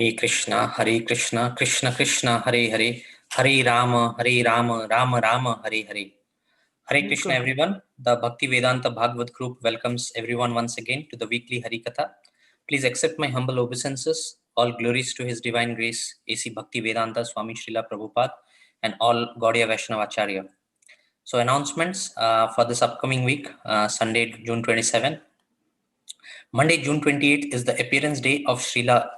Hare Krishna, Krishna Krishna, Hare Hare, Hare Rama, Rama Rama, Hare Hare. Hare Krishna, everyone. The Bhakti Vedanta Bhagavad group welcomes everyone once again to the weekly Hari Katha. Please accept my humble obeisances. All glories to His Divine Grace, A.C. Bhakti Vedanta Swami Srila Prabhupada, and all Gaudiya Vaishnava Acharya. So, announcements for this upcoming week, Sunday, June 27. Monday, June 28th is the appearance day of Srila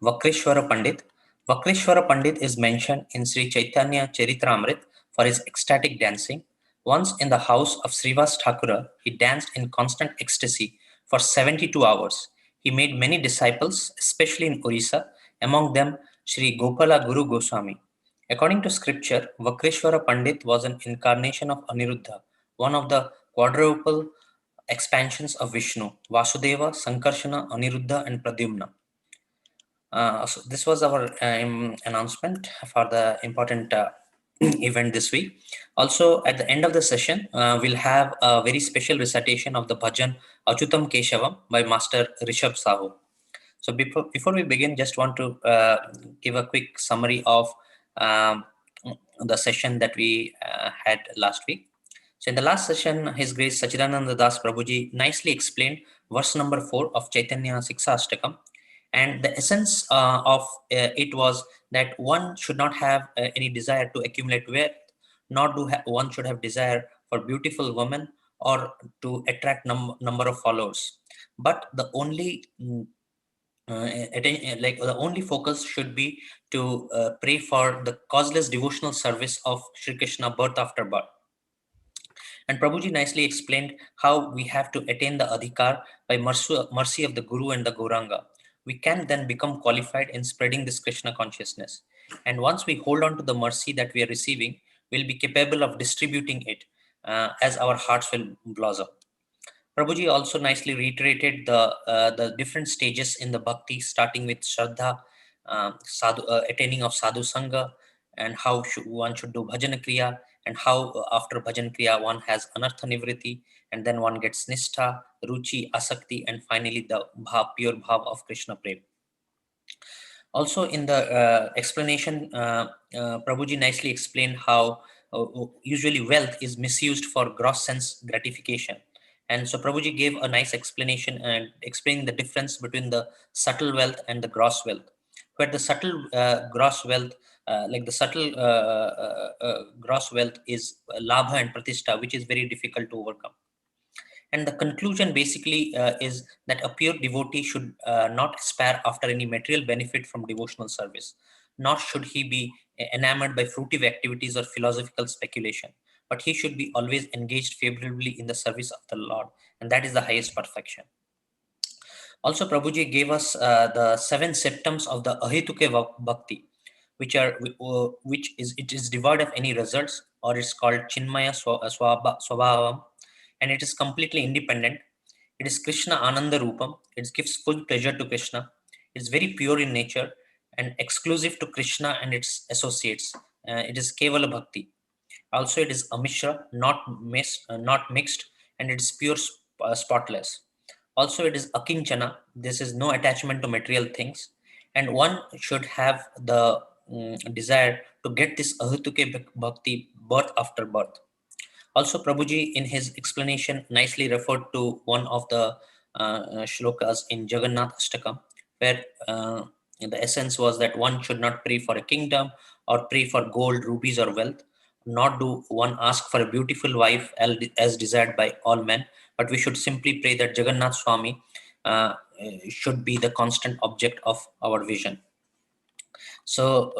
Vakreshwara Pandit. Vakreshwara Pandit is mentioned in Shri Chaitanya Charitamrit for his ecstatic dancing. Once in the house of Srivas Thakura, he danced in constant ecstasy for 72 hours. He made many disciples, especially in Orissa, among them Sri Gopala Guru Goswami. According to scripture, Vakreshwara Pandit was an incarnation of Aniruddha, one of the quadruple expansions of Vishnu: Vasudeva, Sankarshana, Aniruddha, and Pradyumna. So this was our announcement for the important event this week. Also, at the end of the session, we'll have a very special recitation of the bhajan Achutam Keshavam by Master Rishabh Sahu. So before we begin, just want to give a quick summary of um, the session that we had last week. So in the last session, His Grace Satchitananda Dasa Prabhuji nicely explained verse number 4 of Chaitanya Shikshashtakam, and the essence of it was that one should not have any desire to accumulate wealth, nor one should have desire for beautiful women or to attract number of followers, but the only like the only focus should be to pray for the causeless devotional service of Shri Krishna birth after birth. And Prabhuji nicely explained how we have to attain the adhikar by mercy of the Guru and the Gauranga. We can then become qualified in spreading this Krishna consciousness. And once we hold on to the mercy that we are receiving, we'll be capable of distributing it as our hearts will blossom. Prabhuji also nicely reiterated the different stages in the bhakti, starting with Shraddha, attaining of Sadhu Sangha, and how one should do Bhajan Kriya, and how after Bhajan Kriya one has Anartha Nivriti, and then one gets Nishtha, Ruchi, Asakti, and finally the pure Bhav of Krishna Prem. Also, in the explanation, Prabhuji nicely explained how usually wealth is misused for gross sense gratification. And so Prabhuji gave a nice explanation and explaining the difference between the subtle wealth and the gross wealth. Where the subtle gross wealth, like the subtle gross wealth is labha and pratishtha, which is very difficult to overcome. And the conclusion basically is that a pure devotee should not aspire after any material benefit from devotional service, nor should he be enamored by fruitive activities or philosophical speculation, but he should be always engaged favorably in the service of the Lord, and that is the highest perfection. Also, Prabhuji gave us the 7 symptoms of the Ahituke Bhakti, which is it is devoid of any results, or it's called Chinmaya Swabhavam, and it is completely independent. It is Krishna Ananda Rupam. It gives full pleasure to Krishna. It's very pure in nature and exclusive to Krishna and its associates. It is Kevala Bhakti. Also, it is Amishra, not mixed, and it is pure, spotless. Also, it is Akinchana. This is no attachment to material things, and one should have the desire to get this Ahituke Bhakti birth after birth. Also, Prabhuji, in his explanation, nicely referred to one of the shlokas in Jagannath Ashtakam, where the essence was that one should not pray for a kingdom or pray for gold, rubies, or wealth, nor do one ask for a beautiful wife as desired by all men, but we should simply pray that Jagannath Swami should be the constant object of our vision. So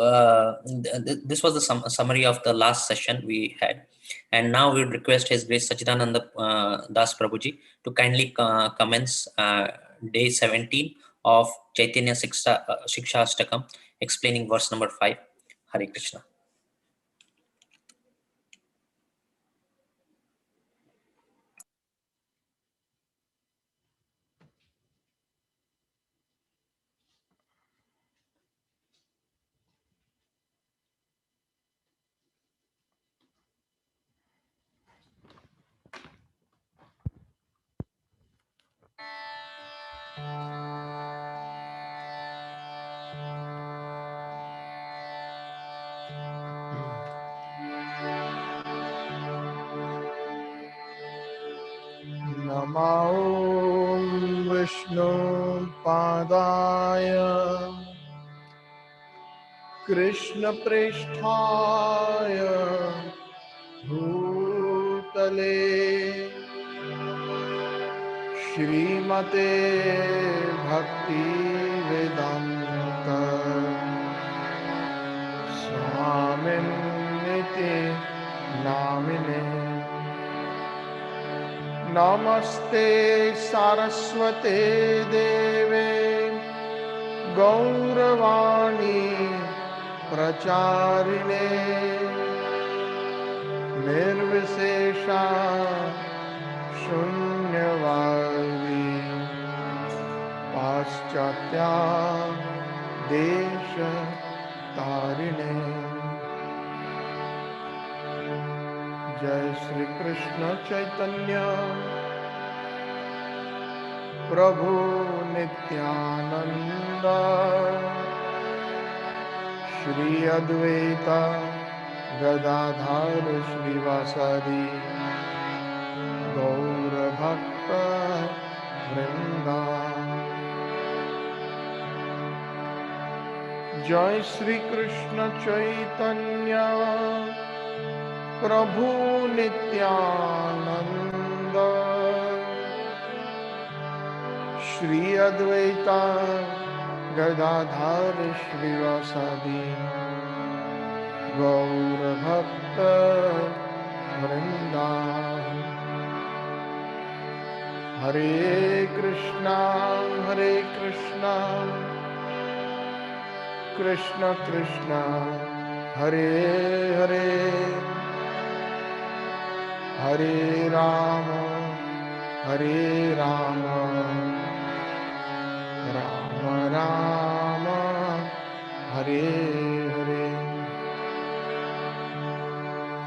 this was the summary of the last session we had, and now we would request His Grace Satchitananda Das Prabhuji to kindly commence day 17 of Chaitanya Shikshashtakam, explaining verse number 5. Hare Krishna. Namo Vishnu Padaya Krishna Pristhaya Bhutale Shrimate Bhakti Vedanta Swaminiti Namine Namaste Saraswate Deve Gauravani Pracharine Nirvisesha Shunyavadi Paschatya Desha Tarine Jai Shri Krishna Chaitanya Prabhu Nityananda Shri Advaita Gadadhar Shrivasadi Gaura Bhakta Vrinda Jai Shri Krishna Chaitanya Prabhu Nityananda Shri Advaita Gadadhar Shrivasadi Gaura Bhakta Vrinda Hare Krishna Krishna Krishna Hare Hare Hare Rama Rama Rama Hare Hare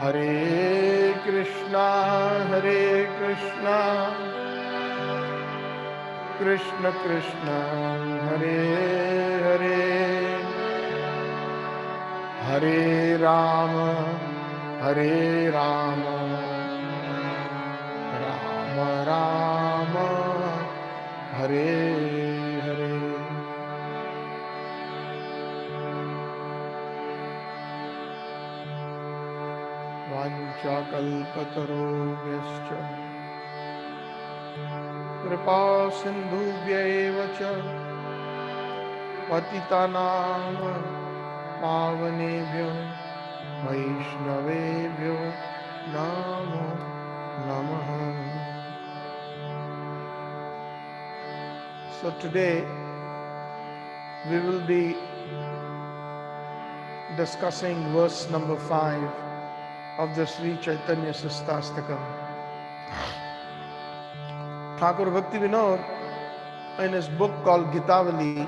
Hare Krishna Krishna Krishna Hare Hare Hare Rama Rama Rama Hare Hare Vanchakalpatarobhyascha Kripa Sindhubhya cha Patitanam Pavanebhyo Vaishnavebhyo Namo Namaha. So today we will be discussing verse number 5 of the Shri Chaitanya Shikshashtakam. Thakur Bhakti Vinod, in his book called Gitavali,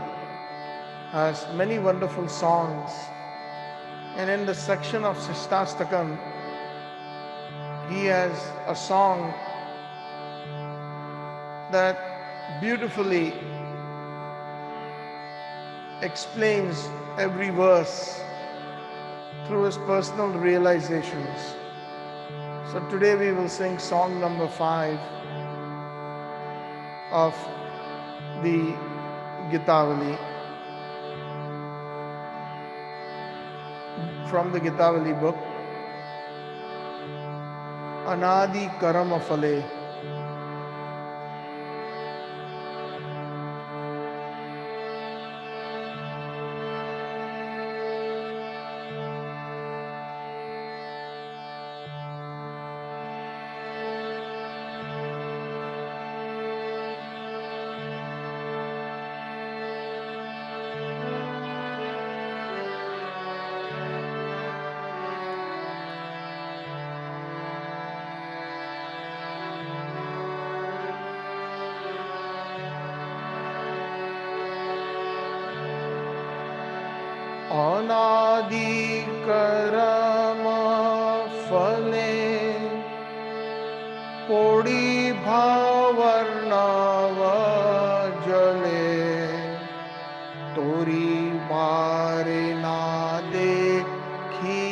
has many wonderful songs, and in the section of Shikshashtakam, he has a song that beautifully explains every verse through his personal realizations. So today we will sing song number 5 of the Gitavali, from the Gitavali book, Anadi Karama Phale. Anadi Karama Phale Podi Bhavarnava Jale Tori Bari Na Dekhi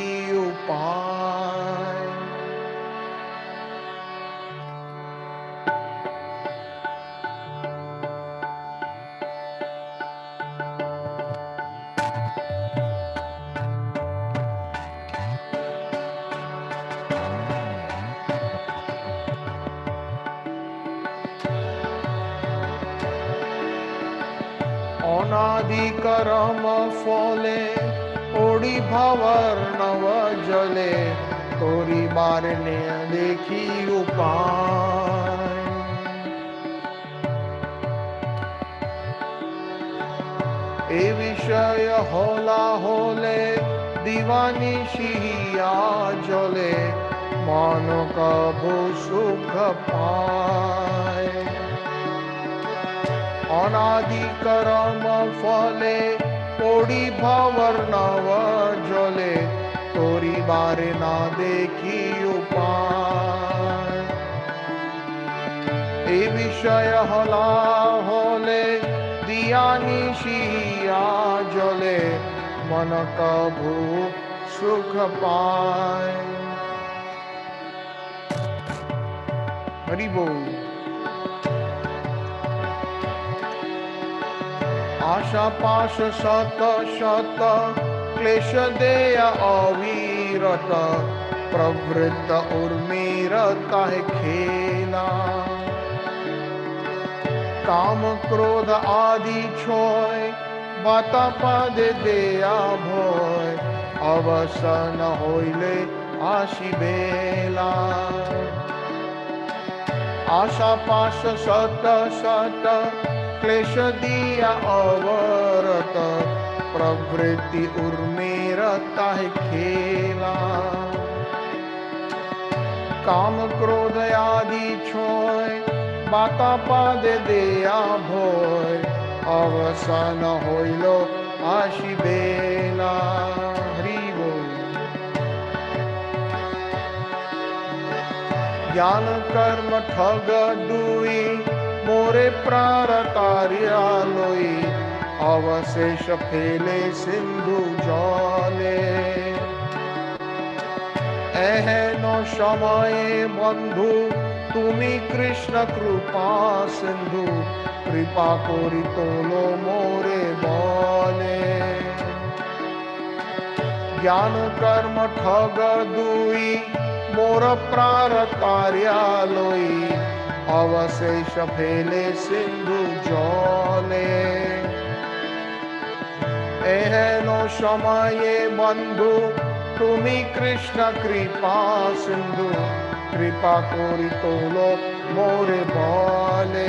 Upay. অনাদি করম ফলে ওড়ি ভবর নব জলে তোরি বারনে দেখি উপায় এ বিষয় হলা হলে দিবানি শিহিয়া জলে মন কবু সুখ পায় অনাদি করম ফলে পড়ি ভবর নব জলে তোরি বারে না দেখি উপায় এই বিষয় হলা হলে দিয়ানি শিয়া জলে মন কবু সুখ পায় হরি বল आशा पाश शत शत क्लेश देय अविरत प्रवृत्त उर्मिरत है खेला काम क्रोध आदि छोय बाता पद देया भोय अवसन होइले आशी बेला आशा पाश शत शत क्लेश दिया अवरत प्रवृत्ति उर्मिरत है खेला काम क्रोध आदि छोय बाता पद देया भोय अवसन होइलो आशी बेला हरि बोल ज्ञान कर्म ठग दुई मोरे प्रारतार्यालोई अवशेष फेले सिंधु जले एहेनो समये बंधु तुमी कृष्ण कृपा सिंधु कृपा करी तोलो मोरे बोले ज्ञान कर्म ठग दुई मोर प्रारतार्यालोई अवशेष फेले सिंधु जले एहेनो समये बंधु तुमी कृष्ण कृपा सिंधु कृपा करी तोलो मोरे बोले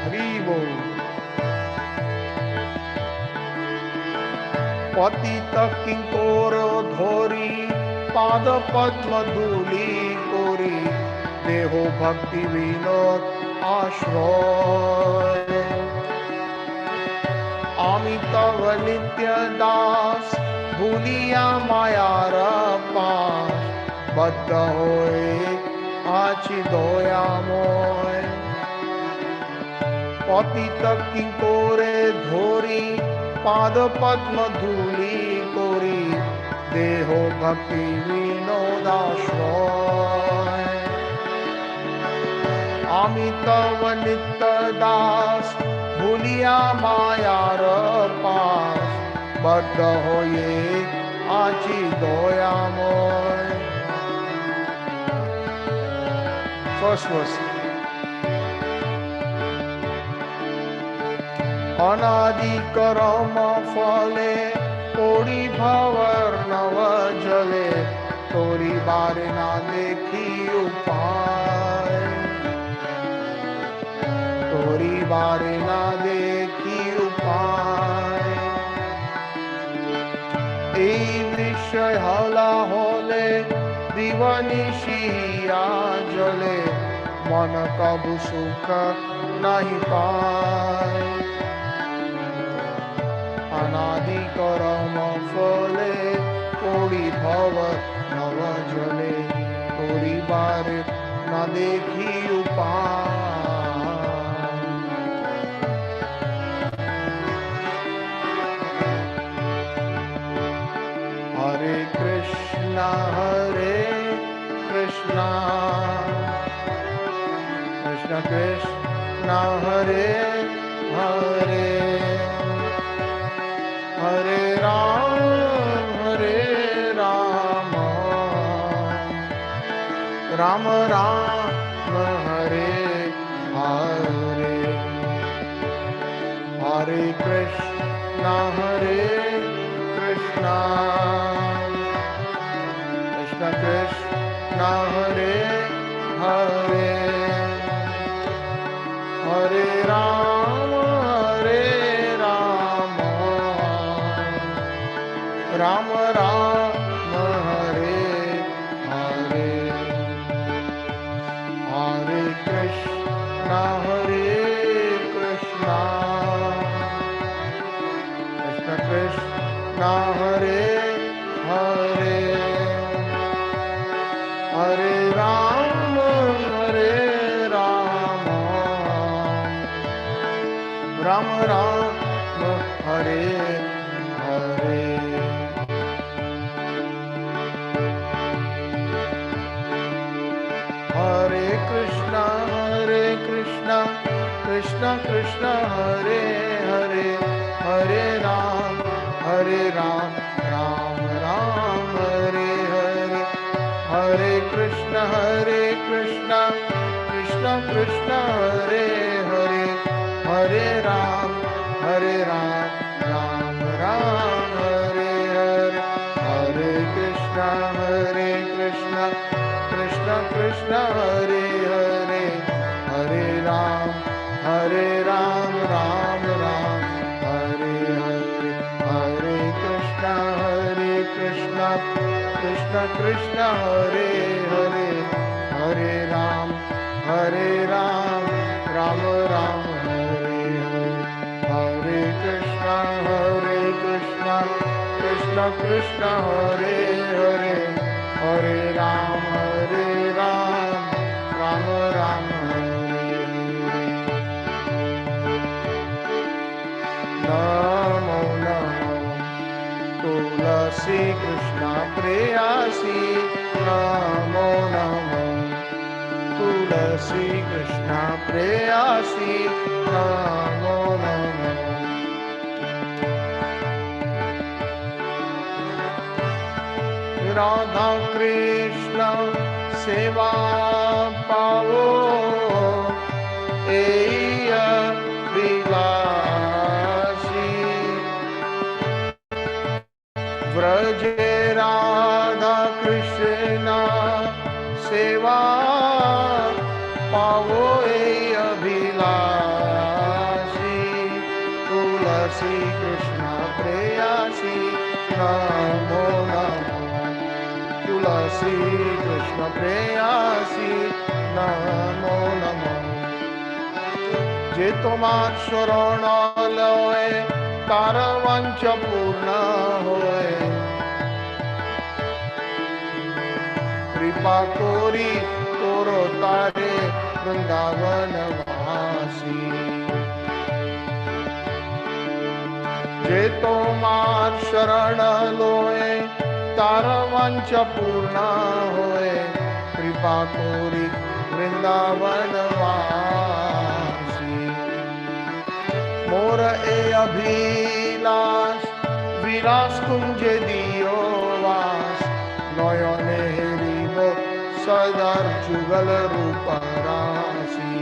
हरि बोल पतित किंकोर धोरी पाद पद्म धूली कोरी देहो भक्ति विनोद आश्रय अमितव नित्य दास भूलिया मायार पास बद्ध होए आछि दया मोय पतित किंकोरे धोरी पाद पद्म धूली कोरी देहो भक्ति विनोदाश्रय अमितव नित्य दास भूलिया मायार पास बद्ध होए आछि दयामय First verse. अनादि करम फले तोरी भवर नव जले तोरी बारे ना देखी उपाय तोरी बारे ना देखी उपाय এই বিষয় হলা হলে দিবানিশিয়া জলে মন কবু সুখ নাহি পায় अनादि करम फले कोड़ी भव नव जले कोड़ी बार न देखी उपाय हरे Krishna Krishna Krishna Hare Hare Hare Ram Ram Ram Hare Hare Hare Krishna, Hare Krishna, Krishna Krishna, Hare Hare, Hare Rama, Hare Rama, Rama Rama, Hare Hare, Hare Krishna, Hare Krishna, Krishna Krishna, Hare Hare, Hare Rama, Hare Rama, Rama Rama, Hare Hare. Hare Krishna, Krishna Krishna, Hare Hare, Hare Ram, Ram Ram, Hare Hare, Hare Krishna, Krishna Krishna, Hare Hare, Hare Ram, Ram Ram, Hare Hare, Hare Krishna, Krishna Krishna, Hare Hare, Hare Ram, Ram Ram, Hare Hare, Hare Krishna, Krishna Krishna, Hare Hare, Hare Ram, Ram Ram, Hare Hare, Hare Krishna, Krishna Krishna, Hare Hare, Hare Ram, Ram Ram, Hare Hare. Namo Namo Tulasi Krishna Preyasi, Namo Namo Tulasi Krishna Preyasi, Namo Namo. Radha Krishna Seva Pavo, Eya Vilasi, Vraje Radha Krishna Seva Pavo, Eya Vilasi, Tulasi Krishna Preyasi, Namo Namo Tulasi Krishna Preyasi, Namo Namo. Je tomar sharan loye, tar vancha purna hoye, kripa kori toro tare Vrindavan vasi. Je tomar sharan loye, tar vancha purna hoye, kripa kori Vrindavan vasi. Mor e abhilash vilas kunje diyo vas, noyone heribo sadar jugal rupa rasi.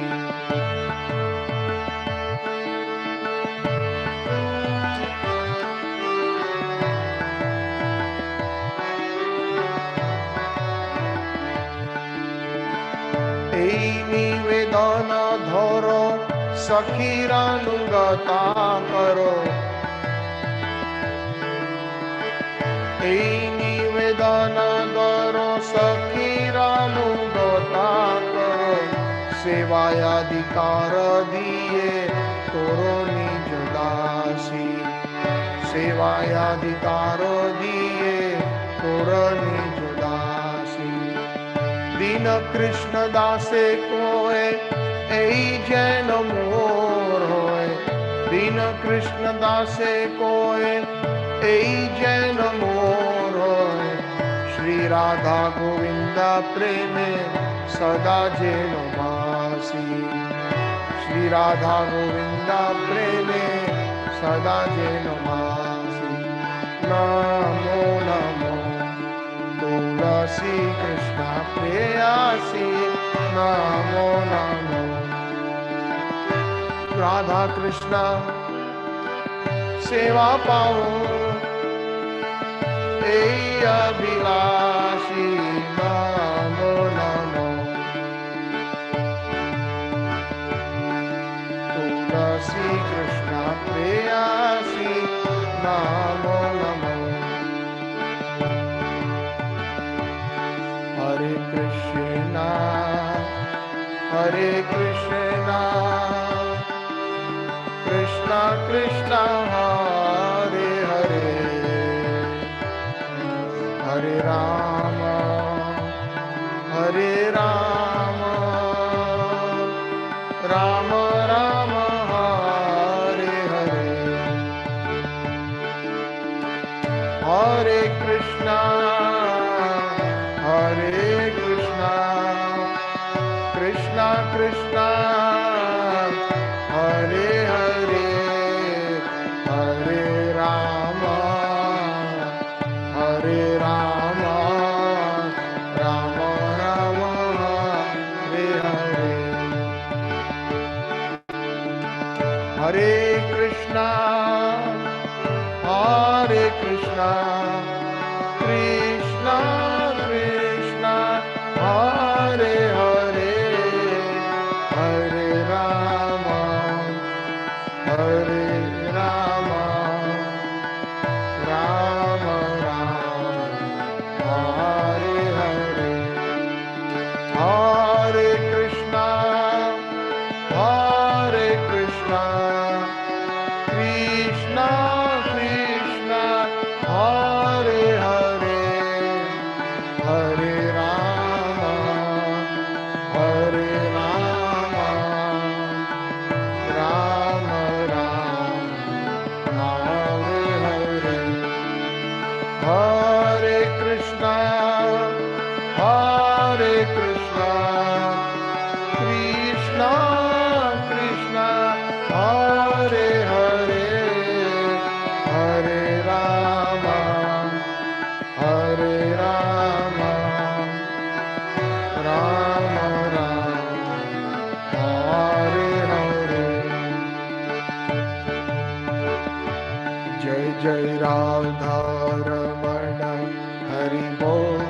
এই নিবেদন ধরো সখীরানুগতা করো, এই নিবেদন ধরো সখীরানুগতা করো, সেবায়াধিকার দিয়ে করো নিজ দাসী, সেবায়াধিকার দিয়ে করো নিজ দাসী। दीन कृष्ण दासे कोय এই যেন মোর হয়, দীন কৃষ্ণ দাসে কোয় এই যেন মোর হয়, শ্রী রাধা গোবিন্দা প্রেমে সদা যেন বাসি, শ্রী রাধা গোবিন্দা প্রেমে সদা যেন বাসি। নমো নমো तुलसी कृष्ण प्रेयसी, नमो नमो। राधा कृष्ण सेवा पाओ এই अभिलाषी नमो नमो तुलसी कृष्ण प्रेयसी नमो नमो हरे कृष्णा कृष्णा कृष्णा हरे हरे हरे राम राम राम हरे हरे हरे कृष्णा कृष्णा कृष्णा हरे हरे हरे राम राम राम हरे हरे हरे कृष्णा कृष्णा कृष्णा हरे हरे हरे राम राम राम हरे हरे हरे कृष्णा कृष्णा कृष्णा हरे हरे हरे राम राम राम हरे हरे हरे कृष्णा कृष्णा कृष्णा हरे हरे हरे राम राम राम हरे हरे जय जय राधा रमण हरि बोल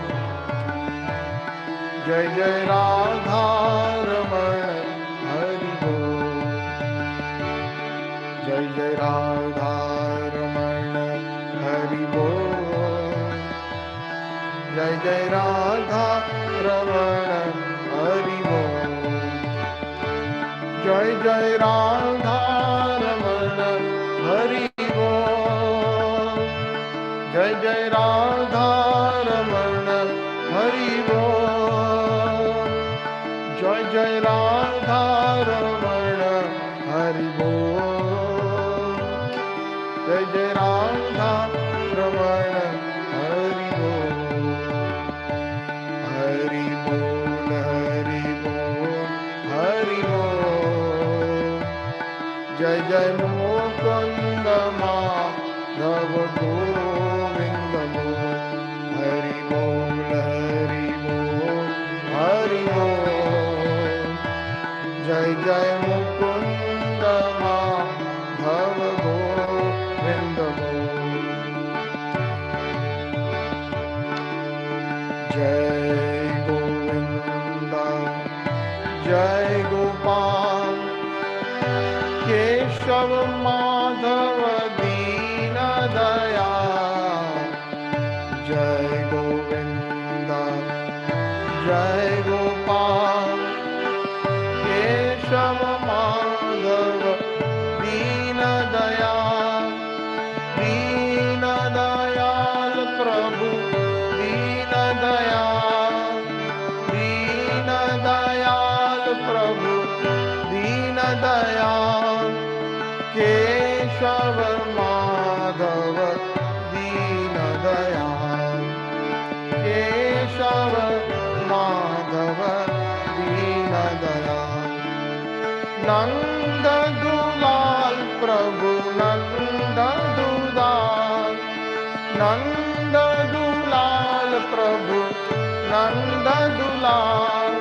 जय जय राधा रमण हरि बोल जय जय राधा रमण हरि बोल जय जय राधा रमण हरि बोल जय जय राधा रमण हरि बोल जय जय राधा रमण हरि बोल जय जय राधा रमण हरि बोल जय जय राधा रमण हरि बोल हरि बोल हरि बोल जय जय मुकुंद माधव गोविंद बोल हरि बोल हरि बोल जय जय मुकुंद माधव गोविंद बोल जय गोविंद जय गोपाल केशव माधव दीन दयाल जय गोविंद जय गोपाल केशव माधव दीन दयाल प्रभु दीन दयाल प्रभु दीन दयाल केशव माधव दीन दयाल केशव माधव दीन दयाल नंद दुलाल प्रभु नंद दुलाल प्रभु नंद दुलाल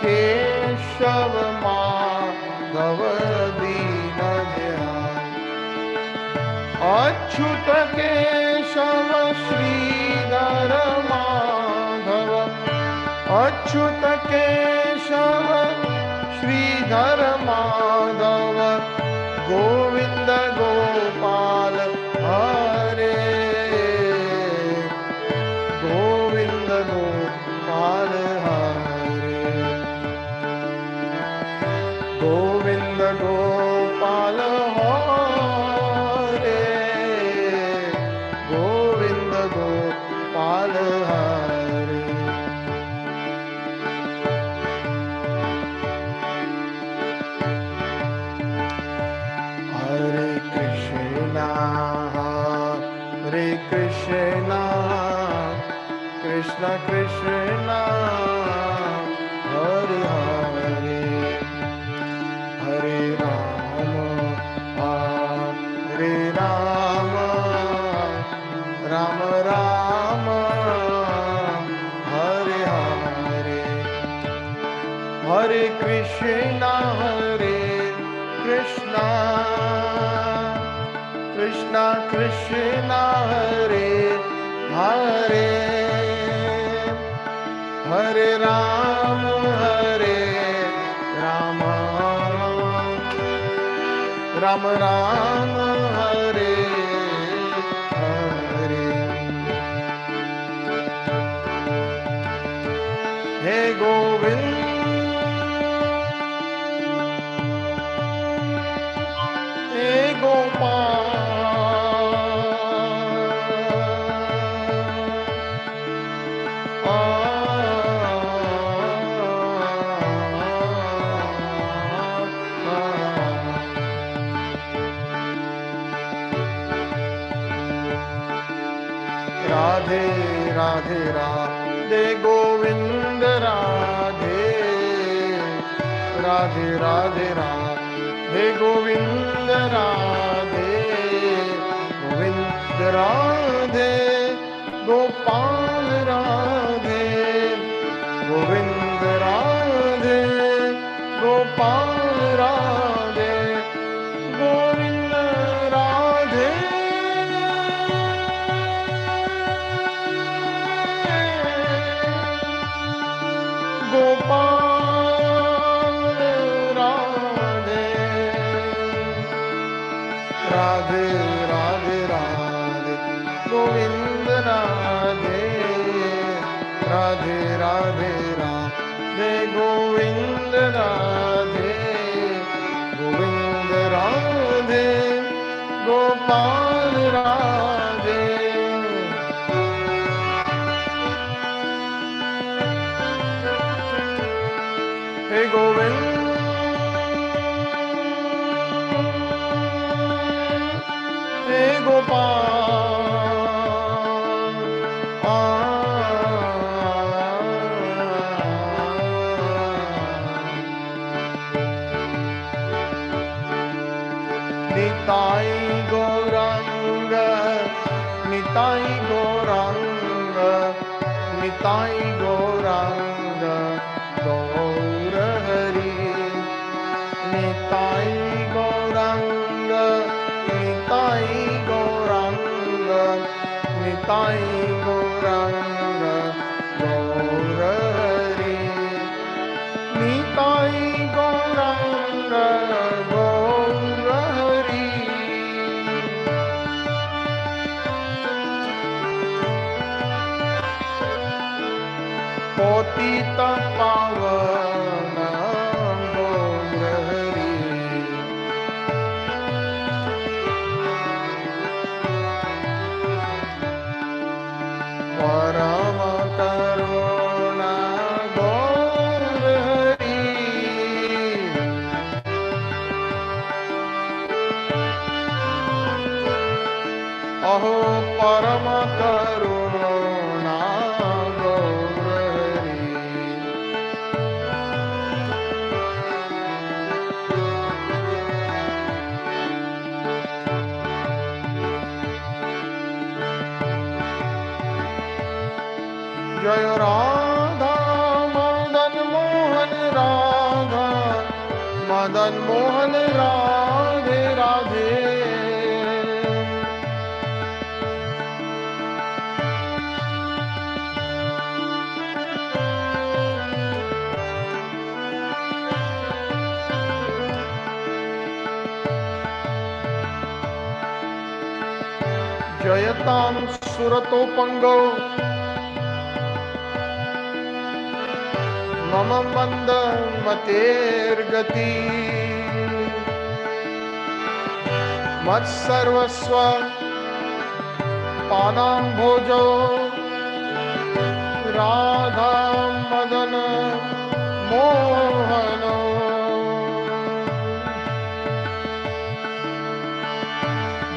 केशव माधव दीन दयाल अच्युत केशव श्रीधर माधव, अच्युत केशव श्रीधर माधव, गोविंद गोपाल हरे, गोविंद गोपाल हरे, गोविंद गोपाल हरे, गोविंद गोपाल हरे। हरे कृष्णा कृष्ण कृष्णा हरे हरे, हरे राम राम राम हरे हरे, हरे कृष्णा कृष्णा कृष्णा हरे हरे, हरे राम राम राम हरे हरे। हे गोविंद हे गोपाल, राधे राधे राधे गोविंद राधे, राधे राधे राधे गोविंद राधे, गोविंद राधे गोपाल राधे, गोविंद राधे गोपाल राधे, गोविंद राधे गोपाल राधे, राधे राधे राधे गोविंद राधे, राधे राधे राधे गोविंद राधे, गोविंद राधे गोपाल राधे। हे गोविंद हे गोपाल निताई गौरांग, निताई गौरांग, निताई गौरांग गौर हरि, निताई गौरांग, निताई गौरांग, निताई गौरांग गौर हरि, निताई गौरांग गौर हरि। पतित पावन गौर हरि, परम करुणा गौर हरि, अहो परम करुणा गौर हरि, जय राधा मदन मोहन राधा, मदन मोहन राधे राधे, जयतां सुरतोपंगो मम मंद मतेर्गति मत्सर्वस्व पानां भोजो राधा मदन मोहनो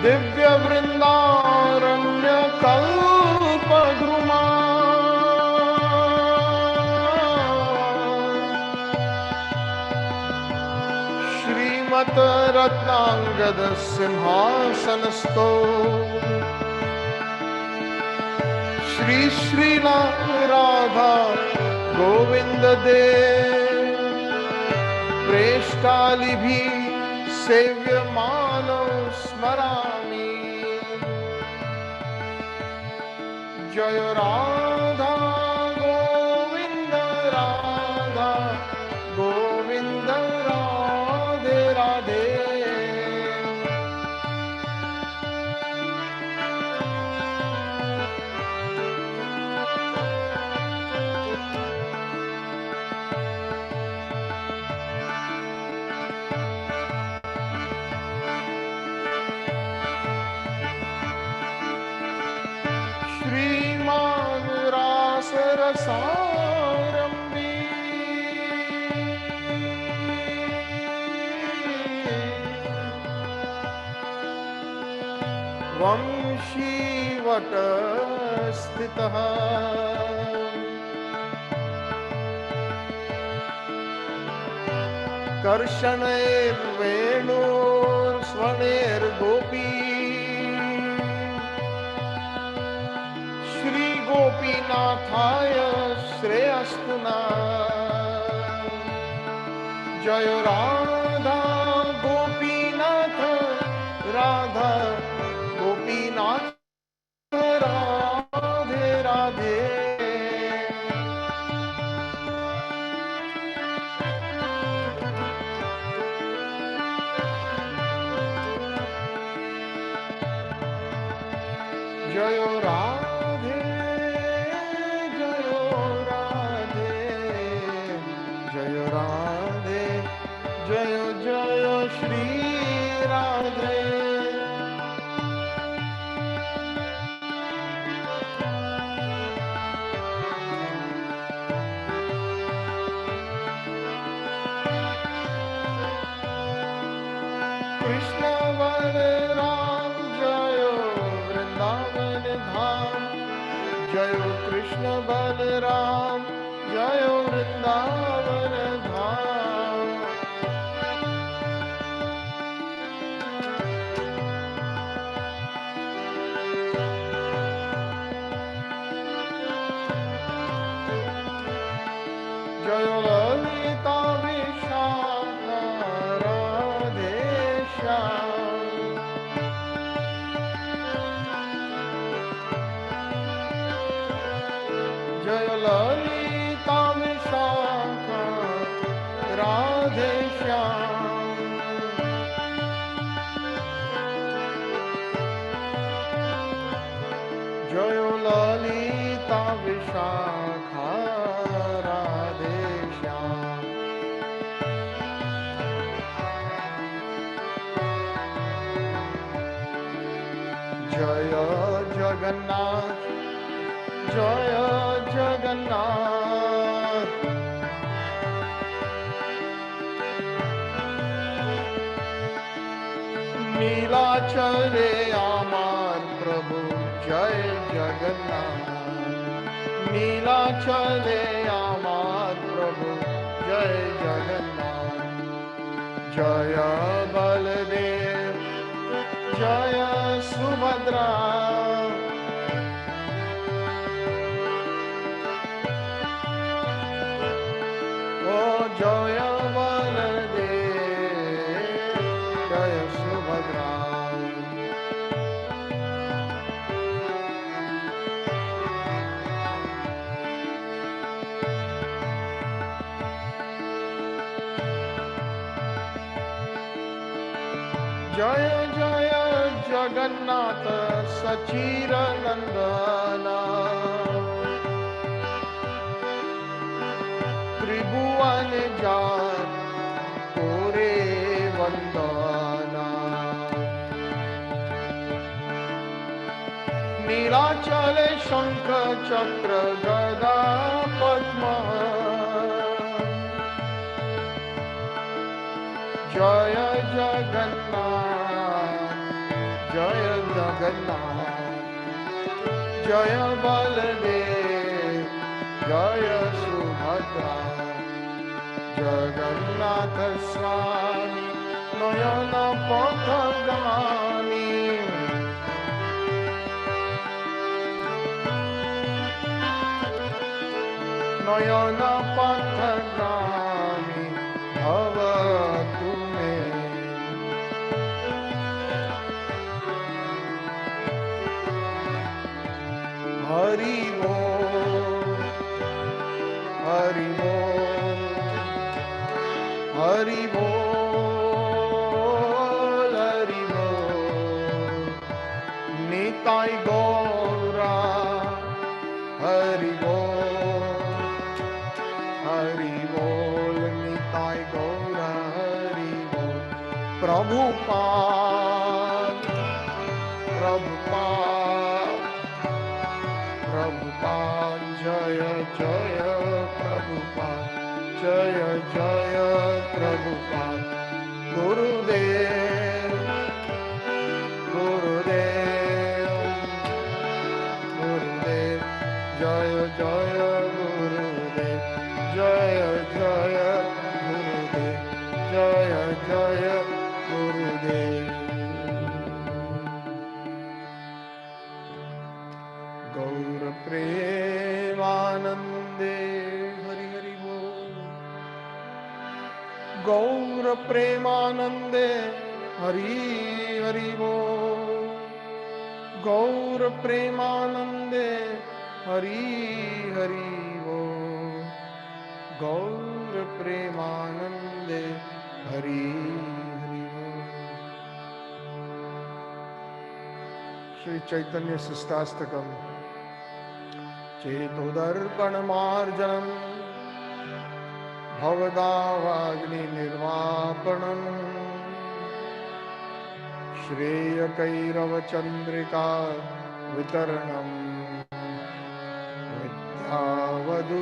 दिव्य वृंदारण्य कल्पद्रुमा श्रीमत रत्नांगद सिंहासनस्थो श्री श्रीला राधा गोविंद दे प्रेष्ठालि भी सेव्य मानो स्मरामि जय राधा गोविंद राधा गोविंद राधे राधे श्रीमान रास रसारंभी वंशीवट स्थितः कर्षणैर्वेणुर्स्वनैर्गोपी श्री गोपीनाथाय श्रेयस्तु नः जय राधा गोपीनाथ राधा गोपीनाथ राधे राधे जय राधे जय राधे जय राधे जय जय श्री राधे कृष्ण बलराम जय वृंदावन धाम जय कृष्ण बलराम जय वृंदावन धाम जय ललिता विशाखा राधे श्याम जय ललिता विशाखा राधे श्याम जय ललिता विशाखा राधे श्याम जय जगन्नाथ जय जगन्नाथ नीलाचले आमार प्रभु जय जगन्नाथ नीलाचले आमार प्रभु जय जगन्नाथ जय बलदेव जय सुभद्रा ओ जय बलदेव जय सुभद्रा जय जय जगन्नाथ सचिर नंदना त्रिभुवन जान तोरे वंदना नीलाचल शंख चक्र गदा पद्म जय जगन्नाथ जय जगन्नाथ जय बलदेव जय सुभद्रा जगन्नाथ स्वामी नयन पथगामी नयन पथगामी भव हरि बोल हरि बोल हरि बोल हरि बोल निताई गौरा हरि बोल निताई गौरा हरि बोल प्रभुपाद प्रभुपाद प्रभुपाद जय जय प्रभुपाद जय जय प्रभुपाद गुरुदेव गुरुदेव गुरुदेव जय जय गुरुदेव जय जय गुरुदेव जय जय गुरुदेव गौर प्रेमानंदे हरि हरि बोल गौर प्रेमानंदे हरि हरि बोल गौर प्रेमानंदे हरि हरि बोल गौर प्रेमानंदे हरि हरि बोल श्री चैतन्य शिष्टाष्टकम चेतोदर्पणमार्जनं भवदावाग्निर्वापणम् श्रेयकैरवचन्द्रिका वितरणम् विद्यावधू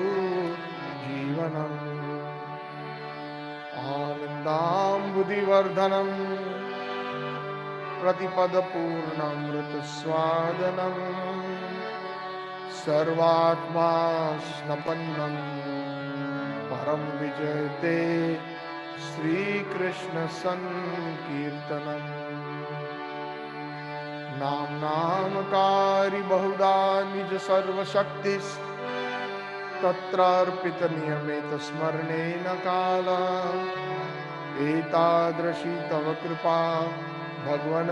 जीवनम् आनन्दाम्बुधिवर्धनम् प्रतिपदपूर्णमृतस्वादनम् सर्वात्मा स्नपन्नं परम विजयते श्रीकृष्ण संकीर्तनम् नाम नामकारी बहुधा निज सर्वशक्तिस् तत्रार्पित नियमेत स्मरणेन काला एतादृशी तव कृपा भगवन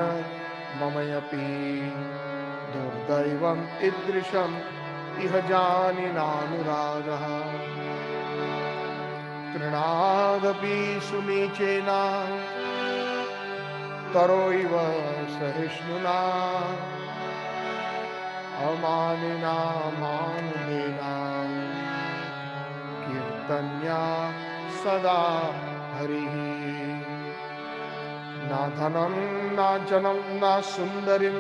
ममयपि दुर्दैवम् ईदृशम् इह जानिनानुरागः तृणादपि सुनीचेन तरोइव सहिष्णुना अमानिना मानुदेना कीर्तन्या सदा हरिः न धनं न जनं न सुन्दरीं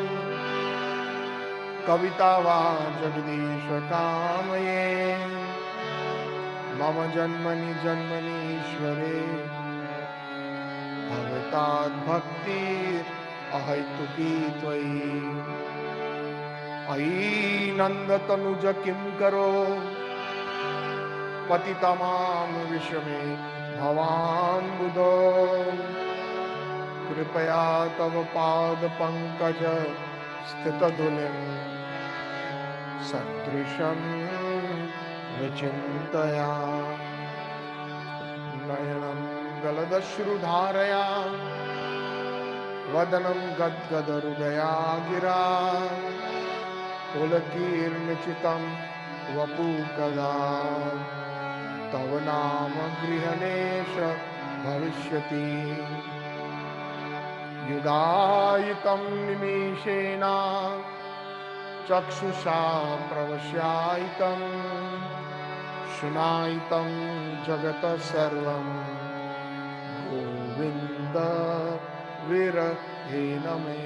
कविता वा जगदीश कामये मम जन्मनि जन्मनीश्वरे भगवताद्भक्ति अहैतुकी त्वयि अयि नन्दतनुज किं करो पतितमां विषमे भवाम्बुधो कृपया तव पाद पंकज स्थितधुलिं सदृशं विचिन्तया नयनं गलदश्रुधारया वदनं गद्गदहृदया गिरा पुलकीर्णचितं वपुकदा तव नाम गृहणेश भविष्यति युगायितं निमेषेण चक्षुषा प्रवश्यायितं शुनायितं जगतः सर्वं गोविन्द विरहेण मे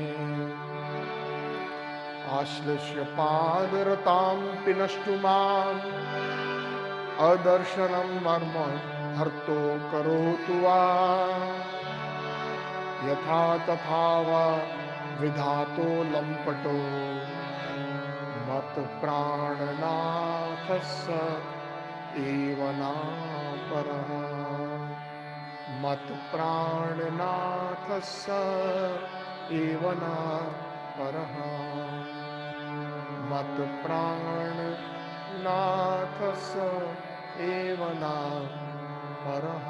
आश्लिष्य पादरतां पिनष्टु माम् अदर्शनं मर्म हर्तो करोतु वा यथा तथा वा विधातो लम्पटो मत प्राणनाथस्य एव नापरः मत प्राणनाथस्य एव नापरः मत प्राणनाथस्य एव नापरः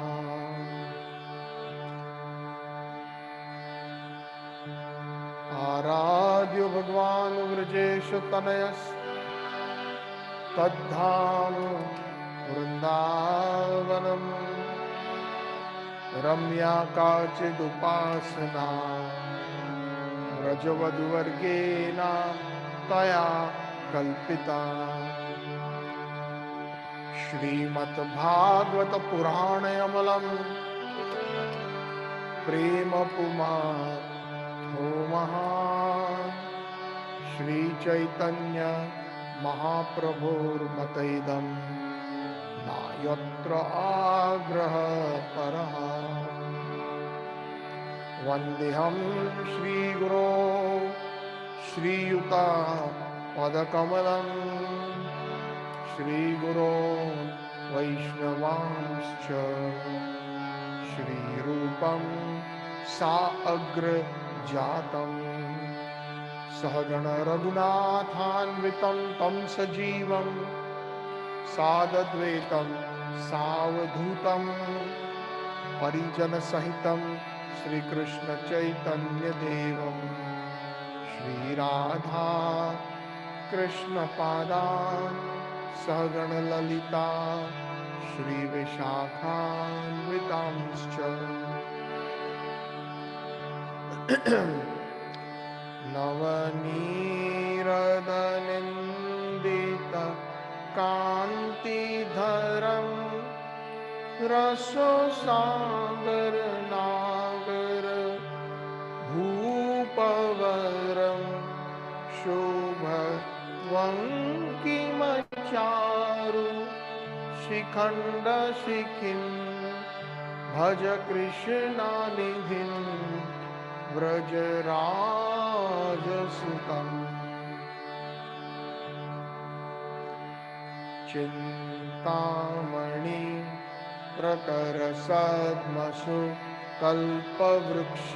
आराध्यो भगवान् व्रजेश तनयस् तद्धाम वृन्दावनम् रम्या काचिदुपासना व्रजवधूवर्गेण तया कल्पिता श्रीमद्भागवत पुराणमलम् प्रेम पुमान् महान् श्री चैतन्य महाप्रभुर्मतैदं नायत्र आग्रह परः वन्देऽहं श्रीगुरो श्रीयुता पदकमलं श्रीगुरो वैष्णवांश्च श्रीरूपं साग्रजातं सहगण रघुनाथान्वितं तं सजीवं साद्वैतं सावधूतं परिजनसहितं श्रीकृष्ण चैतन्यदेवं श्रीराधा कृष्णपादान् सहगण ललिता श्रीविशाखान्वितांश्च नवनीरदनिन्दित कान्तिधरं रससागर नागर भूपवरं शुभवङ्किमचारु शिखण्ड शिखिं भज कृष्णानिधिं व्रजराजसुतं चिन्तामणि प्रकरसद्मसु कल्पवृक्ष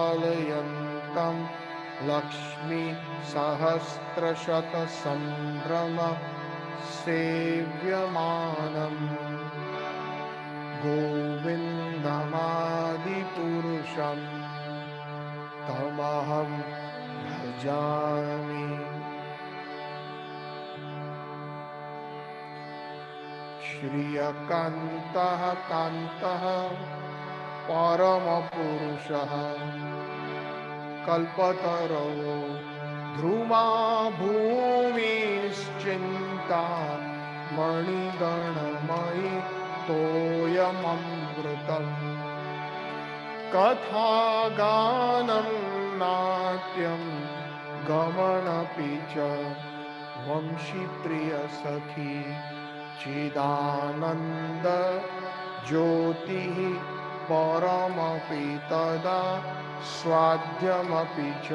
सुरभिरभिपालयन्तं लक्ष्मी सहस्रशतसम्भ्रम सेव्यमानम् गोविन्दमादिपुरुषं तमहं भजामि श्रियकान्तः कान्तः परमपुरुषः कल्पतरो ध्रुमा भूमिश्चिन्ता मणिगणमयि तोयममृतम् कथागानं नाट्यं गमनपि च वंशीप्रियसखी चिदानन्द ज्योतिः परमपि तदा स्वाद्यमपि च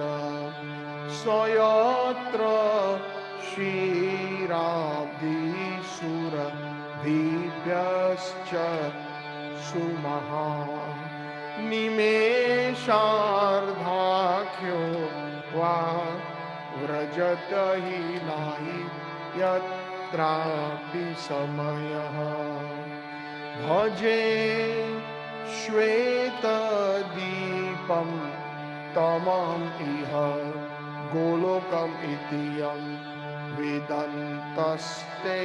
स्वयत्र क्षीराब्धिसुरभिभ्यश्च सुमहा निमेषार्धाख्यो वा व्रजत हि नाहि यत्रापि समयः भजे श्वेतदीपं तमम् इह गोलोकम् इत्ययं वेदन्तस्ते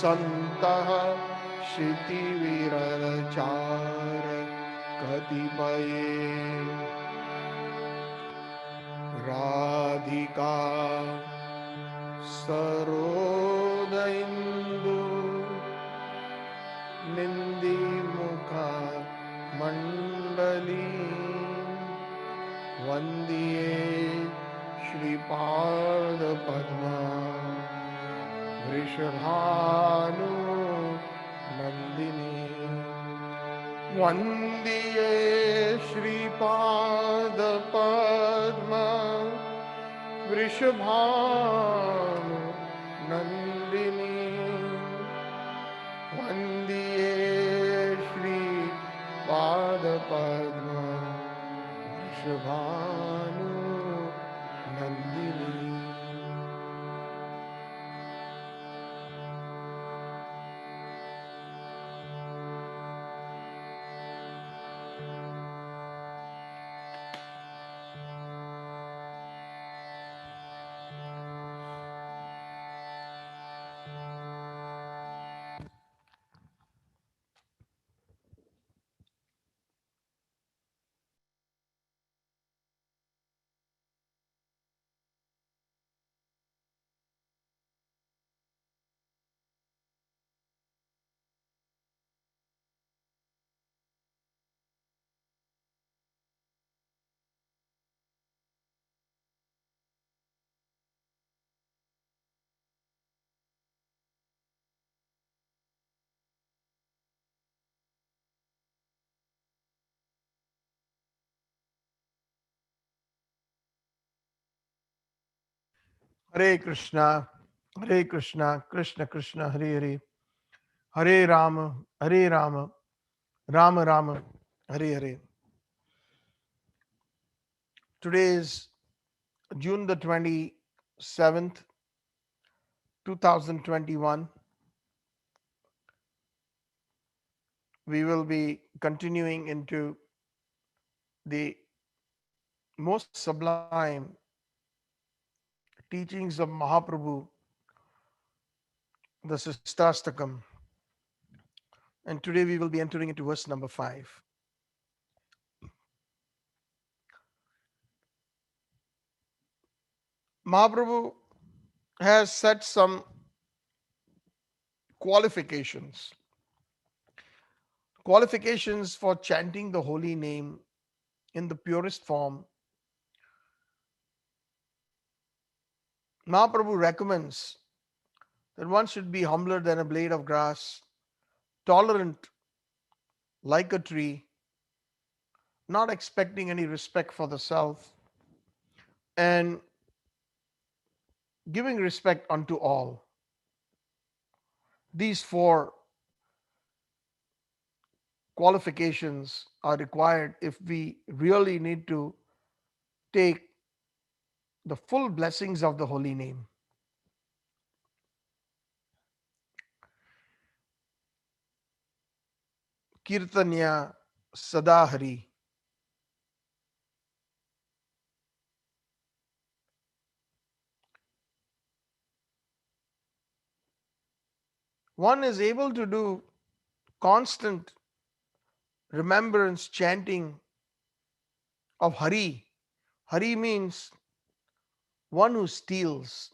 सन्तः क्षितिविरचार कतिपये राधिका सरोदइन्दु निन्दिमुखा मण्डली वन्द्ये श्रीपादपद्मा Vrishabhanu Nandini वन्द्ये श्रीपादपद्मा Vrishabhanu Nandini वन्द्ये श्रीपादपद्मा Vrishabhanu Nandini. Hare Krishna, Hare Krishna, Krishna Krishna, Hare Hare, Hare Rama, Hare Rama, Rama Rama, Hare Hare. Today is June the 27th, 2021. We will be continuing into the most sublime teachings of Mahaprabhu, the Shikshashtakam. And today we will be entering into verse number 5. Mahaprabhu has set some qualifications. Qualifications for chanting the holy name in the purest form. Mahaprabhu recommends that one should be humbler than a blade of grass, tolerant like a tree, not expecting any respect for the self, and giving respect unto all. These four qualifications are required if we really need to take the full blessings of the holy name. Kirtanya Sadahari. One is able to do constant remembrance chanting of Hari. Hari means one who steals,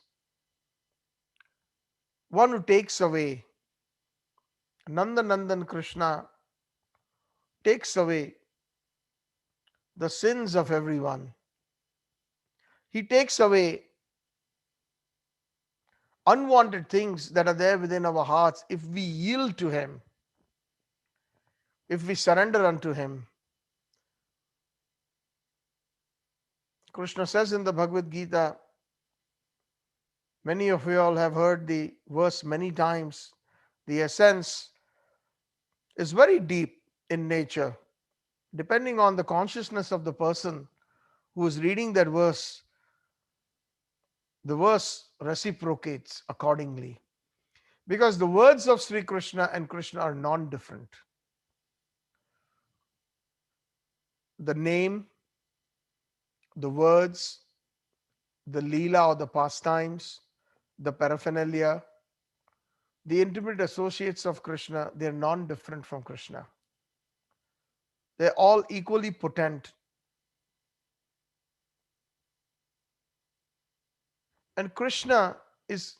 one who takes away. Nanda Nandan Krishna takes away the sins of everyone. He takes away unwanted things that are there within our hearts if we yield to Him, if we surrender unto Him. Krishna says in the Bhagavad Gita, many of you all have heard the verse many times. The essence is very deep in nature. Depending on the consciousness of the person who is reading that verse, the verse reciprocates accordingly. Because the words of Sri Krishna and Krishna are non-different. The name, the words, the leela or the pastimes, the paraphernalia, the intimate associates of Krishna, they're non-different from Krishna. They're all equally potent. And Krishna is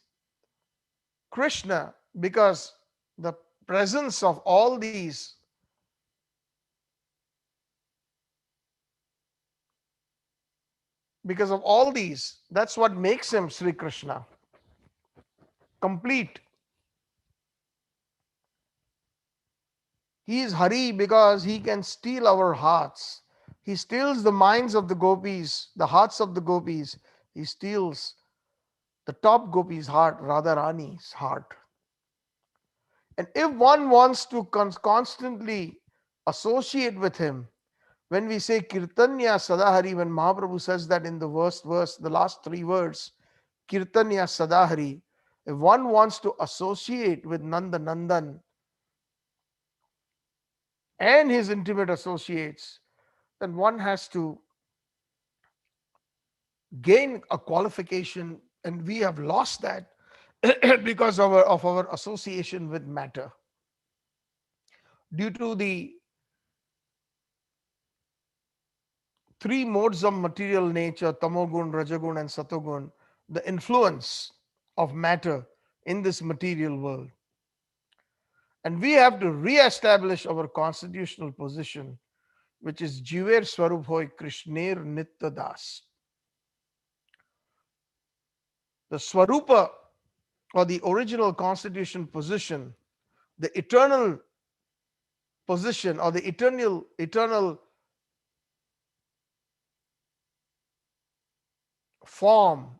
Krishna because the presence of all these, that's what makes him Sri Krishna, complete. He is Hari because he can steal our hearts. He steals the minds of the gopis, the hearts of the gopis. He steals the top gopi's heart, Radharani's heart. And if one wants to constantly associate with him, when we say Kirtanya Sadahari, when Mahaprabhu says that in the verse, the last three words, Kirtanya Sadahari, if one wants to associate with Nanda Nandan and his intimate associates, then one has to gain a qualification, and we have lost that because of our association with matter. Due to the three modes of material nature, tamogun, rajagun, and satogun, the influence of matter in this material world. And we have to re-establish our constitutional position, which is Jiver Swarup Hoy Krishner Nitya Das. The Swarupa, or the original constitution position, the eternal position, or the eternal form,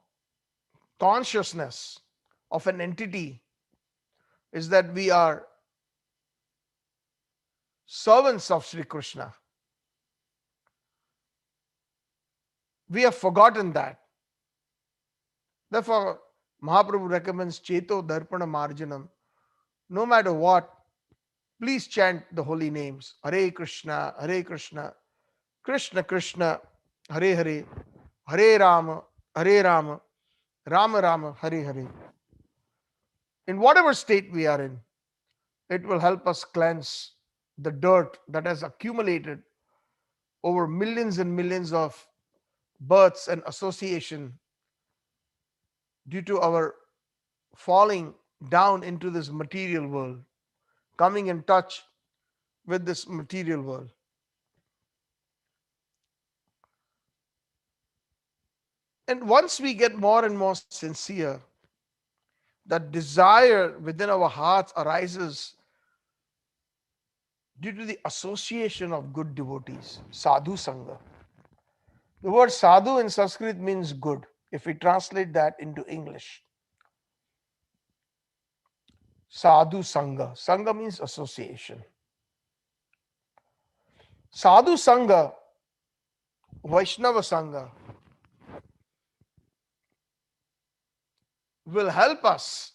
consciousness of an entity, is that we are servants of Sri Krishna. We have forgotten that. Therefore, Mahaprabhu recommends Cheto Darpana Marjanam. No matter what, please chant the holy names. Hare Krishna, Krishna Krishna, Hare Hare, Hare Rama, Rama Rama, Hare Hare. In whatever state we are in, it will help us cleanse the dirt that has accumulated over millions and millions of births and association due to our falling down into this material world, coming in touch with this material world. And once we get more and more sincere, that desire within our hearts arises due to the association of good devotees, sadhu sangha. The word sadhu in Sanskrit means good. If we translate that into English, sadhu sangha. Sangha means association. Sadhu sangha, Vaishnava sangha, will help us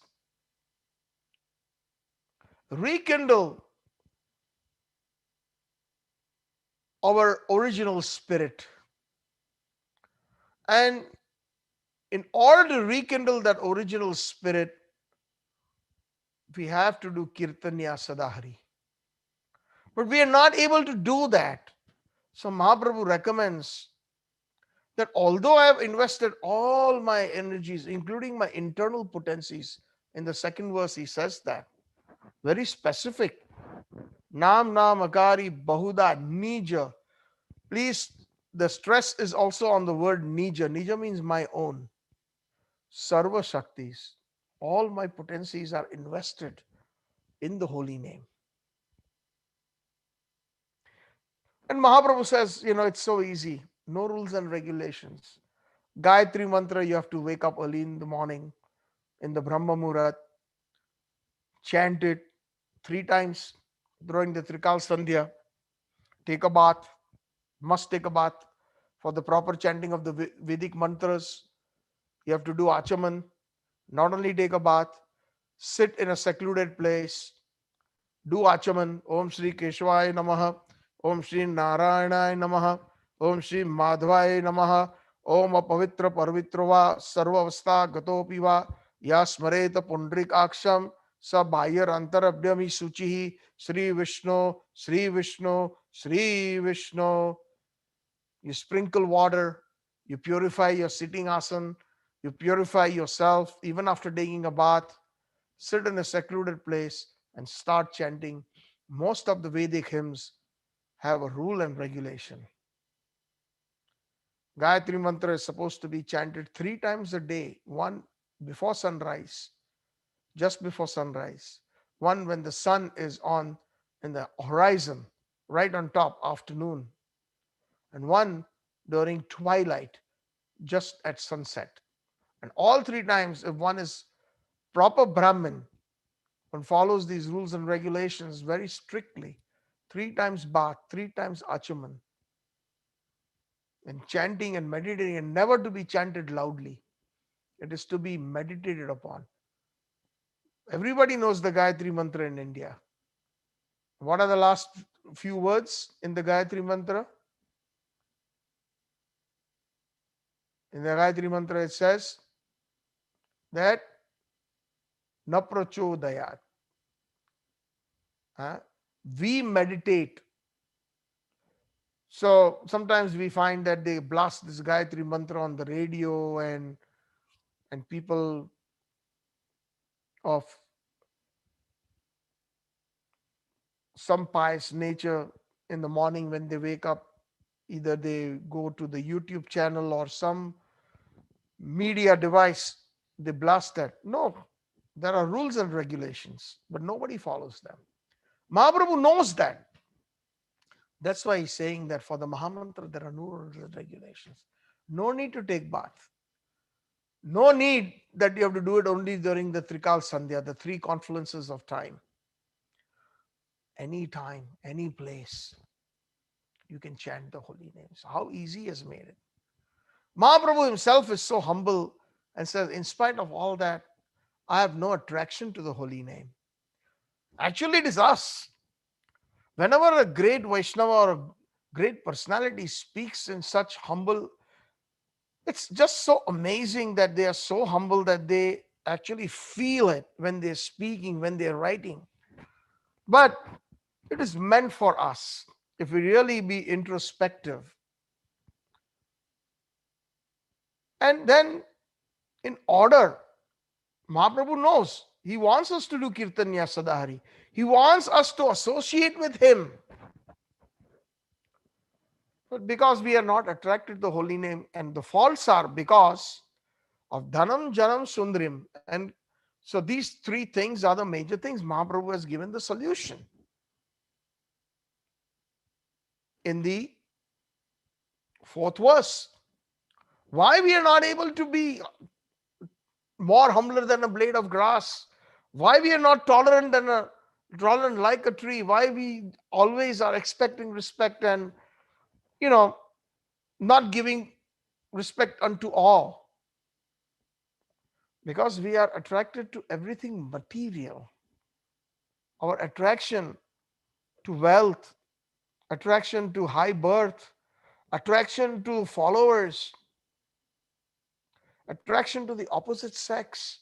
rekindle our original spirit. And in order to rekindle that original spirit, we have to do Kirtanya Sadahari. But we are not able to do that. So Mahaprabhu recommends that although I have invested all my energies, including my internal potencies, in the second verse he says that, very specific. Nam Nam Akari Bahuda Nija. Please, the stress is also on the word Nija. Nija means my own. Sarva Shaktis. All my potencies are invested in the holy name. And Mahaprabhu says, it's so easy. No rules and regulations. Gayatri Mantra, you have to wake up early in the morning in the Brahma Muhurat, chant it 3 times during the Trikal Sandhya, take a bath, must take a bath. For the proper chanting of the Vedic mantras, you have to do Achaman, not only take a bath, sit in a secluded place, do Achaman, Om Shri Keshwaya Namaha, Om Shri Narayanaya Namaha, Om Shri Madhvaya Namaha, Om Apavitra Parvitrava Sarvavastha Gatopiva Ya Smareta Pundrik Aksham Sabhayar Antarabhyami Suchihi, Sri Vishnu, Sri Vishnu, Sri Vishnu. You sprinkle water, you purify your sitting asan, you purify yourself even after taking a bath. Sit in a secluded place and start chanting. Most of the Vedic hymns have a rule and regulation. Gayatri Mantra is supposed to be chanted 3 times a day, one before sunrise, just before sunrise, one when the sun is on in the horizon, right on top, afternoon, and one during twilight, just at sunset. And all 3 times, if one is proper Brahmin, one follows these rules and regulations very strictly. 3 times bath, 3 times achaman, and chanting and meditating, and never to be chanted loudly. It is to be meditated upon. Everybody knows the Gayatri Mantra in India. What are the last few words in the Gayatri Mantra? In the Gayatri Mantra, it says that na prachodayat. We meditate. So sometimes we find that they blast this Gayatri Mantra on the radio, and people of some pious nature in the morning when they wake up, either they go to the YouTube channel or some media device, they blast that. No, there are rules and regulations, but nobody follows them. Mahaprabhu knows that. That's why he's saying that for the Mahamantra, there are no rules and regulations. No need to take bath. No need that you have to do it only during the Trikal Sandhya, the 3 confluences of time. Any time, any place, you can chant the holy names. How easy he has made it. Mahaprabhu himself is so humble and says, in spite of all that, I have no attraction to the holy name. Actually, it is us. Whenever a great Vaishnava or a great personality speaks in such humble, it's just so amazing that they are so humble that they actually feel it when they're speaking, when they're writing. But it is meant for us. If we really be introspective, and then in order, Mahaprabhu knows he wants us to do Kirtanya Sadahari. He wants us to associate with him. But because we are not attracted to the holy name, and the faults are because of Dhanam, Janam, Sundrim. And so these 3 things are the major things. Mahaprabhu has given the solution in the 4th verse. Why we are not able to be more humbler than a blade of grass? Why we are not tolerant like a tree? Why we always are expecting respect and you know not giving respect unto all? Because we are attracted to everything material. Our attraction to wealth, attraction to high birth, attraction to followers, attraction to the opposite sex,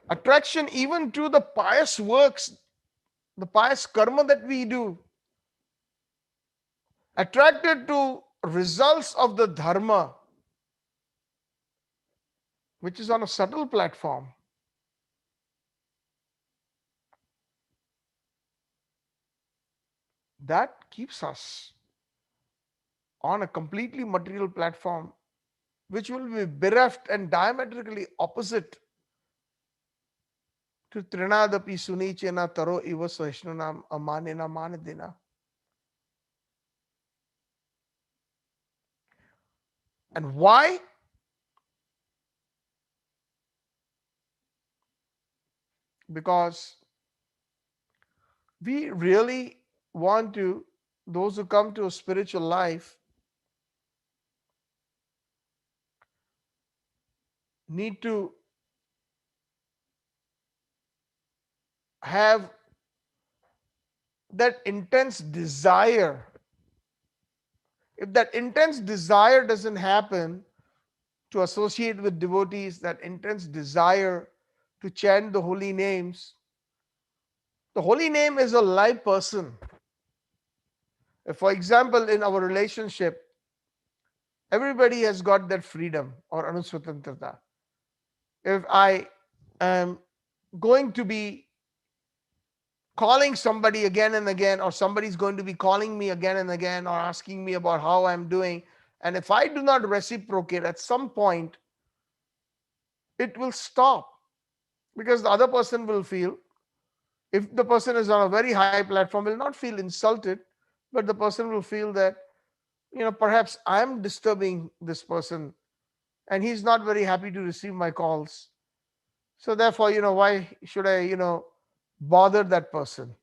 attraction even to the pious works, the pious karma that we do, attracted to results of the dharma, which is on a subtle platform. That keeps us on a completely material platform, which will be bereft and diametrically opposite to Trinadapi Sunichena Taro Iva Sahishnunam Amanena Manadina. And why? Because we really want to, those who come to a spiritual life need to have that intense desire. If that intense desire doesn't happen to associate with devotees, that intense desire to chant the holy names. The holy name is a live person. If, for example, in our relationship, everybody has got that freedom or anuswatantrata. If I am going to be calling somebody again and again, or somebody's going to be calling me again and again, or asking me about how I'm doing, and if I do not reciprocate, at some point it will stop, because the other person will feel, if the person is on a very high platform, will not feel insulted, but the person will feel that, perhaps I'm disturbing this person and he's not very happy to receive my calls. So therefore, why should I, bother that person?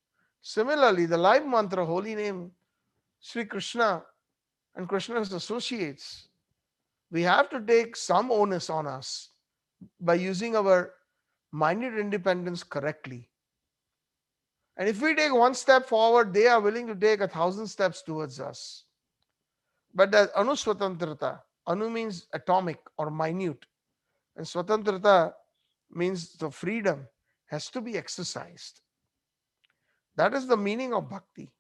Similarly, the live mantra, holy name, Sri Krishna and Krishna's associates, we have to take some onus on us by using our minute independence correctly. And if we take one step forward, they are willing to take 1,000 steps towards us. But that anuswatantrata, anu means atomic or minute, and swatantrata means the freedom has to be exercised. That is the meaning of bhakti.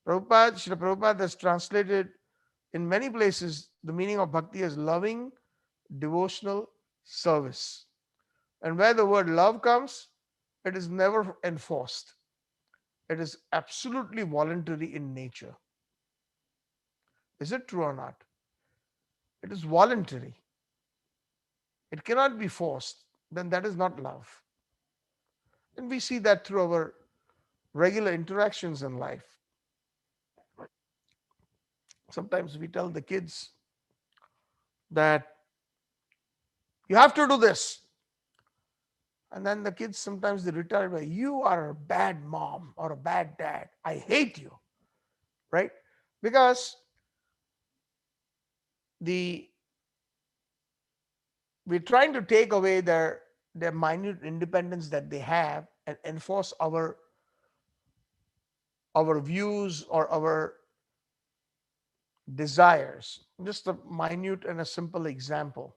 Srila Prabhupada has translated in many places the meaning of bhakti as loving devotional service. And where the word love comes, it is never enforced. It is absolutely voluntary in nature. Is it true or not? It is voluntary. It cannot be forced. Then that is not love. And we see that through our regular interactions in life. Sometimes we tell the kids that you have to do this. And then the kids sometimes they retire by, you are a bad mom or a bad dad. I hate you. Right? Because the we're trying to take away their minute independence that they have and enforce our views or our desires. Just a minute and a simple example.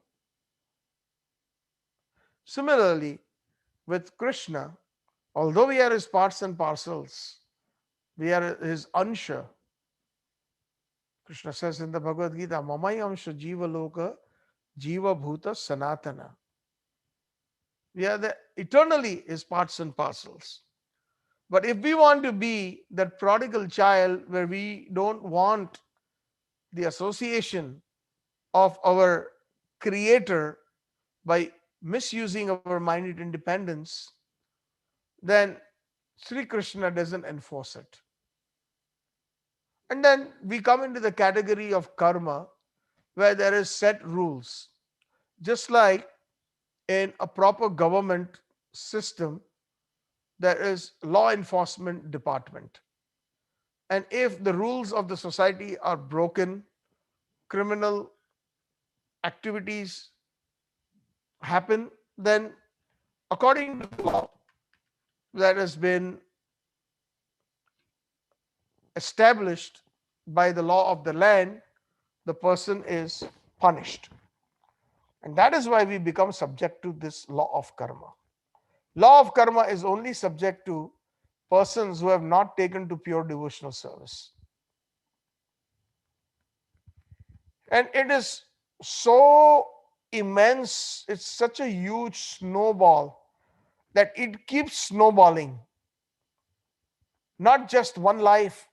Similarly, with Krishna, although we are his parts and parcels, we are his ansha. Krishna says in the Bhagavad Gita, Mamai amsha jiva loka jiva bhuta sanatana. We are eternally his parts and parcels. But if we want to be that prodigal child where we don't want the association of our creator by misusing our minute independence, then Sri Krishna doesn't enforce it. And then we come into the category of karma where there is set rules. Just like in a proper government system, there is law enforcement department. And if the rules of the society are broken, criminal activities happen, then according to the law that has been established by the law of the land, the person is punished. And that is why we become subject to this law of karma. Law of karma is only subject to persons who have not taken to pure devotional service. And it is so immense, it's such a huge snowball that it keeps snowballing. Not just one life.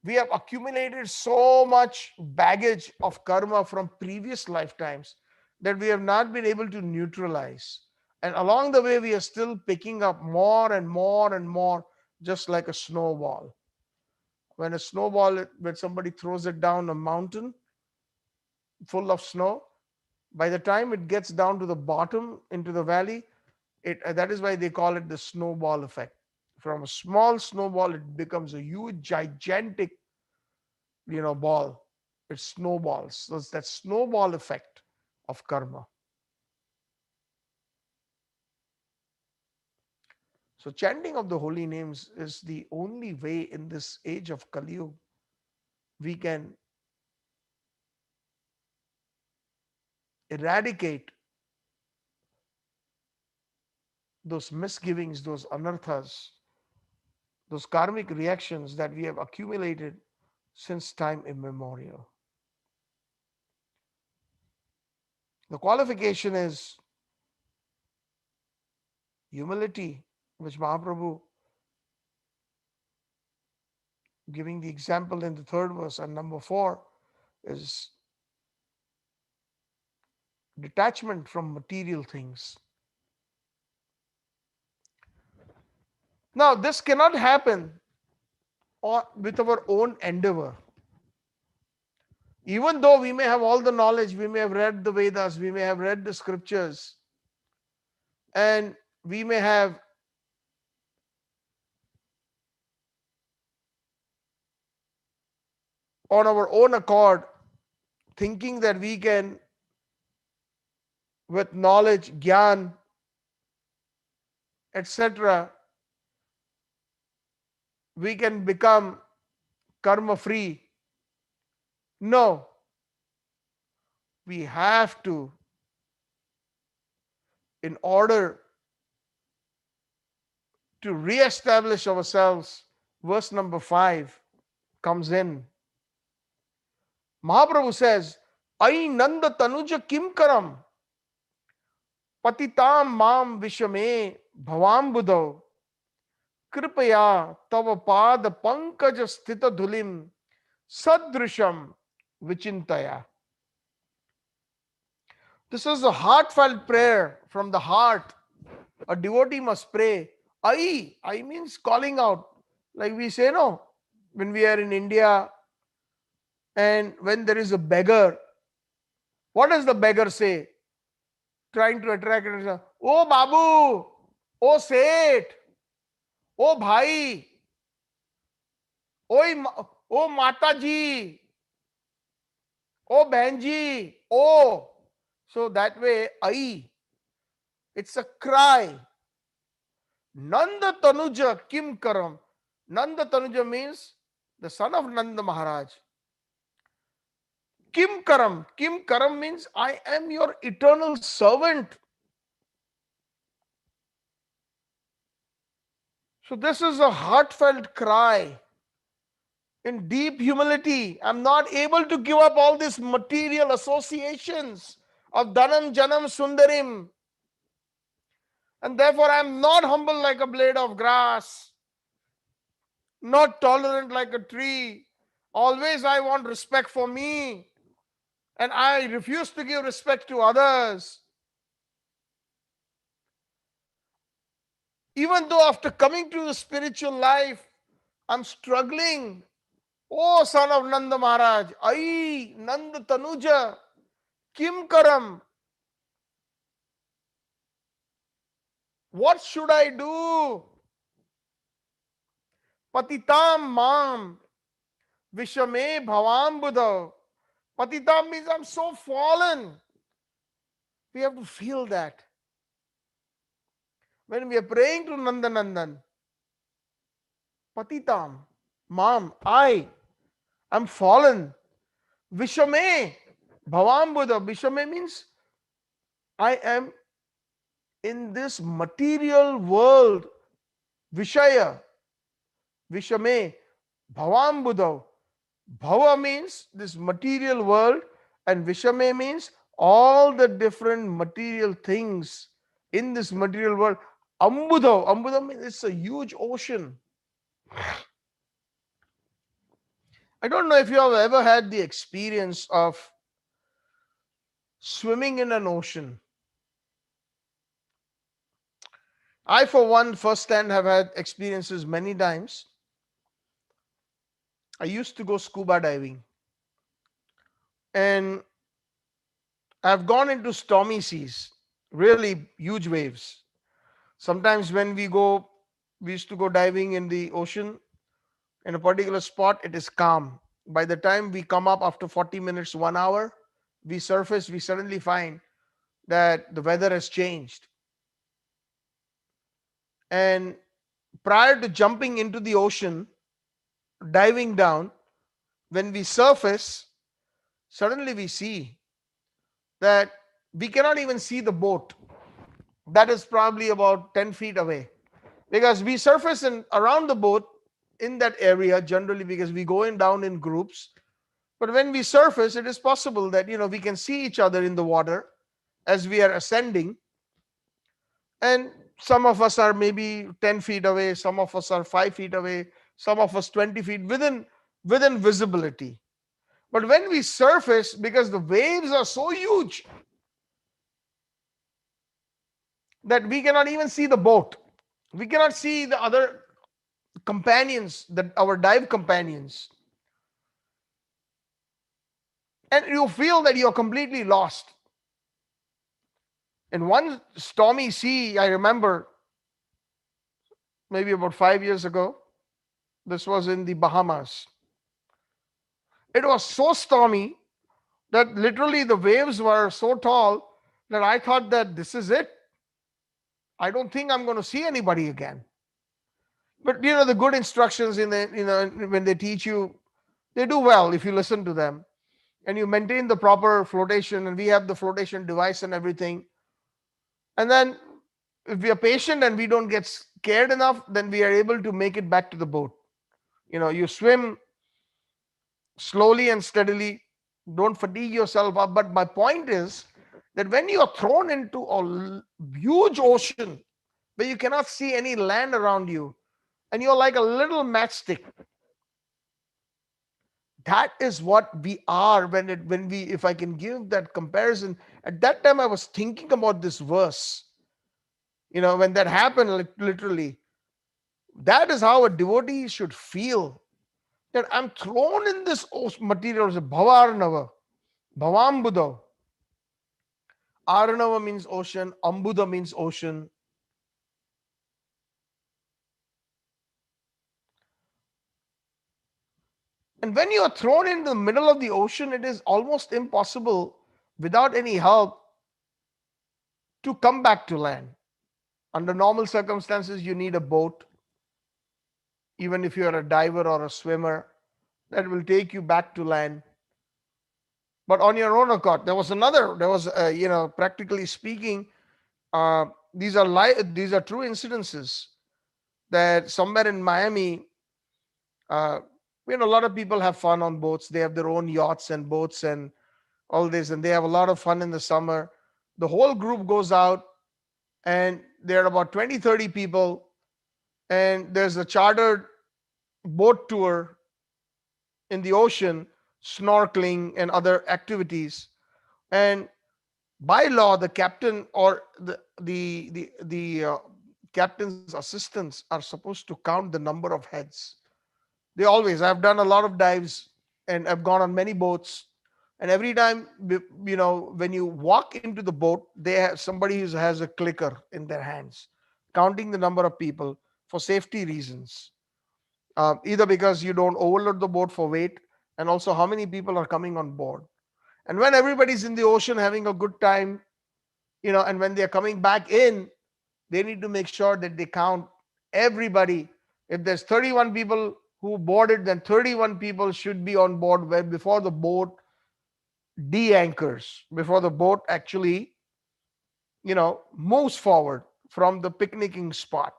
We have accumulated so much baggage of karma from previous lifetimes that we have not been able to neutralize. And along the way, we are still picking up more and more and more, just like a snowball. When a snowball, when somebody throws it down a mountain full of snow, by the time it gets down to the bottom into the valley, that is why they call it the snowball effect. From a small snowball, it becomes a huge, gigantic, ball. It snowballs. So it's that snowball effect of karma. So chanting of the holy names is the only way in this age of Kali Yuga we can eradicate those misgivings, those anarthas, those karmic reactions that we have accumulated since time immemorial. The qualification is humility, which Mahaprabhu giving the example in the third verse, and number 4 is detachment from material things. Now, this cannot happen with our own endeavor. Even though we may have all the knowledge, we may have read the Vedas, we may have read the scriptures, and we may have on our own accord thinking that we can, with knowledge, gyan, etc., we can become karma free. No, we have to, in order to re-establish ourselves, verse number 5 comes in. Mahaprabhu says, Ai nanda tanuja kim karam patitam mam vishame bhavam buddho kripaya tava pad pankaj sthita dhulim sadrisham vichintaya. This is a heartfelt prayer from the heart. A devotee must pray. I means calling out. Like we say, no, when we are in India and when there is a beggar, what does the beggar say? Trying to attract attention. Oh Babu, oh Seth, oh Bhai, oh Mataji, oh Benji, oh. So that way, it's a cry. Nanda Tanuja Kim Karam. Nanda Tanuja means the son of Nanda Maharaj. Kim Karam. Kim Karam means I am your eternal servant. So this is a heartfelt cry in deep humility. I'm not able to give up all these material associations of Dhanam, Janam, Sundarim. And therefore I'm not humble like a blade of grass, not tolerant like a tree. Always I want respect for me, and I refuse to give respect to others. Even though after coming to the spiritual life, I'm struggling. Oh, son of Nanda Maharaj, Ai, Nanda Tanuja, Kim Karam, what should I do? Patitam Mam, Vishame Bhavam Buddha. Patitam means I'm so fallen. We have to feel that. When we are praying to Nanda Nandan, Patitam, Mam, I am fallen. Vishame, Bhavam Buddha. Vishame means I am in this material world. Vishaya, Vishame, Bhavam Buddha. Bhava means this material world, and Vishame means all the different material things in this material world. Ambudha, Ambudha means it's a huge ocean. I don't know if you have ever had the experience of swimming in an ocean. I, for one, firsthand have had experiences many times. I used to go scuba diving, and I've gone into stormy seas, really huge waves. Sometimes when we used to go diving in the ocean in a particular spot, it is calm. By the time we come up after 40 minutes, 1 hour, we surface, we suddenly find that the weather has changed. And prior to jumping into the ocean, diving down, when we surface, suddenly we see that we cannot even see the boat. that is probably about 10 feet away. Because we surface in around the boat in that area generally, because we go in down in groups. But when we surface, it is possible that we can see each other in the water as we are ascending, and some of us are maybe 10 feet away, some of us are 5 feet away, some of us 20 feet within visibility. But when we surface, because the waves are so huge that we cannot even see the boat, we cannot see the other companions, that our dive companions, and you feel that you're completely lost. In one stormy sea, I remember maybe about 5 years ago, this was in the Bahamas. It was so stormy that literally the waves were so tall that I thought that this is it. I don't think I'm going to see anybody again. But the good instructions in the when they teach you, they do well if you listen to them and you maintain the proper flotation. And we have the flotation device and everything. And then if we are patient and we don't get scared enough, then we are able to make it back to the boat. You swim slowly and steadily. Don't fatigue yourself up. But my point is that when you are thrown into a huge ocean where you cannot see any land around you, and you're like a little matchstick, that is what we are when we, if I can give that comparison. At that time I was thinking about this verse, when that happened, literally, that is how a devotee should feel, that I'm thrown in this material. Bhavarnava, Bhavambuddha. Arnava means ocean, Ambuddha means ocean. And when you are thrown in the middle of the ocean, it is almost impossible without any help to come back to land. Under normal circumstances, you need a boat, even if you are a diver or a swimmer, that will take you back to land. But on your own accord, practically speaking, uh, these are true incidences, that somewhere in Miami, uh, a lot of people have fun on boats. They have their own yachts and boats and all this, and they have a lot of fun in the summer. The whole group goes out, and there are about 20, 30 people, and there's a chartered boat tour in the ocean, snorkeling and other activities. And by law, the captain or the captain's assistants are supposed to count the number of heads. They always, I've done a lot of dives and I've gone on many boats. And every time, when you walk into the boat, they have somebody who has a clicker in their hands, counting the number of people for safety reasons. Either because you don't overload the boat for weight, and also how many people are coming on board. And when everybody's in the ocean having a good time, and when they're coming back in, they need to make sure that they count everybody. If there's 31 people who boarded, then 31 people should be on board before the boat de-anchors, before the boat actually, moves forward from the picnicking spot.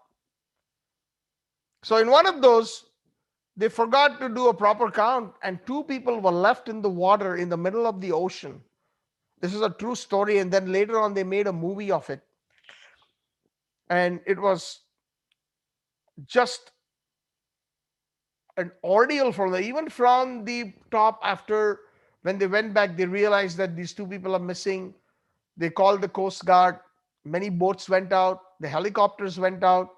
So in one of those, they forgot to do a proper count, and two people were left in the water in the middle of the ocean. This is a true story, and then later on, they made a movie of it. And it was just an ordeal for them. Even from the top, after when they went back, they realized that these two people are missing. They called the Coast Guard. Many boats went out, the helicopters went out,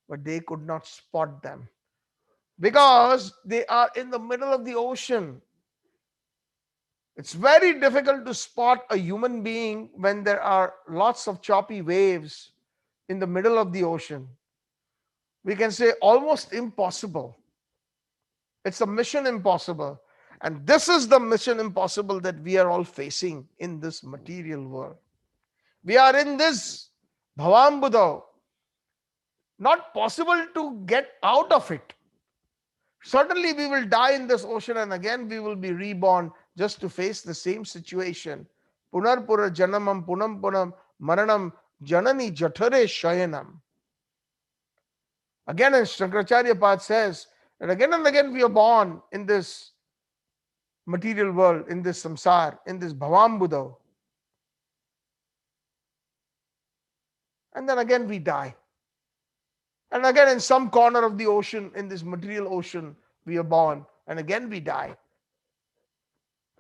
but they could not spot them because they are in the middle of the ocean. It's very difficult to spot a human being when there are lots of choppy waves in the middle of the ocean. We can say almost impossible. It's a mission impossible. And this is the mission impossible that we are all facing in this material world. We are in this Bhavambuddha, not possible to get out of it. Certainly, we will die in this ocean, and again we will be reborn just to face the same situation. Punar pura janamam punam punam maranam Janani Jathare Shayanam. Again, and Shankaracharya Pad says that again and again we are born in this material world, in this samsar, in this bhavambuddha, and then again we die. And again, in some corner of the ocean, in this material ocean, we are born, and again we die.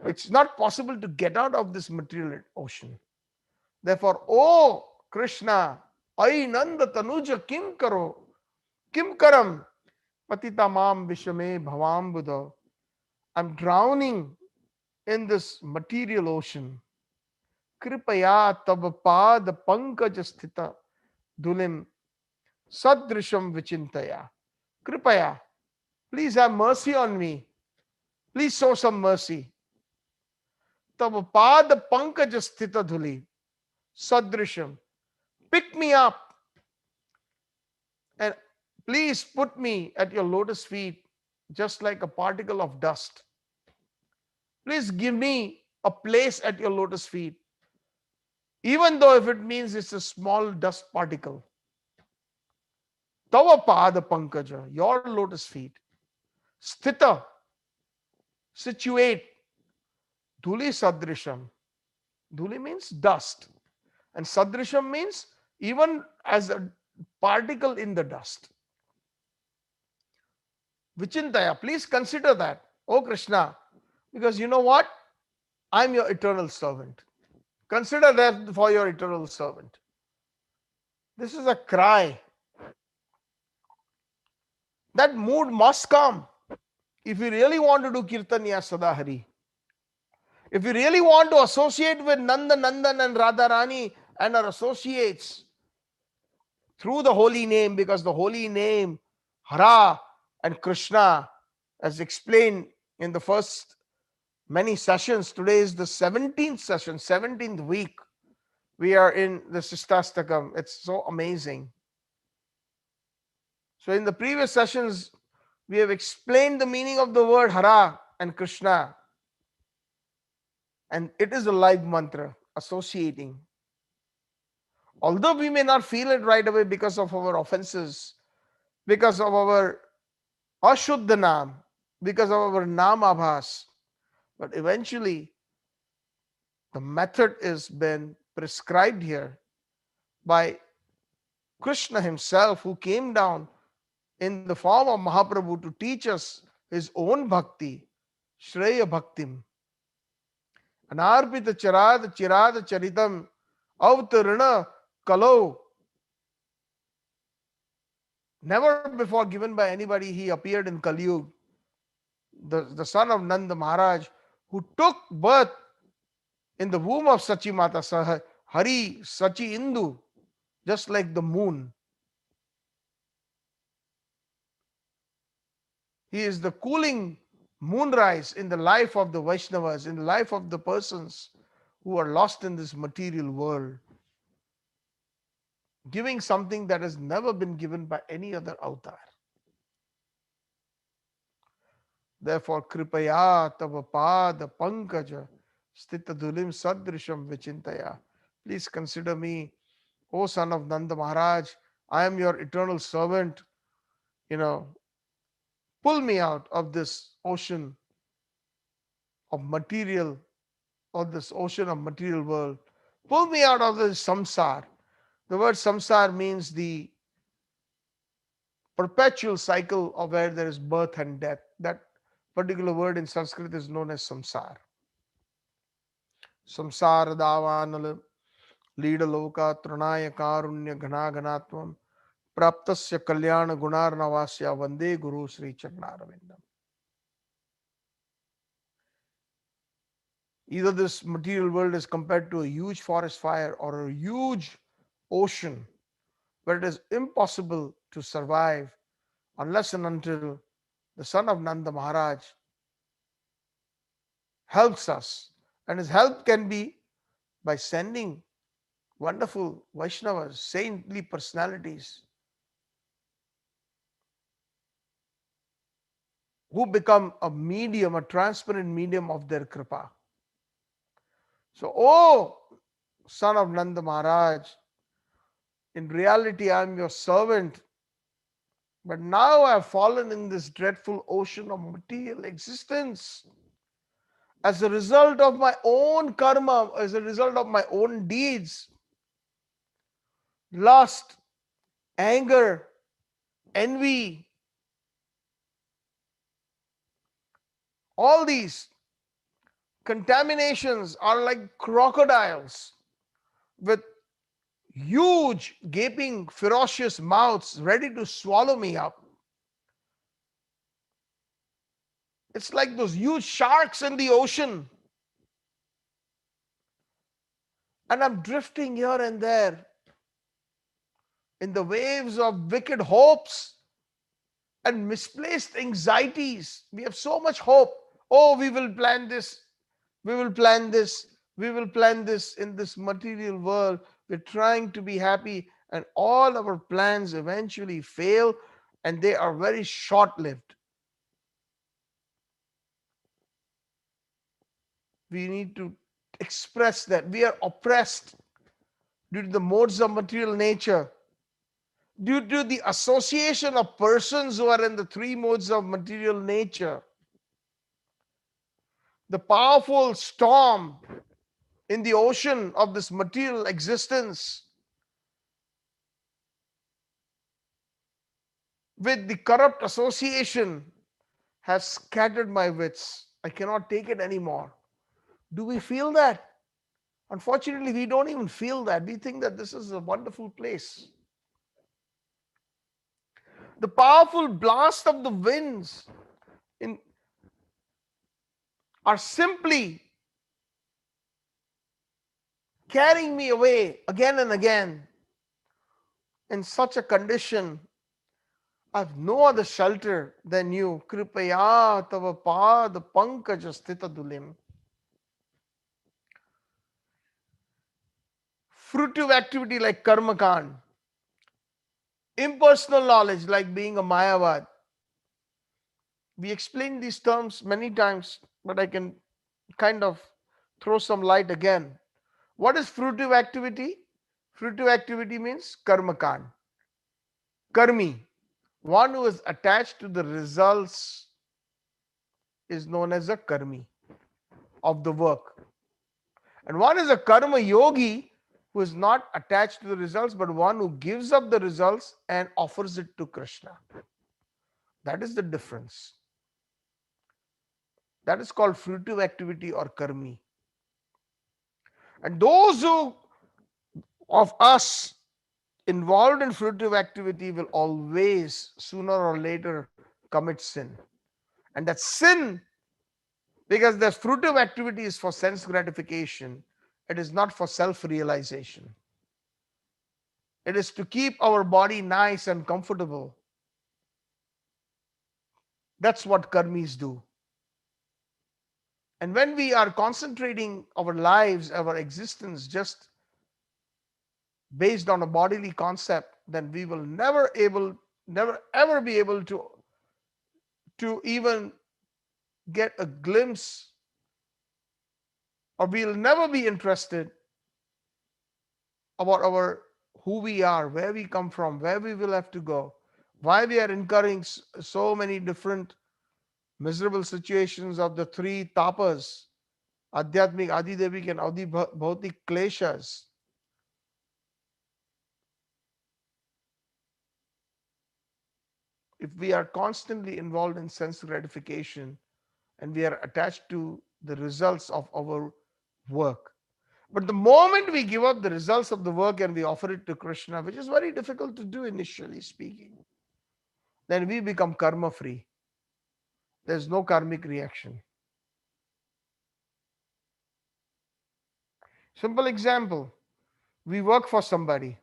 It's not possible to get out of this material ocean. Therefore, oh Krishna, Ai Nanda Tanuja Kim Karo, Kim Karam, Patita Mam Vishame Bhavam Buddha. I'm drowning in this material ocean. Kripaya Tava Pad Pankaj Sthita Dulim Sadrisham Vichintaya. Kripaya, please have mercy on me. Please show some mercy. Tava Pad Pankaj Sthita Dhuli Sadrisham. Pick me up and please put me at your lotus feet just like a particle of dust. Please give me a place at your lotus feet, even though if it means it's a small dust particle. Tava pada pankaja, your lotus feet. Sthita, situate. Dhuli sadrisham. Dhuli means dust. And sadrisham means even as a particle in the dust. Vichintaya, please consider that. Oh Krishna, because you know what? I'm your eternal servant. Consider that for your eternal servant. This is a cry. That mood must come. If you really want to do Kirtanya Sadahari, if you really want to associate with Nanda Nandan and Radharani and our associates through the holy name, because the holy name, Hara and Krishna, as explained in the first many sessions, today is the 17th session, 17th week. We are in the Shikshashtakam. It's so amazing. So, in the previous sessions, we have explained the meaning of the word Hara and Krishna. And it is a live mantra, associating. Although we may not feel it right away because of our offenses, because of our Ashuddhanam, because of our Namabhas, but eventually the method is been prescribed here by Krishna himself, who came down in the form of Mahaprabhu to teach us his own bhakti, Shreya Bhaktim. Anarpita Charad Chirad Charitam Avtarana Kalo. Never before given by anybody, he appeared in Kali Yuga, the son of Nanda Maharaj, who took birth in the womb of Sachi Mata Saha, Hari Sachi Indu, just like the moon. He is the cooling moonrise in the life of the Vaishnavas, in the life of the persons who are lost in this material world, giving something that has never been given by any other avatar. Therefore, Kripaya Tava Pada Pankaja Stita Dhulim Sadrisham Vichintaya. Please consider me, O son of Nanda Maharaj. I am your eternal servant. You know, pull me out of this ocean of material, of this ocean of material world. Pull me out of this samsar. The word samsar means the perpetual cycle of where there is birth and death. That particular word in Sanskrit is known as samsar. Samsara davanal lead loka trinaya karunya ghana ghanatvam praptasya kalyana gunarnavasya vande guru Shri Chaitanya. Either this material world is compared to a huge forest fire or a huge ocean where it is impossible to survive unless and until the son of Nanda Maharaj helps us. And his help can be by sending wonderful Vaishnavas, saintly personalities who become a medium, a transparent medium of their kripa. So, oh son of Nanda Maharaj, In reality, I am your servant, but now I have fallen in this dreadful ocean of material existence as a result of my own karma, as a result of my own deeds, lust, anger, envy, all these contaminations are like crocodiles with huge, gaping, ferocious mouths ready to swallow me up. It's like those huge sharks in the ocean, and I'm drifting here and there in the waves of wicked hopes and misplaced anxieties. We have so much hope. Oh, we will plan this, we will plan this, we will plan this in this material world. We're trying to be happy, and all our plans eventually fail, and they are very short lived. We need to express that we are oppressed due to the modes of material nature, due to the association of persons who are in the three modes of material nature. The powerful storm in the ocean of this material existence with the corrupt association has scattered my wits. I cannot take it anymore. Do we feel that? Unfortunately, we don't even feel that. We think that this is a wonderful place. The powerful blast of the winds in, are simply carrying me away again and again. In such a condition, I have no other shelter than you. Kripaya tava pad pankaja sthita dulim. Fruitive activity like karma kand, impersonal knowledge like being a mayavad. We explained these terms many times, but I can kind of throw some light again. What is fruitive activity? Fruitive activity means karma kand. Karmi, one who is attached to the results, is known as a karmi of the work. And one is a karma yogi who is not attached to the results, but one who gives up the results and offers it to Krishna. That is the difference. That is called fruitive activity or karmi. And those who of us involved in fruitive activity will always, sooner or later, commit sin. And that sin, because the fruitive activity is for sense gratification, it is not for self realization. It is to keep our body nice and comfortable. That's what karmis do. And when we are concentrating our lives, our existence just based on a bodily concept, then we will never ever be able to even get a glimpse, or we'll never be interested about our who we are, where we come from, where we will have to go, why we are incurring so many different miserable situations of the three tapas, adhyatmic, adidevik, and adibhautik kleshas. If we are constantly involved in sense gratification and we are attached to the results of our work, but the moment we give up the results of the work and we offer it to Krishna, which is very difficult to do initially speaking, then we become karma free. There's no karmic reaction. Simple example, we work for somebody.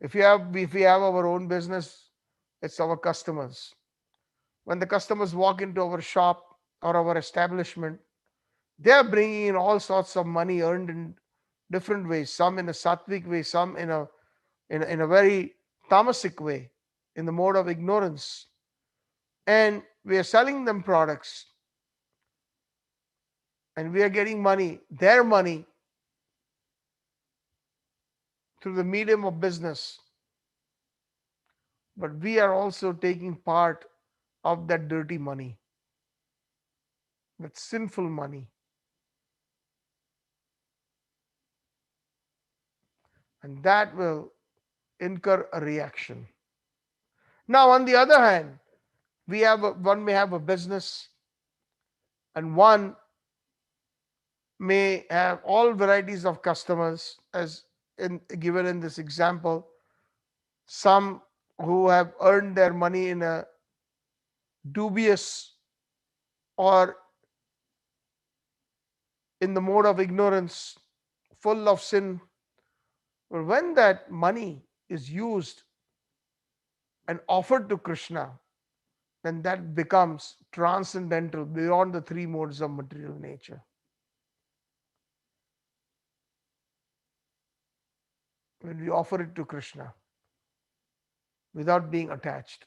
If we have our own business, it's our customers. When the customers walk into our shop or our establishment, they are bringing in all sorts of money earned in different ways, some in a sattvic way, some in a very tamasic way, in the mode of ignorance. And we are selling them products and we are getting money, their money, through the medium of business, but we are also taking part of that dirty money, that sinful money, and that will incur a reaction. Now, on the other hand, one may have a business, and one may have all varieties of customers, as given in this example. Some who have earned their money in a dubious or in the mode of ignorance, full of sin. But when that money is used and offered to Krishna, then that becomes transcendental beyond the three modes of material nature. When we offer it to Krishna without being attached.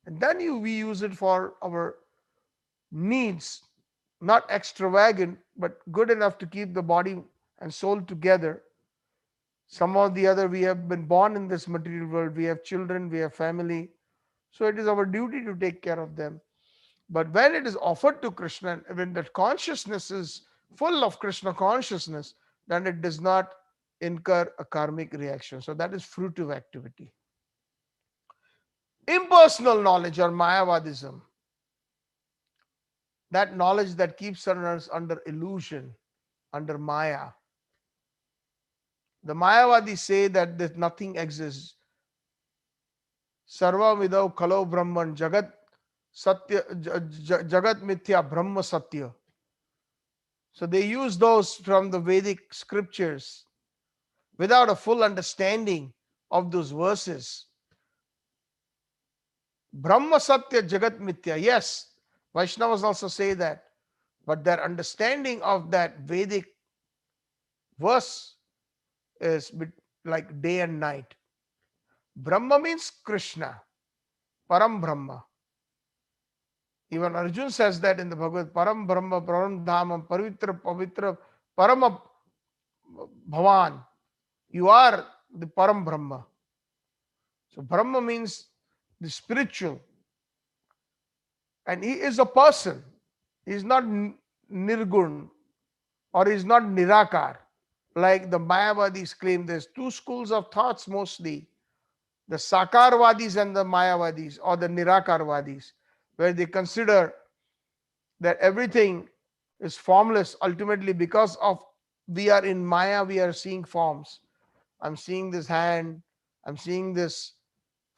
And then we use it for our needs, not extravagant, but good enough to keep the body and soul together. Some or the other, we have been born in this material world, we have children, we have family. So it is our duty to take care of them. But when it is offered to Krishna, when that consciousness is full of Krishna consciousness, then it does not incur a karmic reaction. So that is fruitive activity. Impersonal knowledge or Mayavadism, that knowledge that keeps us under illusion, under Maya. The Mayavadis say that nothing exists. Sarva vidau kalo brahman jagat satya jagat mithya brahma satya. So they use those from the Vedic scriptures without a full understanding of those verses. Brahma Satya Jagat Mithya. Yes, Vaishnavas also say that, but their understanding of that Vedic verse is like day and night. Brahma means Krishna, Param Brahma. Even Arjun says that in the Bhagavad, Param Brahma, Param Dhamam, Pavitra, Pavitra, Param Bhavan. You are the Param Brahma. So Brahma means the spiritual. And he is a person. He is not Nirgun or he is not Nirakar. Like the Mayavadis claim, there's two schools of thoughts mostly, the Sakarvadis and the Mayavadis, or the Nirakarvadis, where they consider that everything is formless ultimately because of we are in Maya, we are seeing forms. I'm seeing this hand, I'm seeing this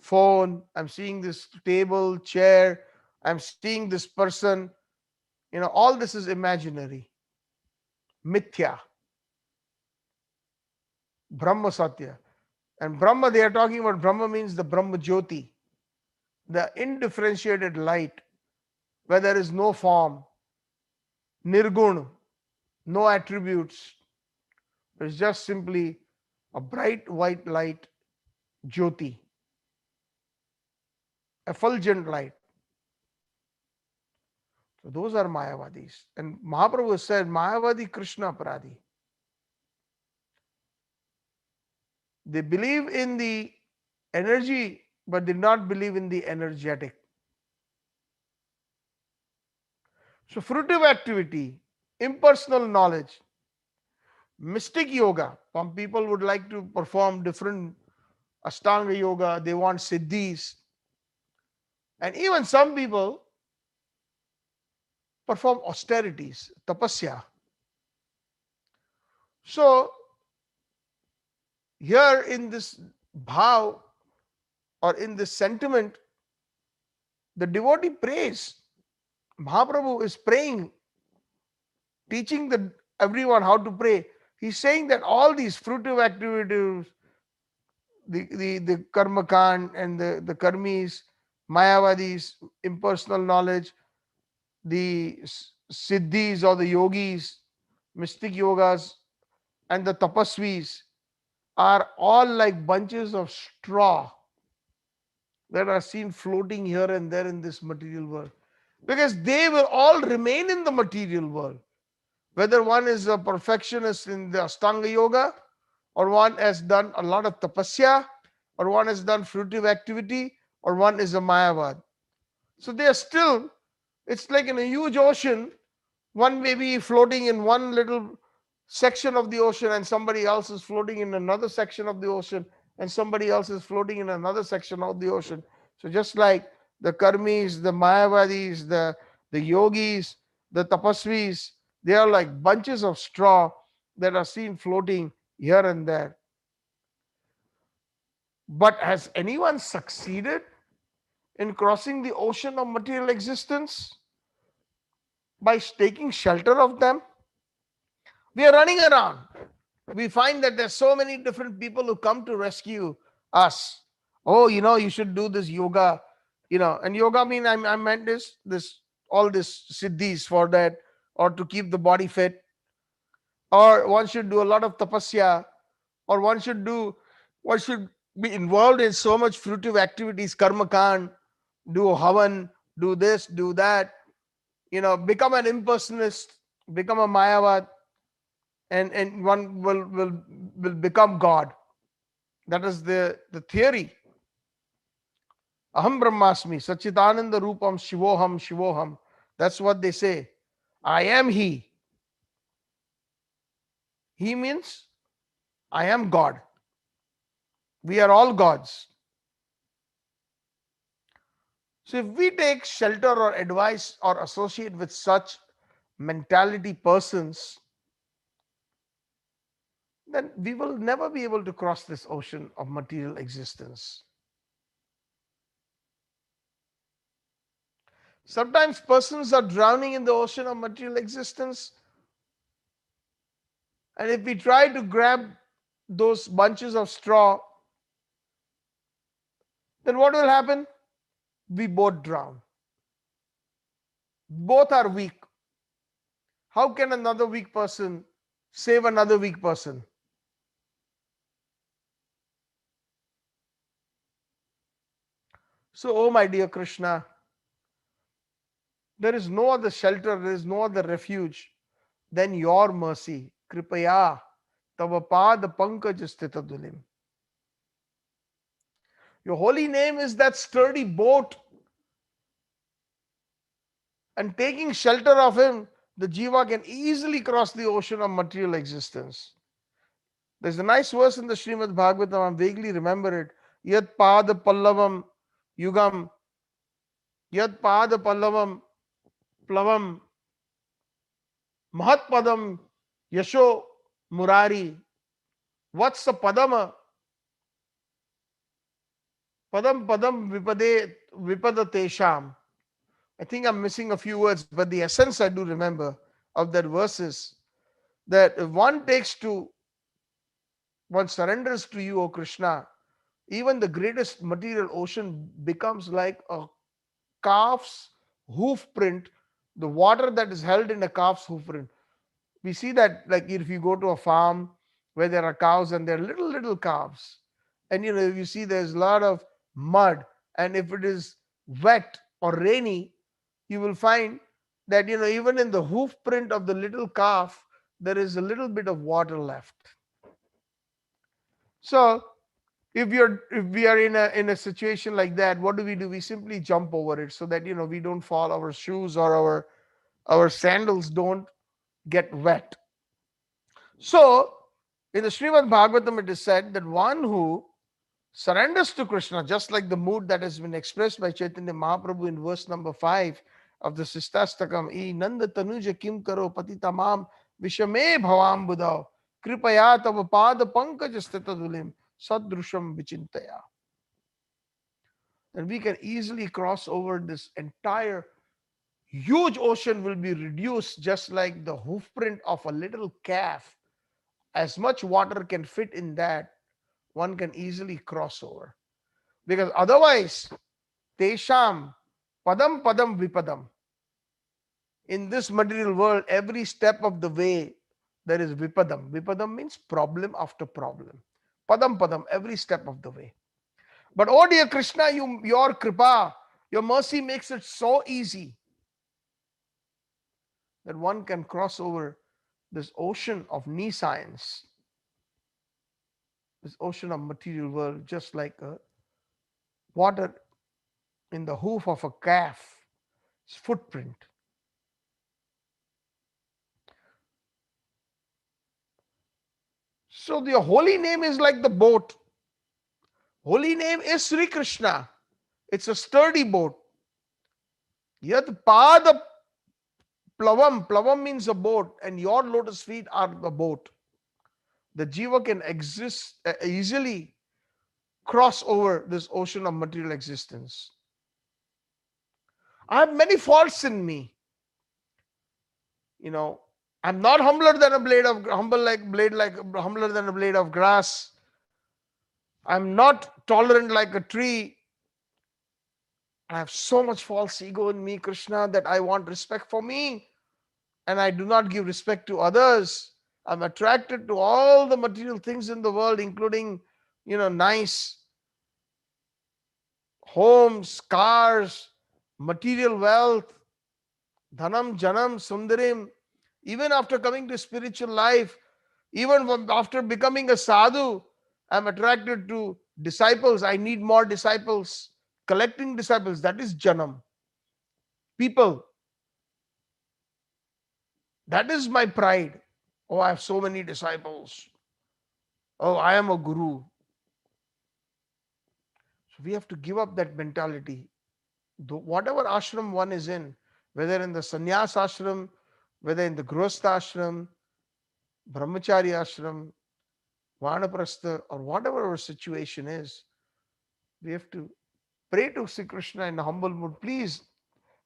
phone, I'm seeing this table, chair, I'm seeing this person. All this is imaginary. Mithya, Brahma Satya. And Brahma, they are talking about Brahma means the Brahma Jyoti, the indifferentiated light, where there is no form, Nirgun, no attributes. It's just simply a bright white light, Jyoti, effulgent light. So those are Mayavadis. And Mahaprabhu said, Mayavadi Krishna Aparadhi. They believe in the energy, but did not believe in the energetic. So fruitive activity, impersonal knowledge, mystic yoga. Some people would like to perform different Ashtanga yoga. They want siddhis. And even some people perform austerities, tapasya. So here in this bhav or in this sentiment, the devotee prays. Mahaprabhu is praying, teaching everyone how to pray. He's saying that all these fruitive activities, the karma kand and the karmis, mayavadis, impersonal knowledge, the siddhis or the yogis, mystic yogas, and the tapasvis are all like bunches of straw that are seen floating here and there in this material world. Because they will all remain in the material world. Whether one is a perfectionist in the Ashtanga Yoga or one has done a lot of tapasya, or one has done fruitive activity, or one is a mayavad. So they are still, it's like in a huge ocean, one may be floating in one little section of the ocean, and somebody else is floating in another section of the ocean, and somebody else is floating in another section of the ocean. So just like the karmis, the mayavadis, the yogis, the tapasvis, they are like bunches of straw that are seen floating here and there. But has anyone succeeded in crossing the ocean of material existence by taking shelter of them? We are running around. We find that there's so many different people who come to rescue us. Oh, you should do this yoga, and yoga mean I meant this all this siddhis for that, or to keep the body fit, or one should do a lot of tapasya, or one should be involved in so much fruitive activities, karma kand, do havan, do this, do that, become an impersonalist, become a mayavad, and one will become God. That is the theory. Aham Brahmasmi, Satchitananda Rupam, Shivoham, Shivoham. That's what they say. I am He. He means I am God. We are all gods. So if we take shelter or advice or associate with such mentality persons, then we will never be able to cross this ocean of material existence. Sometimes persons are drowning in the ocean of material existence, and if we try to grab those bunches of straw, then what will happen? We both drown. Both are weak. How can another weak person save another weak person? So, oh my dear Krishna, there is no other shelter, there is no other refuge than your mercy. Kripaya tava pad pankaj sthita dulim. Your holy name is that sturdy boat, and taking shelter of him, the jiva can easily cross the ocean of material existence. There's a nice verse in the Srimad Bhagavatam, I vaguely remember it. Yat pada pallavam yugam, yat pada pallavam plavam, mahat padam yasho murari, vatsa padam, padam padam vipadate sham. I think I'm missing a few words, but the essence I do remember of that verse is that if one surrenders to you, O Krishna, even the greatest material ocean becomes like a calf's hoof print, the water that is held in a calf's hoof print. We see that, like, if you go to a farm where there are cows and they're little calves, and you see there's a lot of mud, and if it is wet or rainy, you will find that even in the hoof print of the little calf there is a little bit of water left. So if we are in a situation like that, what do? We simply jump over it so that we don't fall, our shoes or our sandals don't get wet. So in the Srimad Bhagavatam it is said that one who surrenders to Krishna, just like the mood that has been expressed by Chaitanya Mahaprabhu in verse number 5 of the Shikshashtakam, E Nanda Tanuja Kim Karo Patitamam Vishame Bhavam Budao Kripaya Tava Pada Pankaj Stitadulim Sadrusham Vichintaya. Then we can easily cross over this entire huge ocean, will be reduced just like the hoofprint of a little calf. As much water can fit in that, one can easily cross over. Because otherwise, Tesham Padam Padam Vipadam. In this material world, every step of the way, there is Vipadam. Vipadam means problem after problem. Padam Padam, every step of the way. But oh dear Krishna, your Kripa, your mercy makes it so easy that one can cross over this ocean of nescience. this ocean of material world, just like water in the hoof of a calf's footprint. So the holy name is like the boat. Holy name is Sri Krishna. It's a sturdy boat. Yat pada plavam. Plavam means a boat, and your lotus feet are the boat. The jiva can exist easily cross over this ocean of material existence. I have many faults in me. You know, I'm not humbler than a blade of humbler than a blade of grass. I'm not tolerant like a tree. I have so much false ego in me, Krishna, that I want respect for me and I do not give respect to others. I'm attracted to all the material things in the world, including, nice homes, cars, material wealth, dhanam, janam, sundarim. Even after coming to spiritual life, even after becoming a sadhu, I'm attracted to disciples. I need more disciples. Collecting disciples, that is janam. People, that is my pride. Oh, I have so many disciples. Oh, I am a guru. So we have to give up that mentality. Whatever ashram one is in, whether in the sannyas ashram, whether in the grihastha ashram, brahmachari ashram, vanaprastha, or whatever our situation is, we have to pray to Sri Krishna in a humble mood. Please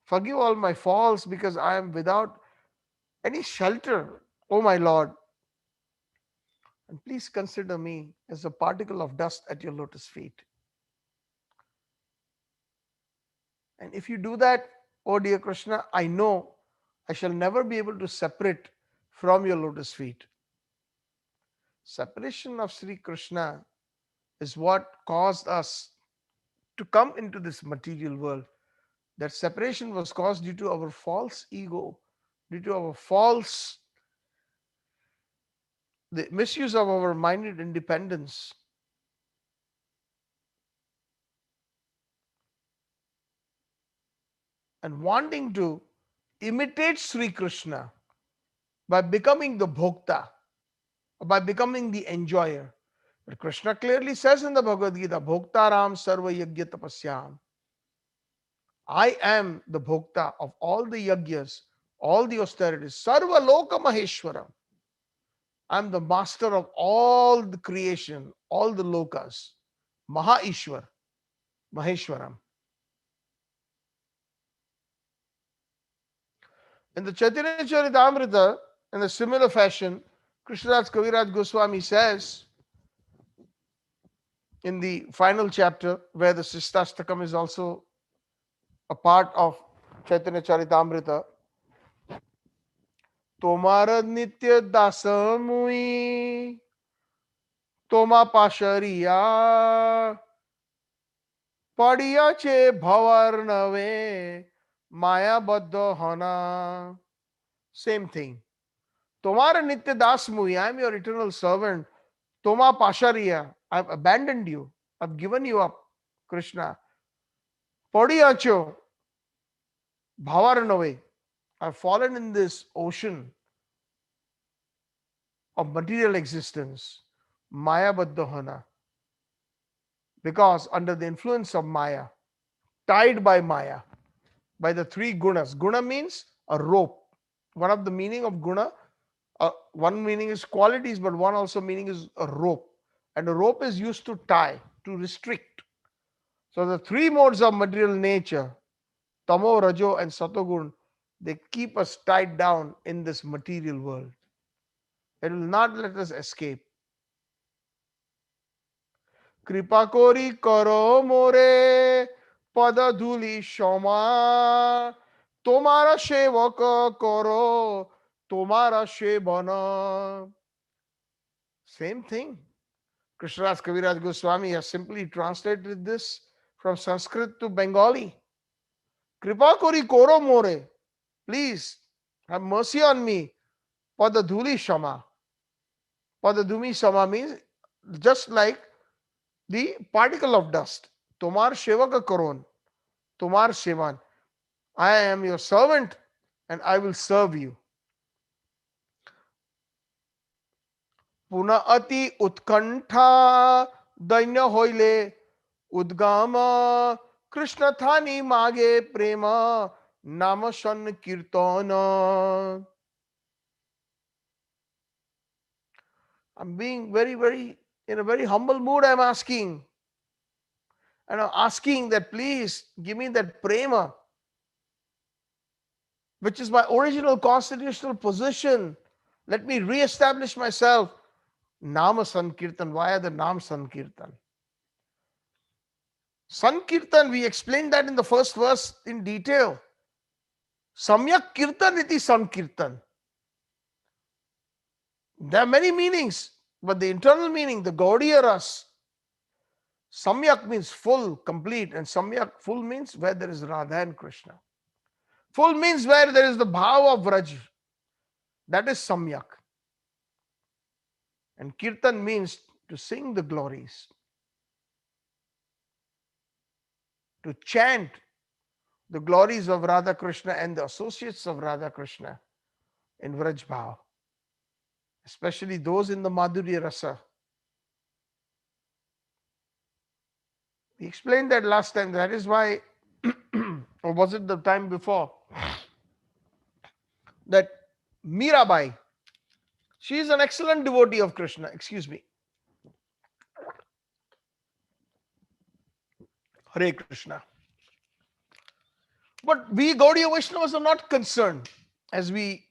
forgive all my faults because I am without any shelter, oh my Lord. And please consider me as a particle of dust at your lotus feet. And if you do that, oh dear Krishna, I know I shall never be able to separate from your lotus feet. Separation of Sri Krishna is what caused us to come into this material world. That separation was caused due to our false ego, due to our the misuse of our minded independence. And wanting to imitate Sri Krishna by becoming the bhokta, by becoming the enjoyer. But Krishna clearly says in the Bhagavad Gita, Bhoktaram sarva yajna tapasyam. I am the bhokta of all the yagyas, all the austerities. Sarva loka maheshwaram. I'm the master of all the creation, all the lokas. Maha Ishwar, Maheshwaram. In the Chaitanya Charitamrita, in a similar fashion, Krishnadas Kaviraj Goswami says in the final chapter, where the Shikshashtakam is also a part of Chaitanya Charitamrita, তোমার নিত্য দাস মুই তোমা পাশরিয়া পড়িয়াছে ভবর নবে মায়াবদ্ধ হনা. Same thing. তোমার নিত্য দাস মুই, I am your eternal servant. Toma Pashariya, I've abandoned you. I've given you up, Krishna. Podiyacho, Bhavarnave. I've fallen in this ocean of material existence, Maya Baddhana, because under the influence of Maya, tied by Maya, by the three gunas. Guna means a rope. One of the meaning of guna, one meaning is qualities, but one also meaning is a rope. And a rope is used to tie, to restrict. So the three modes of material nature, Tamo, Rajo, and Satogun, they keep us tied down in this material world. It will not let us escape. Kripa kori karo more pada dhuli shoma tomara shevaka karo tomara shevana. Same thing. Krishnadas Kaviraj Goswami has simply translated this from Sanskrit to Bengali. Kripa kori koro more. Please have mercy on me. Pada dhuli shama. Padadumi Sama means just like the particle of dust. Tomar Shevaka Karon, Tomar Shevan. I am your servant and I will serve you. Puna ati utkantha dainya hoile udgama Krishna thani mage prema namashan kirtana. I'm being very, in a very humble mood. I'm asking. And I'm asking that please give me that prema, which is my original constitutional position. Let me re-establish myself. Nama Sankirtan. Why the Nam Sankirtan? Sankirtan, we explained that in the first verse in detail. Samyak Kirtan iti Sankirtan. There are many meanings, but the internal meaning, the Gaudiya Ras, Samyak means full, complete, and Samyak, full means where there is Radha and Krishna. Full means where there is the bhava of Vraj. That is Samyak. And Kirtan means to sing the glories, to chant the glories of Radha Krishna and the associates of Radha Krishna in Vraj Bhav, especially those in the Madhurya Rasa. We explained that last time. That is why, or was it the time before, that Mirabai, she is an excellent devotee of Krishna. Excuse me. Hare Krishna. But we Gaudiya Vaishnavas are not concerned as we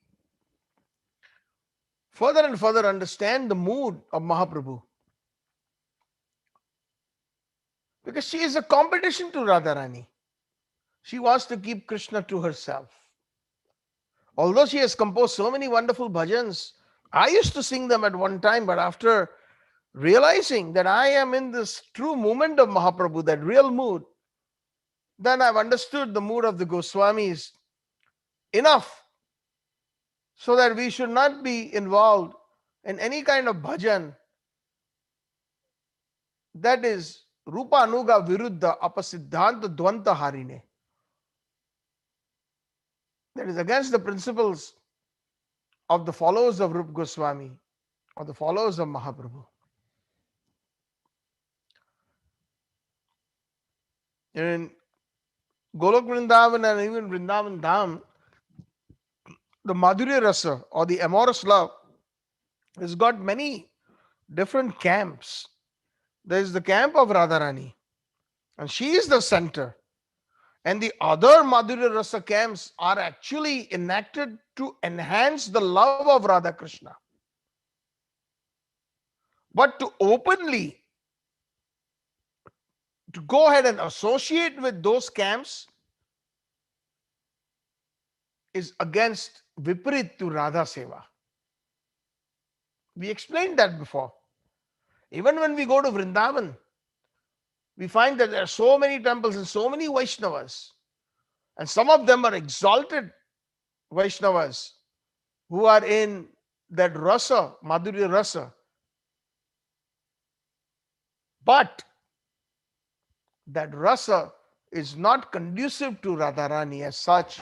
further and further understand the mood of Mahaprabhu. Because she is a competition to Radharani. She wants to keep Krishna to herself. Although she has composed so many wonderful bhajans, I used to sing them at one time, but after realizing that I am in this true movement of Mahaprabhu, that real mood, then I've understood the mood of the Goswamis enough so that we should not be involved in any kind of bhajan that is Rupa Anuga Viruddha Apasiddhanta Dvanta Harine. That is against the principles of the followers of Rup Goswami or the followers of Mahaprabhu. In Golok Vrindavan and even Vrindavan Dham, the Madhurya Rasa or the amorous love has got many different camps. There is the camp of Radharani, and she is the center. And the other Madhurya Rasa camps are actually enacted to enhance the love of Radha Krishna. But to openly to go ahead and associate with those camps is against Viparit to Radha Seva. We explained that before. Even when we go to Vrindavan, we find that there are so many temples and so many Vaishnavas, and some of them are exalted Vaishnavas who are in that rasa, Madhurya rasa. But that rasa is not conducive to Radharani as such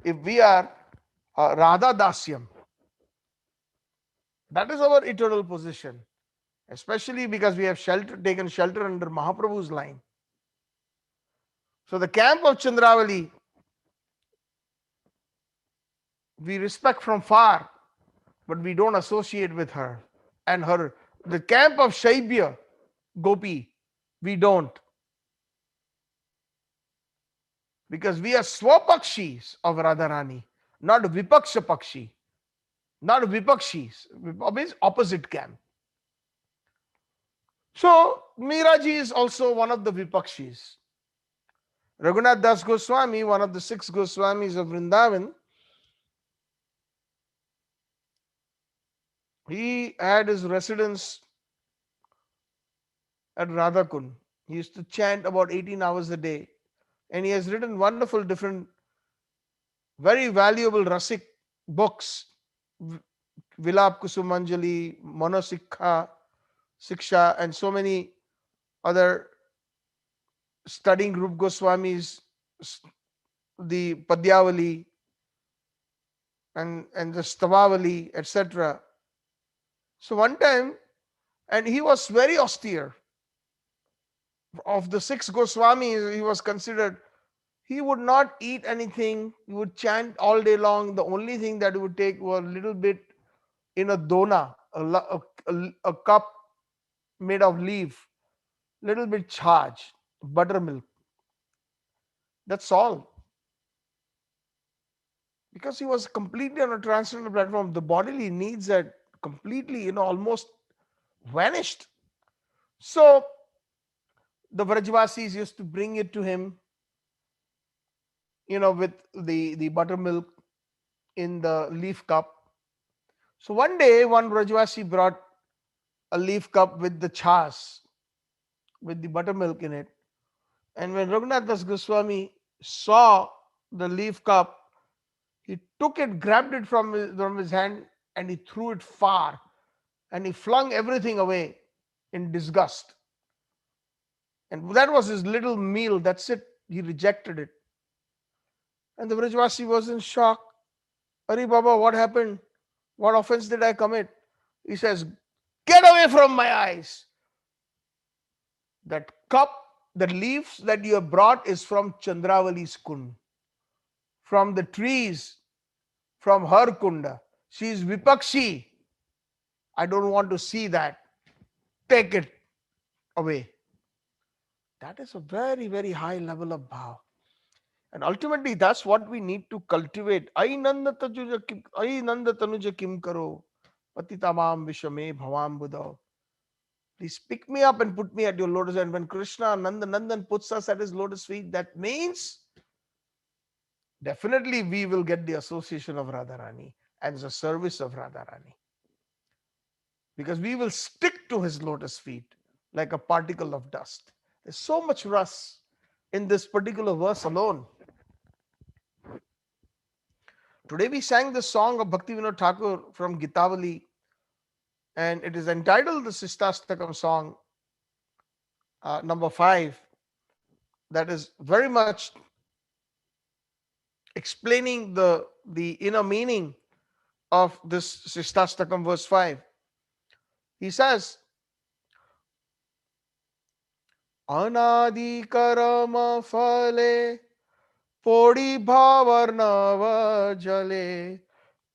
if we are Radha Dasyam. That is our eternal position, especially because we have taken shelter under Mahaprabhu's line. So the camp of Chandravali, we respect from far, but we don't associate with her. And the camp of Shaibya, Gopi, we don't. Because we are Swapakshis of Radharani, not Vipaksha Pakshi, not Vipakshis, means opposite camp. So Miraji is also one of the Vipakshis. Raghunath Das Goswami, one of the 6 Goswamis of Vrindavan, he had his residence at Radhakund. He used to chant about 18 hours a day. And he has written wonderful, different, very valuable Rasik books. Vilap Kusumanjali, Monosikha, Siksha, and so many other studying group Goswamis, the Padyavali and the Stavavali, etc. So one time, and he was very austere. Of the six Goswamis, he was considered. He would not eat anything. He would chant all day long. The only thing that he would take was a little bit in a dona, a cup made of leaf, little bit charge, buttermilk. That's all. Because he was completely on a transcendental platform. The bodily needs had completely, almost vanished. So the Vrajvasis used to bring it to him, with the buttermilk in the leaf cup. So one day, one Vrajvasi brought a leaf cup with the chas, with the buttermilk in it. And when Raghunath Das Goswami saw the leaf cup, he took it, grabbed it from his hand, and he threw it far. And he flung everything away in disgust. And that was his little meal. That's it. He rejected it. And the Vrajvasi was in shock. Ari Baba, what happened? What offense did I commit? He says, get away from my eyes. That cup, the leaves that you have brought is from Chandravali's kund, from the trees, from her kunda. She is Vipakshi. I don't want to see that. Take it away. That is a very, very high level of bhav. And ultimately, that's what we need to cultivate. Ai nanda tanuja kim karo, patitamam vishame bhavam buddha. Please pick me up and put me at your lotus. And when Krishna Nanda Nandan puts us at his lotus feet, that means definitely we will get the association of Radharani and the service of Radharani. Because we will stick to his lotus feet like a particle of dust. There's so much rus in this particular verse alone. Today we sang the song of Bhaktivinoda Thakur from Gitavali, and it is entitled the Shikshashtakam song, number 5, that is very much explaining the inner meaning of this Shikshashtakam verse 5. He says, Anadi karama phale podi bhavarnava jale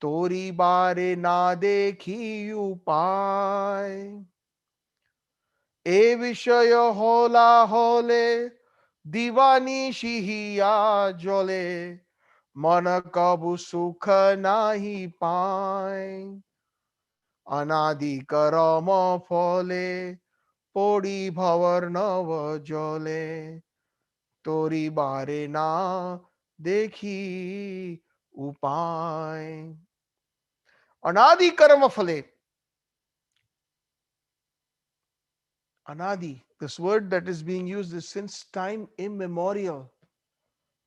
tori bare na dekhi upay e vishaya hola hole divani shihiya jole mana kabu sukha nahi paay anadi karama phale podi bhavarnava jole tori bare na dekhi upay. Anadi karma phale. Anadi, this word that is being used is since time immemorial.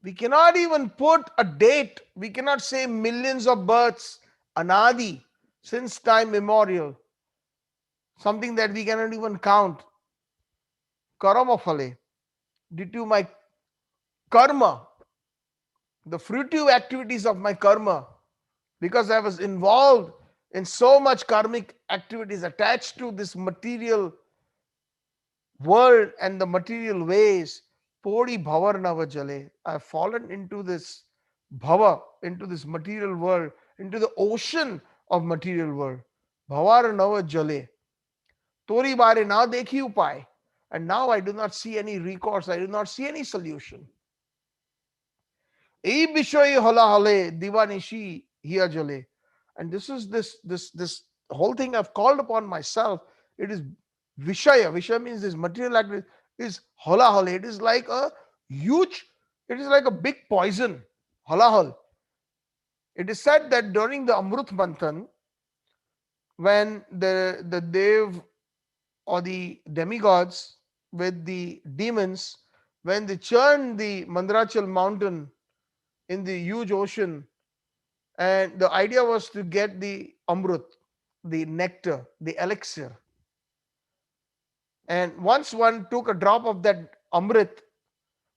We cannot even put a date. We cannot say millions of births. Anadi, since time immemorial. Something that we cannot even count. Karma phale. Due to my karma, the fruitive activities of my karma, because I was involved in so much karmic activities attached to this material world and the material ways. Podi bhavarnava jale. I have fallen into this bhava, into this material world, into the ocean of material world. Bhavarnava jale. Tori bare na dekhi upay. And now I do not see any recourse. I do not see any solution. এই বিষয়ে হলা হলে দিবানিশি হিয়া জলে. And this whole thing I've called upon myself. It is vishaya. Vishaya means this material activity is hola hole. It is like a huge, it is like a big poison. Hola hol. It is said that during the Amrut Manthan, when the Dev or the demigods with the demons, when they churned the Mandrachal mountain in the huge ocean, and the idea was to get the amrut, the nectar, the elixir. And once one took a drop of that Amrit,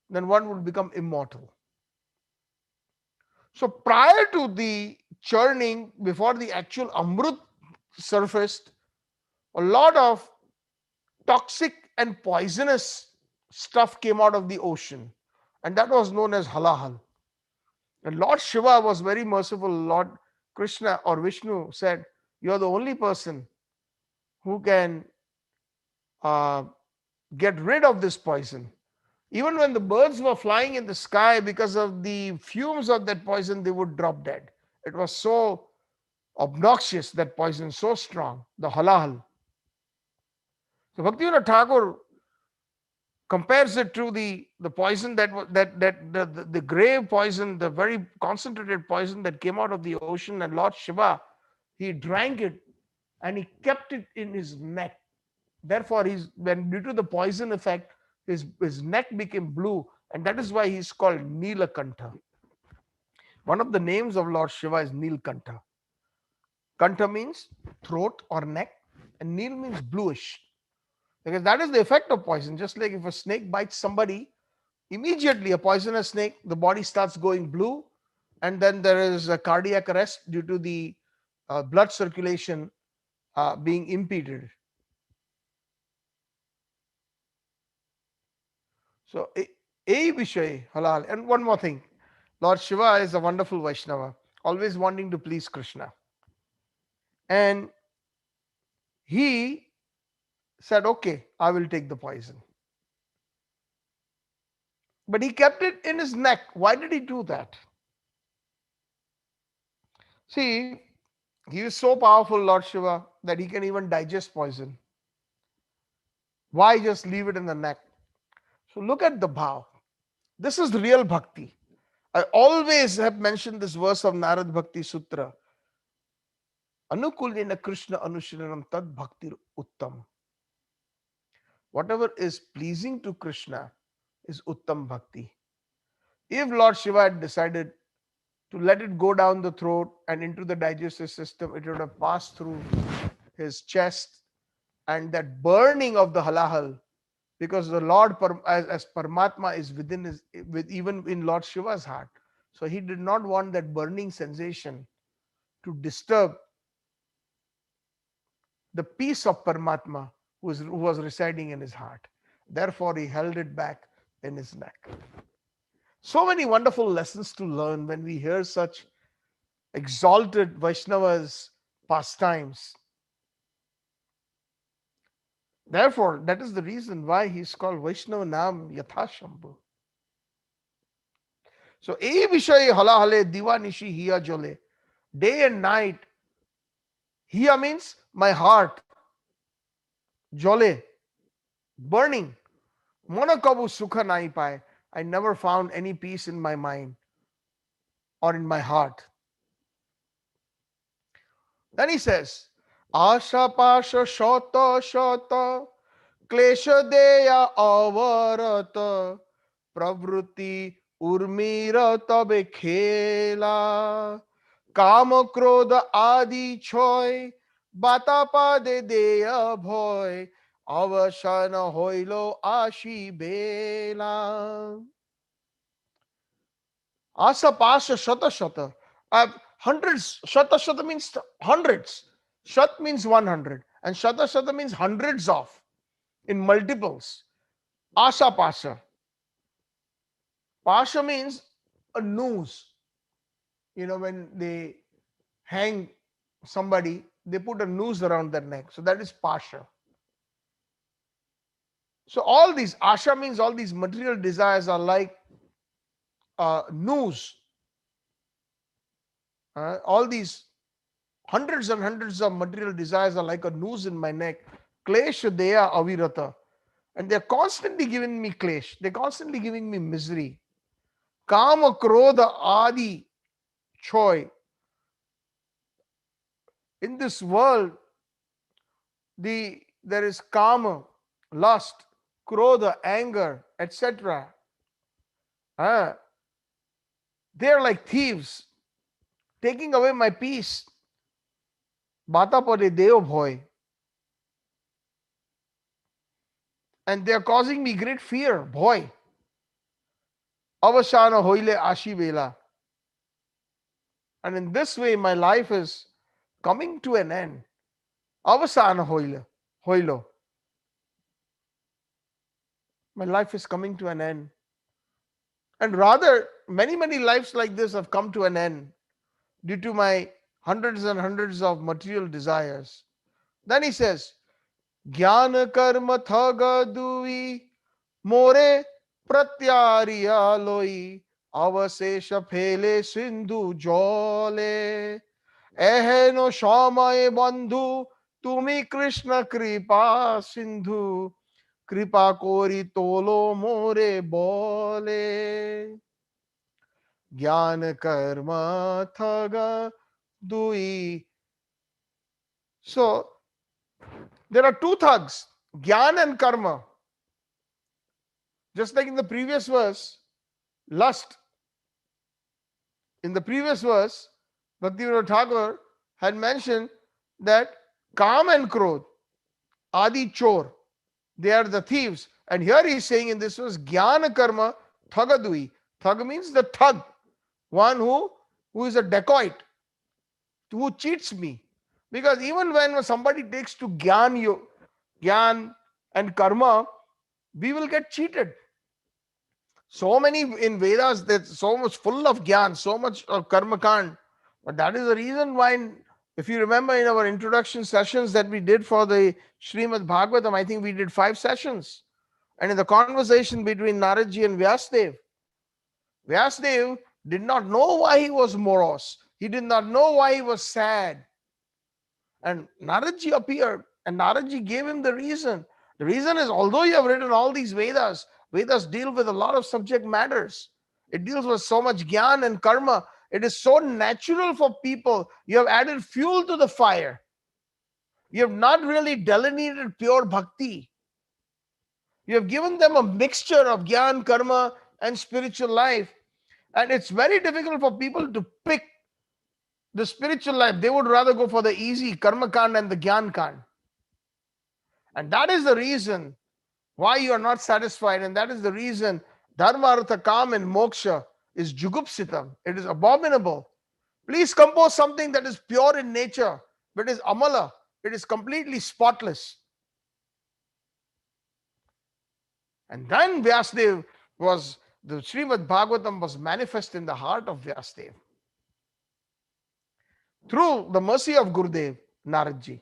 then one would become immortal. So prior to the churning, before the actual Amrit surfaced, a lot of toxic and poisonous stuff came out of the ocean, and that was known as halahal. And Lord Shiva was very merciful. Lord Krishna or Vishnu said, "You're the only person who can uh, get rid of this poison." Even when the birds were flying in the sky, because of the fumes of that poison, they would drop dead. It was so obnoxious, that poison, so strong, the halahal. So Bhaktivinoda Thakur compares it to the poison that the grave poison, the very concentrated poison that came out of the ocean, and Lord Shiva, he drank it and he kept it in his neck. Therefore, he's when due to the poison effect, his neck became blue, and that is why he's called Neelakantha. One of the names of Lord Shiva is Neelkantha. Kantha means throat or neck, and Neel means bluish. Because that is the effect of poison. Just like if a snake bites somebody, immediately a poisonous snake, the body starts going blue, and then there is a cardiac arrest due to the blood circulation being impeded. So, Vishay halal. And one more thing, Lord Shiva is a wonderful Vaishnava, always wanting to please Krishna. And he said, "Okay, I will take the poison." But he kept it in his neck. Why did he do that? See, he is so powerful, Lord Shiva, that he can even digest poison. Why just leave it in the neck? So look at the bhav. This is real bhakti. I always have mentioned this verse of Narad Bhakti Sutra. Anukulyena Krishna Anushiranam Tad Bhaktir Uttam. Whatever is pleasing to Krishna is Uttam Bhakti. If Lord Shiva had decided to let it go down the throat and into the digestive system, it would have passed through his chest, and that burning of the halahal, because the Lord as Paramatma is within his, with even in Lord Shiva's heart. So he did not want that burning sensation to disturb the peace of Paramatma who was residing in his heart. Therefore, he held it back in his neck. So many wonderful lessons to learn when we hear such exalted Vaishnavas' pastimes. Therefore, that is the reason why he's called Vaishnava Nam Yathashambhu. So, E Vishay Halahale Divanishi Hiya Jole. Day and night, Hiya means my heart, Jole, burning. Monakabu Sukha Nai Pai. I never found any peace in my mind or in my heart. Then he says, Asha Pasha Shota Shota Klesha Deya Avarata Pravruti Urmira Tabe Khela কাম ক্রোধ আদি ছয় বাতাপাদে দেয়া ভয় অবসান হইল আসি বেলা asa pasha shata shata. Hundreds, shata shata means hundreds. Shat means 100, and shata shata means hundreds of, in multiples. Asa pasha. Pasha means a noose. When they hang somebody, they put a noose around their neck. So that is pasha. So all these, asha means all these material desires are like noose. All these hundreds and hundreds of material desires are like a noose in my neck. Klesha deya avirata. And they're constantly giving me klesh. They're constantly giving me misery. Kama krodha adi choy. In this world, there is kama, lust, krodha, anger, etc. They're like thieves, taking away my peace. Bata pade deo bhoy. and they are causing me great fear. Boy, avasana hoile ashi vela. And in this way, my life is coming to an end. Avasana hoilo. My life is coming to an end. And rather, many lives like this have come to an end due to my hundreds and hundreds of material desires. Then he says, Jnana karma thaga dui more pratyariya loi avasesha phele sindhu jole eheno shamaye bandhu tumi Krishna kripa sindhu kripa kori tolo more bole jnana karma thaga dui. So there are two thugs, Gyan and Karma. Just like in the previous verse, lust. In the previous verse, Bhaktivinoda Thakur had mentioned that Kam and Krodh, Adi Chor, they are the thieves. And here he is saying in this verse, Jnana Karma Thagadui. Thug means the thug, one who is a dacoit, who cheats me. Because even when somebody takes to Gyan and Karma, we will get cheated. So many in Vedas, that's so much full of Gyan, so much of Karma Kand. But that is the reason why, if you remember in our introduction sessions that we did for the Srimad Bhagavatam, I think we did 5 sessions. And in the conversation between Naradji and Vyasdev, Vyasdev did not know why he was morose. He did not know why he was sad. And Naradji appeared, and Naradji gave him the reason. The reason is, although you have written all these Vedas, Vedas deal with a lot of subject matters. It deals with so much Gyan and Karma. It is so natural for people. You have added fuel to the fire. You have not really delineated pure bhakti. You have given them a mixture of Gyan, Karma, and spiritual life. And it's very difficult for people to pick the spiritual life. They would rather go for the easy Karma Kand and the Gyan Kand. And that is the reason why you are not satisfied. And that is the reason Dharma, Artha, Kam, and Moksha is Jugupsitam. It is abominable. Please compose something that is pure in nature, but is Amala. It is completely spotless. And then Vyasdev was, the Srimad Bhagavatam was manifest in the heart of Vyasdev through the mercy of Gurudev, Naradji.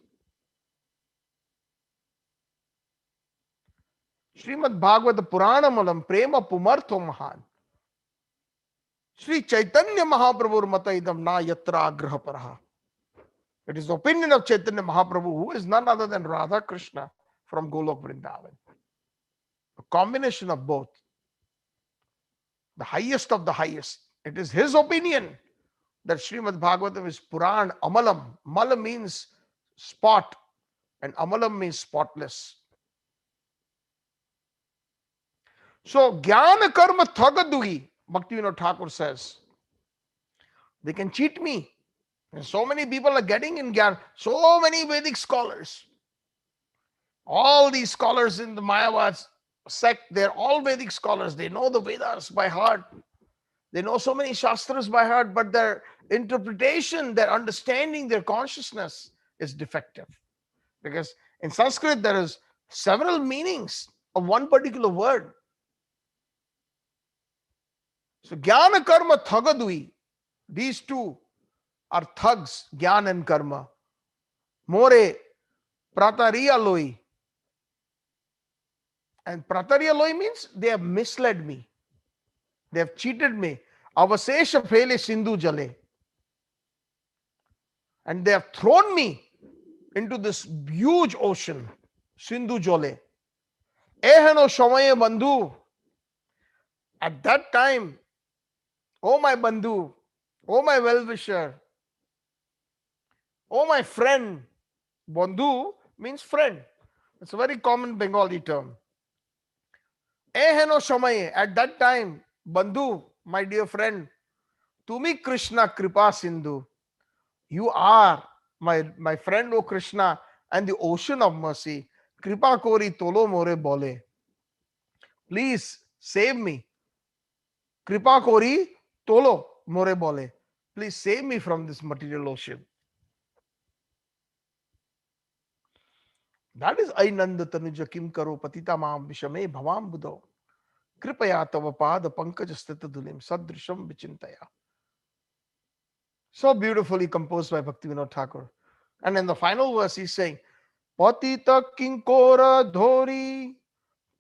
Srimad Bhagavata Puranamalam Prema Pumartho Mahan. Shri Chaitanya Mahaprabhu Mataidam Na Yatra Agraha Paraha. It is the opinion of Chaitanya Mahaprabhu, who is none other than Radha Krishna from Golok Vrindavan. A combination of both. The highest of the highest. It is his opinion that Srimad Bhagavatam is Puran Amalam. Mala means spot, and Amalam means spotless. So, Jnana Karma Thagadugi, Bhaktivinoda Thakur says, they can cheat me. And so many people are getting in Jnana. So many Vedic scholars. All these scholars in the Mayavad sect, they're all Vedic scholars. They know the Vedas by heart. They know so many Shastras by heart, but their interpretation, their understanding, their consciousness is defective. Because in Sanskrit, there is several meanings of one particular word. So, Jnana Karma Thagadui, these two are thugs, Jnana and Karma. More Pratariya Loi. And Pratariya Loi means they have misled me. They have cheated me. Avasesha Phele Sindhu Jale. And they have thrown me into this huge ocean, Sindhu Jale. Ehano Shamaye Bandhu. At that time, oh my Bandhu, oh my well-wisher, oh my friend. Bandhu means friend. It's a very common Bengali term. Eheno Shamaye, at that time, Bandhu, my dear friend, Tumi Krishna Kripa Sindhu. You are my friend, O Krishna, and the ocean of mercy. Kripa Kori Tolo More Bole. Please save me. Kripa kori tolo more bole. Please save me from this material ocean. That is Ainanda Tanuja Kim Karo Patita Mam Vishame Bhavam Buddho. Kripaya Tava Pada Pankaj Stita Dulim Sadrisham Vichintaya. So beautifully composed by Bhaktivinoda Thakur. And in the final verse, he's saying, Patita Kinkora Dhori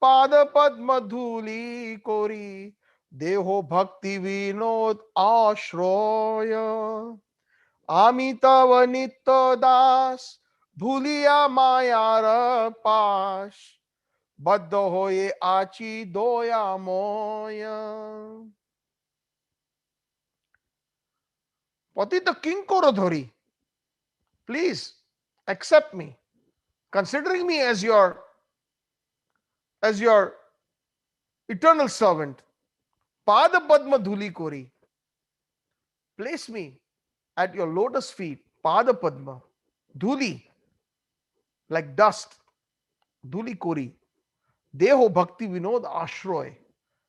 Pada Padma Dhuli Kori Deho Bhakti Vinod Ashroya Amita Nitya Das Bhuliya Mayara Pash Baddha Hoye Achi Doya Moya. Patita Kinkora Dhori, please accept me, considering me as your eternal servant. Pada Padma Dhuli Kori, place me at your lotus feet. Pada Padma Dhuli, like dust. Dhuli Kori, Deho Bhakti Vinod Ashroy,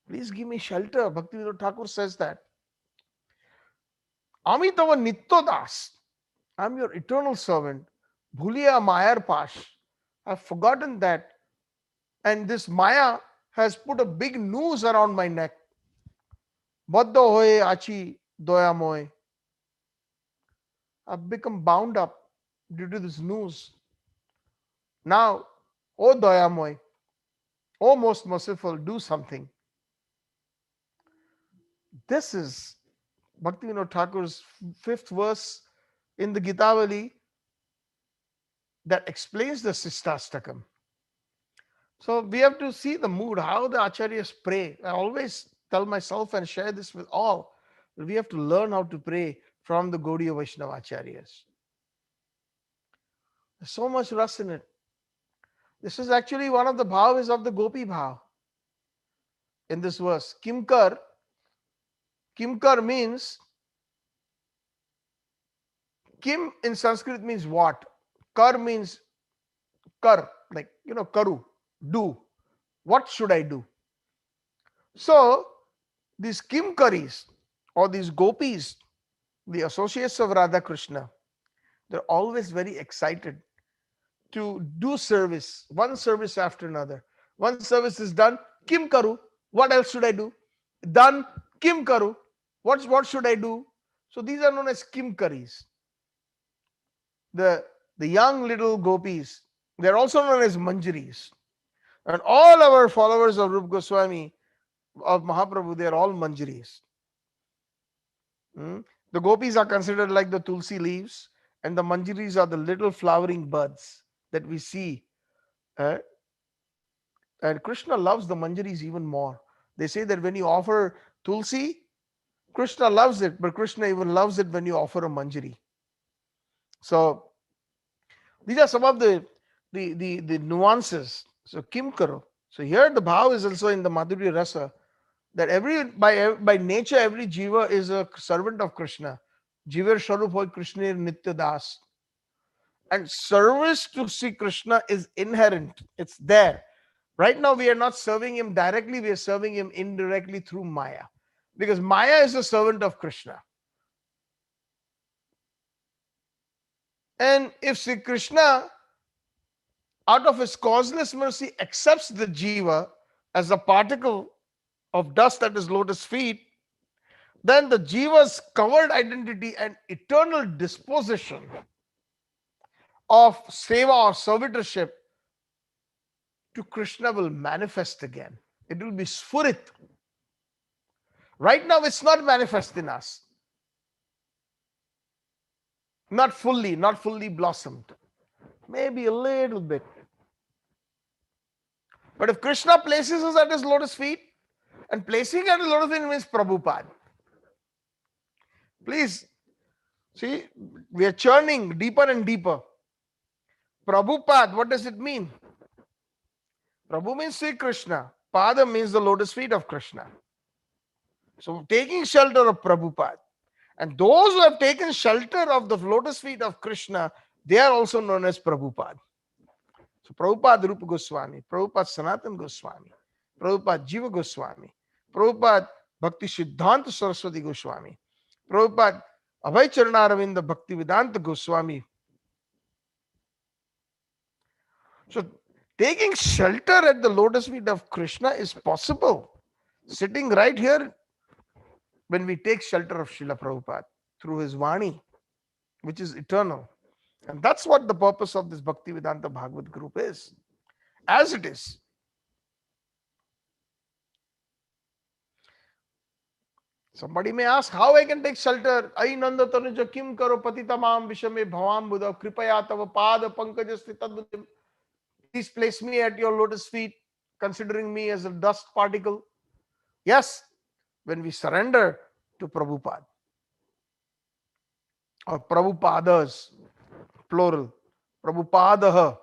please give me shelter. Bhakti Vinod Thakur says that. Amitava Nitya Das, I'm your eternal servant. Bhuliya Mayar Pash, I've forgotten that, and this Maya has put a big noose around my neck. Baddha hoye achi doyamoy, I've become bound up due to this noose. Now, O doyamoy, O most merciful, do something. This is Bhaktivinoda Thakur's fifth verse in the Gitavali that explains the Shikshashtakam. So we have to see the mood, how the acharyas pray. I always tell myself and share this with all, that we have to learn how to pray from the Gaudiya Vaishnava acharyas. There's so much rust in it. This is actually one of the bhavas of the Gopi bhav in this verse. Kimkar. Kimkar means, Kim in Sanskrit means what? Kar means kar, like, karu, do. What should I do? So, these Kimkaris or these gopis, the associates of Radha Krishna, they're always very excited to do service, one service after another. One service is done, Kim Karu, what else should I do? Done, Kim Karu, what should I do? So these are known as Kimkaris. The young little gopis, they're also known as Manjaris. And all our followers of Rupa Goswami, of Mahaprabhu, they are all Manjaris. The gopis are considered like the tulsi leaves, and the Manjaris are the little flowering buds that we see. And Krishna loves the Manjaris even more. They say that when you offer tulsi, Krishna loves it, but Krishna even loves it when you offer a Manjari. So these are some of the nuances. So Kim Karo. So here the bhav is also in the Madhurya Rasa, that by nature every jiva is a servant of Krishna. Jivar Sharup hoy Krishnir Nitya Das. And service to Sri Krishna is inherent. It's there. Right now we are not serving him directly, we are serving him indirectly through Maya. Because Maya is a servant of Krishna. And if Sri Krishna, out of his causeless mercy, accepts the jiva as a particle of dust at his lotus feet, then the jiva's covered identity and eternal disposition of seva or servitorship to Krishna will manifest again. It will be sfurit. Right now it's not manifest in us. Not fully blossomed. Maybe a little bit. But if Krishna places us at his lotus feet, and placing at his lotus feet means Prabhupada. Please, see, we are churning deeper and deeper. Prabhupada, what does it mean? Prabhu means Sri Krishna. Pada means the lotus feet of Krishna. So taking shelter of Prabhupada. And those who have taken shelter of the lotus feet of Krishna, they are also known as Prabhupada. So Prabhupada Rupa Goswami, Prabhupada Sanatan Goswami. Prabhupada Jiva Goswami, Prabhupada Bhakti Siddhanta Saraswati Goswami, Prabhupada Abhay Charanaраvinda Bhakti Vedanta Goswami. So taking shelter at the lotus feet of Krishna is possible. Sitting right here when we take shelter of Srila Prabhupada through his Vani, which is eternal. And that's what the purpose of this Bhakti Vedanta Bhagavad group is. As it is. Somebody may ask how I can take shelter. Ai nanda tanuja kim karo patitamam vishame bhavam buddha kripaya tava pada pankajasti tadbuddhim. Please place me at your lotus feet, considering me as a dust particle. Yes, when we surrender to Prabhupada or Prabhupadas, plural, Prabhupadaha.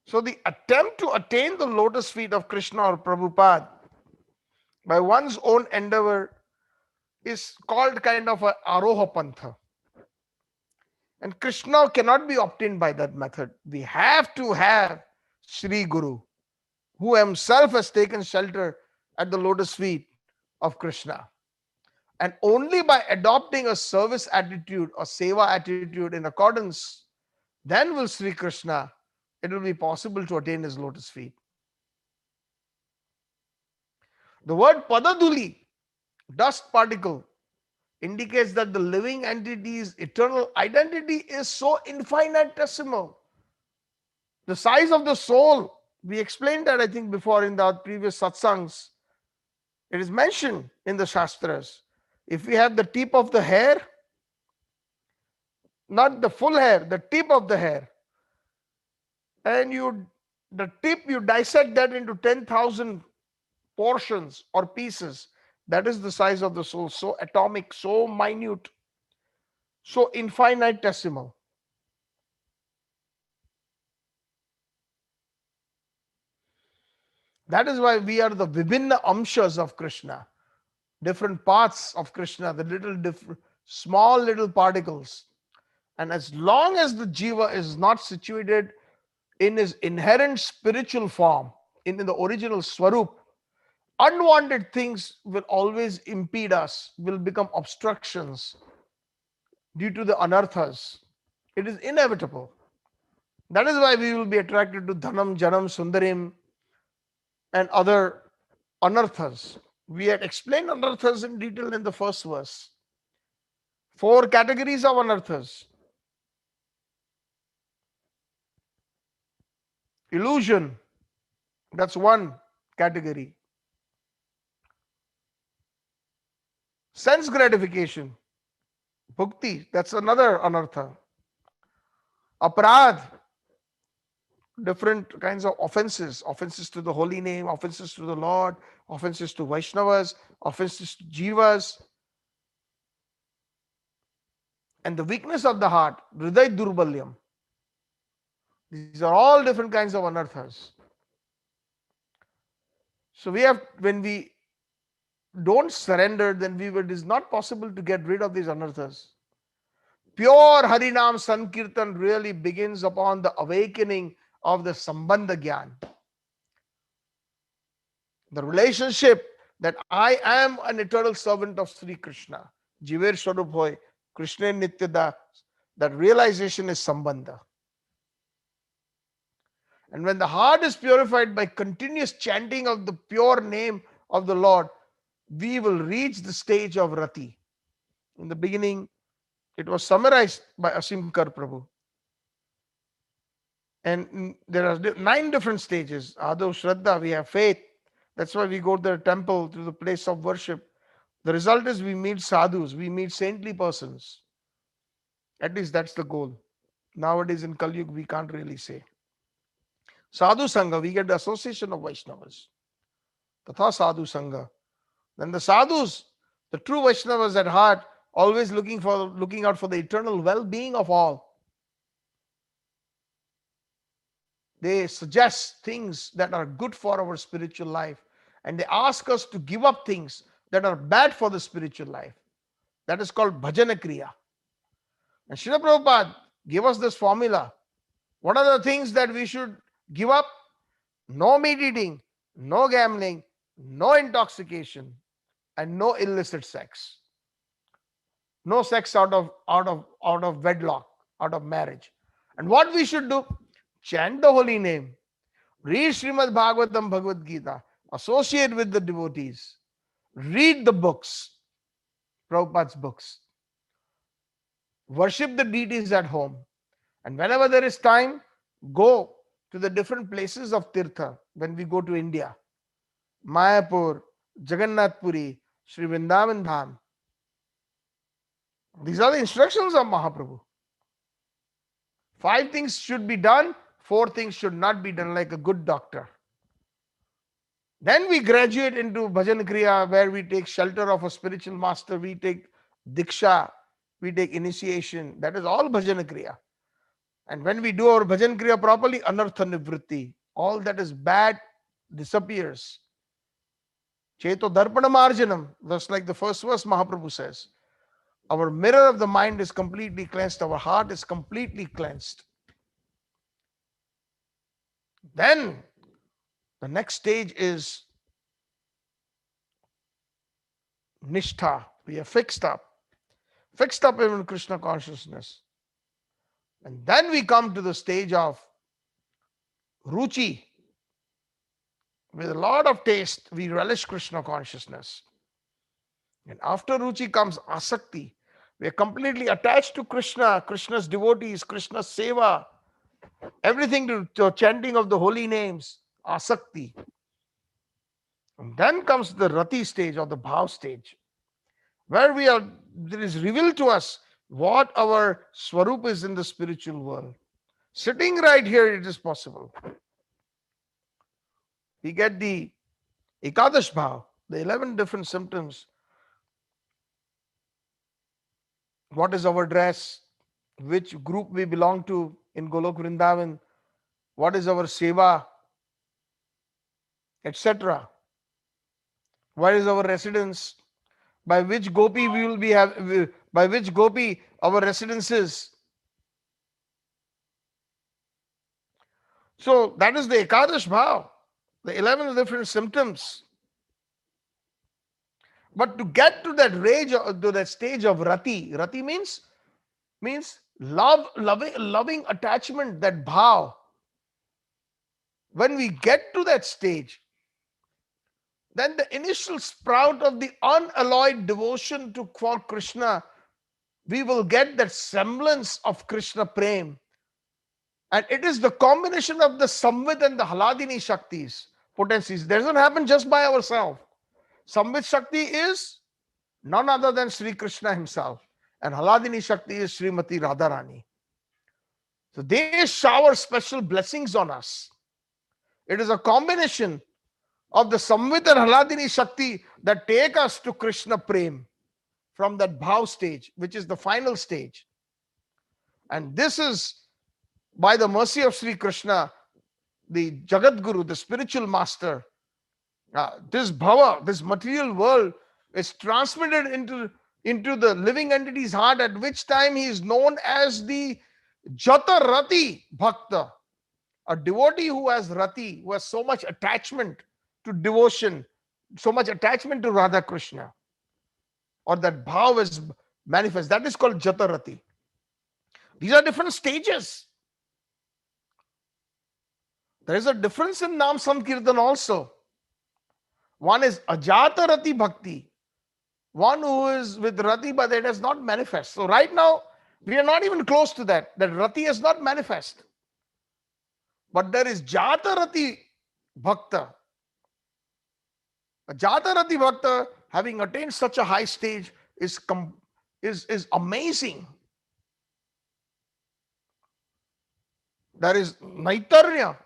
So the attempt to attain the lotus feet of Krishna or Prabhupada by one's own endeavor is called kind of a aroha pantha. And Krishna cannot be obtained by that method. We have to have Sri Guru, who himself has taken shelter at the lotus feet of Krishna. And only by adopting a service attitude or seva attitude in accordance, then will Sri Krishna, it will be possible to attain his lotus feet. The word Padaduli, dust particle, indicates that the living entity's eternal identity is so infinitesimal. The size of the soul, we explained that I think before in the previous satsangs. It is mentioned in the Shastras. If we have the tip of the hair, not the full hair, the tip of the hair, and the tip you dissect that into 10,000 portions or pieces, that is the size of the soul, so atomic, so minute, so infinitesimal. That is why we are the Vibhinna Amshas of Krishna, different parts of Krishna, the small little particles. And as long as the jiva is not situated in his inherent spiritual form, in the original swarup, unwanted things will always impede us, will become obstructions due to the anarthas. It is inevitable. That is why we will be attracted to dhanam, janam, sundarim, and other anarthas. We had explained anarthas in detail in the first verse. 4 categories of anarthas. Illusion, that's one category. Sense gratification, bhukti, that's another anartha. Aparadh, different kinds of offenses to the holy name, offenses to the Lord, offenses to Vaishnavas, offenses to Jivas, and the weakness of the heart, hriday durbalyam. These are all different kinds of anarthas. So when we don't surrender, then it is not possible to get rid of these anarthas. Pure Harinam Sankirtan really begins upon the awakening of the Sambandha Gyan. The relationship that I am an eternal servant of Sri Krishna. Jiver Swarup Hoy, Krishna Nityada, that realization is Sambandha. And when the heart is purified by continuous chanting of the pure name of the Lord, we will reach the stage of Rati. In the beginning, it was summarized by Asimkar Prabhu. And there are 9 different stages. Adav Shraddha, we have faith. That's why we go to the temple, to the place of worship. The result is we meet sadhus, we meet saintly persons. At least that's the goal. Nowadays in Kali Yuga, we can't really say. Sadhu Sangha, we get the association of Vaishnavas. Tatha Sadhu Sangha. Then the sadhus, the true Vaishnavas at heart, always looking out for the eternal well-being of all. They suggest things that are good for our spiritual life, and they ask us to give up things that are bad for the spiritual life. That is called bhajana kriya. And Srila Prabhupada Give us this formula. What are the things that we should give up? No meat eating, no gambling, no intoxication, and no illicit sex. No sex out of wedlock, out of marriage. And what we should do? Chant the holy name, read Srimad Bhagavatam, Bhagavad Gita, associate with the devotees, read the books, Prabhupada's books, worship the deities at home, and whenever there is time, go to the different places of Tirtha. When we go to India, Mayapur, Jagannath Puri, Sri Vrindavan Dham, these are the instructions of Mahaprabhu. 5 things should be done, 4 things should not be done, like a good doctor. Then we graduate into Bhajan Kriya, where we take shelter of a spiritual master, we take Diksha, we take initiation. That is all Bhajan Kriya. And when we do our Bhajan Kriya properly, Anartha Nivritti, all that is bad disappears. Cheto Darpana Marjanam, just like the first verse Mahaprabhu says. Our mirror of the mind is completely cleansed, our heart is completely cleansed. Then the next stage is Nishtha. We are fixed up in Krishna consciousness. And then we come to the stage of Ruchi. With a lot of taste, we relish Krishna consciousness. And after Ruchi comes Asakti. We are completely attached to Krishna, Krishna's devotees, Krishna's seva, everything to chanting of the holy names, Asakti. And then comes the Rati stage or the Bhav stage, where there is revealed to us what our Swarup is in the spiritual world. Sitting right here, it is possible. We get the Ekadash Bhav, the 11 different symptoms. What is our dress? Which group we belong to in Golok Vrindavan? What is our seva? Etc. Where is our residence? By which gopi we will be by which gopi our residence is. So that is the Ekadash Bhav, the 11 different symptoms. But to get to that stage of Rati, Rati means loving attachment, that bhav. When we get to that stage, then the initial sprout of the unalloyed devotion for Krishna, we will get that semblance of Krishna Prem. And it is the combination of the Samvit and the Haladini Shaktis, potencies. It doesn't happen just by ourselves. Samvit Shakti is none other than Sri Krishna himself. And Haladini Shakti is Srimati Radharani. So they shower special blessings on us. It is a combination of the Samvit and Haladini Shakti that take us to Krishna Prem from that Bhav stage, which is the final stage. And this is by the mercy of Sri Krishna, the Jagat Guru, the spiritual master. This bhava, this material world, is transmitted into the living entity's heart, at which time he is known as the Jata Rati Bhakta, a devotee who has Rati, who has so much attachment to devotion, so much attachment to Radha Krishna, or that bhav is manifest. That is called Jata Rati. These are different stages. There is a difference in Nam Sankirtan also. One is Ajata Rati Bhakti, one who is with Rati but it has not manifest. So right now, we are not even close to that Rati has not manifest. But there is Jata Rati Bhakta. A Jata Rati Bhakta, having attained such a high stage, is amazing. There is Naitarya.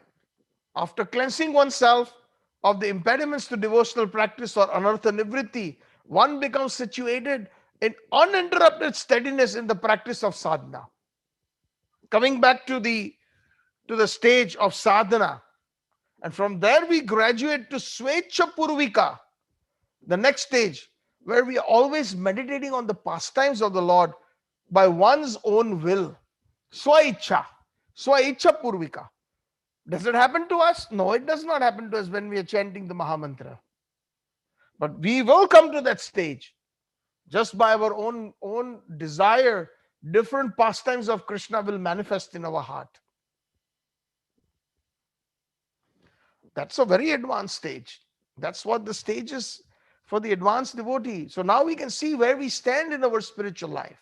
After cleansing oneself of the impediments to devotional practice or anartha nivritti, one becomes situated in uninterrupted steadiness in the practice of sadhana. Coming back to the stage of sadhana, and from there we graduate to Svecha Purvika, the next stage, where we are always meditating on the pastimes of the Lord by one's own will. Swaicha. Swaicha Purvika. Does it happen to us? No, it does not happen to us when we are chanting the Mahamantra. But we will come to that stage just by our own desire. Different pastimes of Krishna will manifest in our heart. That's a very advanced stage. That's what the stage is for the advanced devotee. So now we can see where we stand in our spiritual life.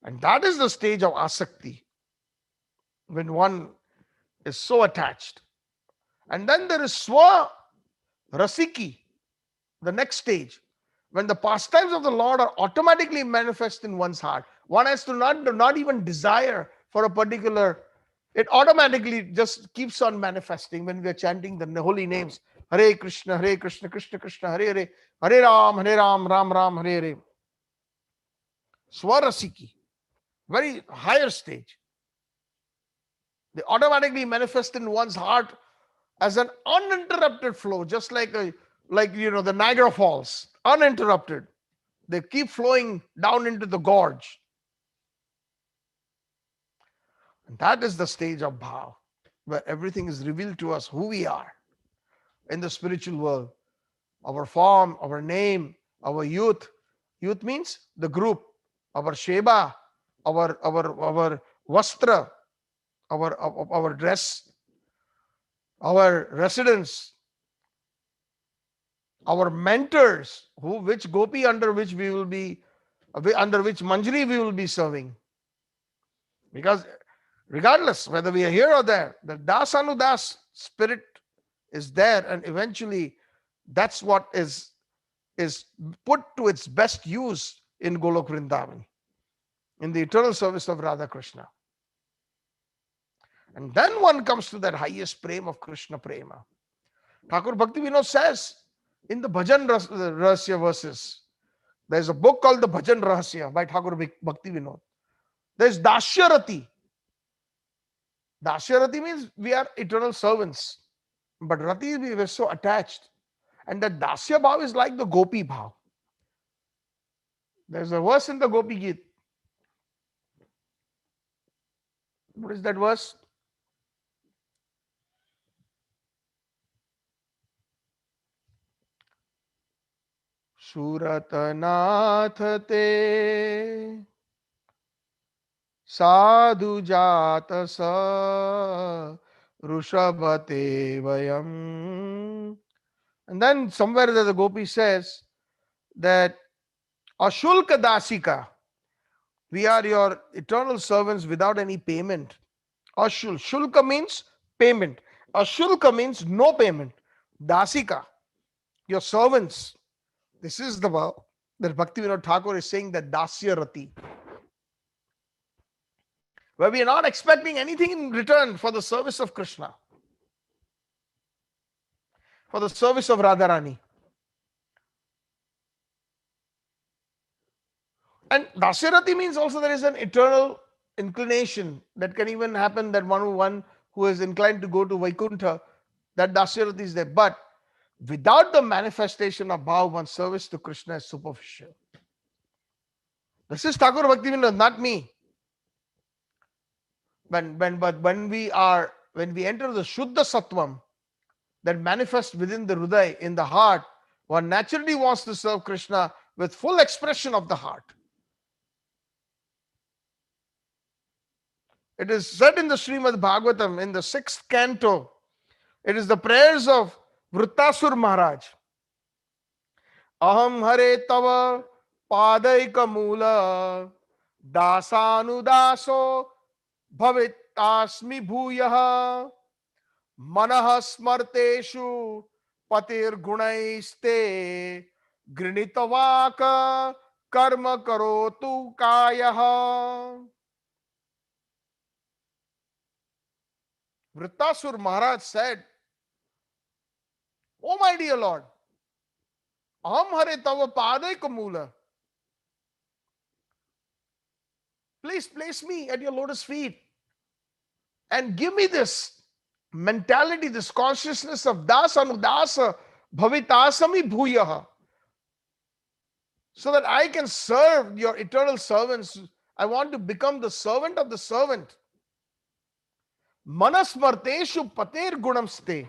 And that is the stage of asakti, when one is so attached. And then there is swa rasiki, the next stage, when the pastimes of the Lord are automatically manifest in one's heart. One has to not even desire for a particular, it automatically just keeps on manifesting when we are chanting the holy names. Hare Krishna, Krishna Krishna, Hare Hare, Hare Ram, Ram Ram, Hare Hare. Swarasiki, very higher stage. They automatically manifest in one's heart as an uninterrupted flow, just like the Niagara Falls, uninterrupted. They keep flowing down into the gorge. And that is the stage of bhav, where everything is revealed to us, who we are in the spiritual world. Our form, our name, our youth. Youth means the group. Our sheba, our vastra, our dress, our residence, our mentors, which gopi under which we will be, under which manjari we will be serving. Because regardless whether we are here or there, the dasanudas spirit is there, and eventually that's what is put to its best use in Golok Vrindavan, in the eternal service of Radha Krishna. And then one comes to that highest prema of Krishna prema. Thakur Bhakti Vinod says in the Bhajan Rahasya verses, there's a book called the Bhajan Rahasya by Thakur Bhakti Vinod. There's Dashyarati. Dashyarati means we are eternal servants. But Rati, we were so attached. And that Dasya Bhav is like the Gopi Bhav. There's a verse in the Gopi Geet. What is that verse? Suratanath te sadhu jata sa rushabate vayam. And then somewhere the Gopi says that Ashulka Dasika, we are your eternal servants without any payment. Shulka means payment. Ashulka means no payment. Dasika, your servants. This is the vow that Bhaktivinoda Thakur is saying, that Dasya Rati, where we are not expecting anything in return for the service of Krishna, for the service of Radharani. And Dasyarati means also there is an eternal inclination that can even happen, that one who is inclined to go to Vaikuntha, that Dasyarati is there. But without the manifestation of bhav, one's service to Krishna is superficial. This is Thakur Bhaktivinoda, not me. When we enter the Shuddha Sattvam that manifests within the Hriday, in the heart, one naturally wants to serve Krishna with full expression of the heart. It is said in the Srimad Bhagavatam, in the 6th canto, it is the prayers of Vrittasur Maharaj. Aham hare tava padaika mula dasanudaso bhavit asmi bhuyah manah smarteshu patir gunaiste grinitavaka karma karotu kayah. Vrittasur Maharaj said, "Oh my dear Lord, aham hare tava padaika mula. Please place me at your lotus feet and give me this mentality, this consciousness of dasanudasa bhavitasami bhuyah. so that I can serve your eternal servants. I want to become the servant of the servant. Manasmarteshu pater gunamste.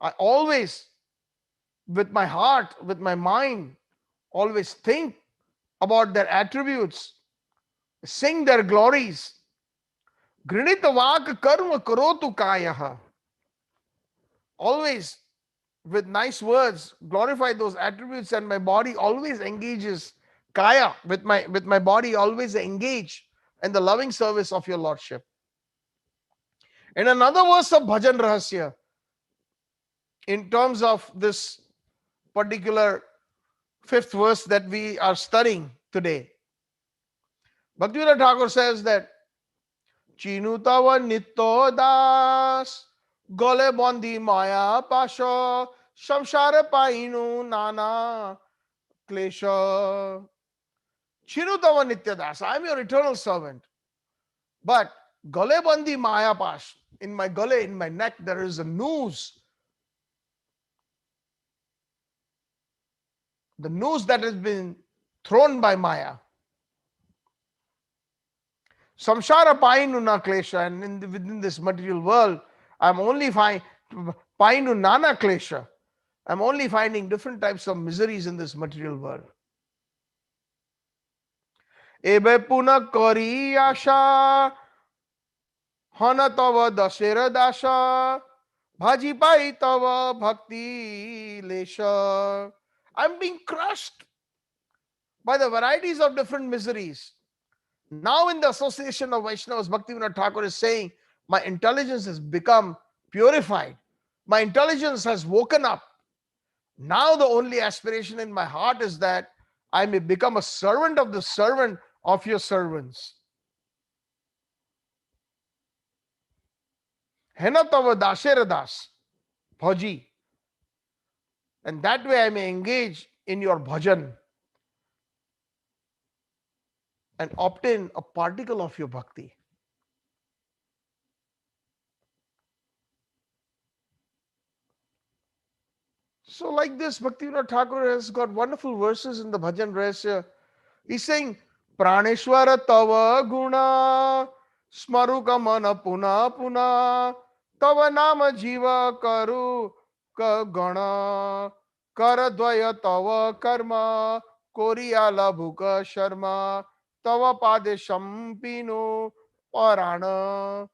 I always, with my heart, with my mind, always think about their attributes, sing their glories. Grinita vak karma karotu kayaha. Always with nice words, glorify those attributes, and my body always engages. Kaya, with my body always engage in the loving service of your Lordship. In another verse of Bhajan Rahasya, in terms of this particular fifth verse that we are studying today, Bhaktivinoda Thakur says that Chinu tava nitto das gole bondi maya pasho samsara painu nana klesha. Chinu tava nitya das, I am your eternal servant. But gale bandi maya pash, in my gale, in my neck, there is a noose. The noose that has been thrown by Maya. Samsara painu na klesha, and within this material world, I'm only painu nana klesha. I'm only finding different types of miseries in this material world. Ebe puna kori asha hana tava dasera dasha bhaji pai tava bhakti lesha. I'm being crushed by the varieties of different miseries. Now, in the association of Vaishnavas, Bhaktivinoda Thakur is saying, my intelligence has become purified. My intelligence has woken up. Now, the only aspiration in my heart is that I may become a servant of the servant of your servants. Hena tava dasera das, bhaji. And that way I may engage in your bhajan and obtain a particle of your bhakti. So, like this, Bhaktivinoda Thakur has got wonderful verses in the Bhajan Rahasya. He's saying, Praneshwara tava guna smaruka mana puna puna tava nama jiva karu ka gana karadvaya tava karma koriyala bhuka sharma tava pade shampino parana.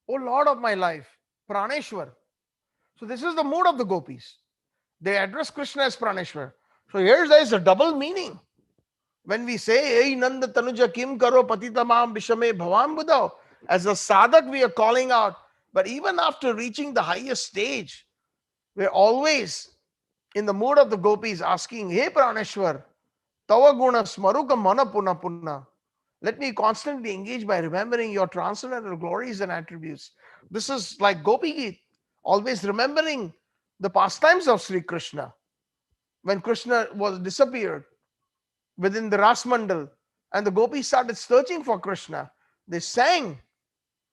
O Lord of my life, Praneshwar. So this is the mood of the gopis. They address Krishna as Praneshwar. So here there is a double meaning. When we say, Hey Nanda Tanuja Kim Karo Patitamam Vishame Bhavam Budao, as a sadhak we are calling out. But even after reaching the highest stage, we're always in the mood of the gopis asking, Hey Praneshwar, Tava Guna Smaruka Mana Puna Puna. Let me constantly engage by remembering your transcendental glories and attributes. This is like Gopi Geet, always remembering the pastimes of Sri Krishna. When Krishna was disappeared within the Ras Mandal and the gopis started searching for Krishna, they sang.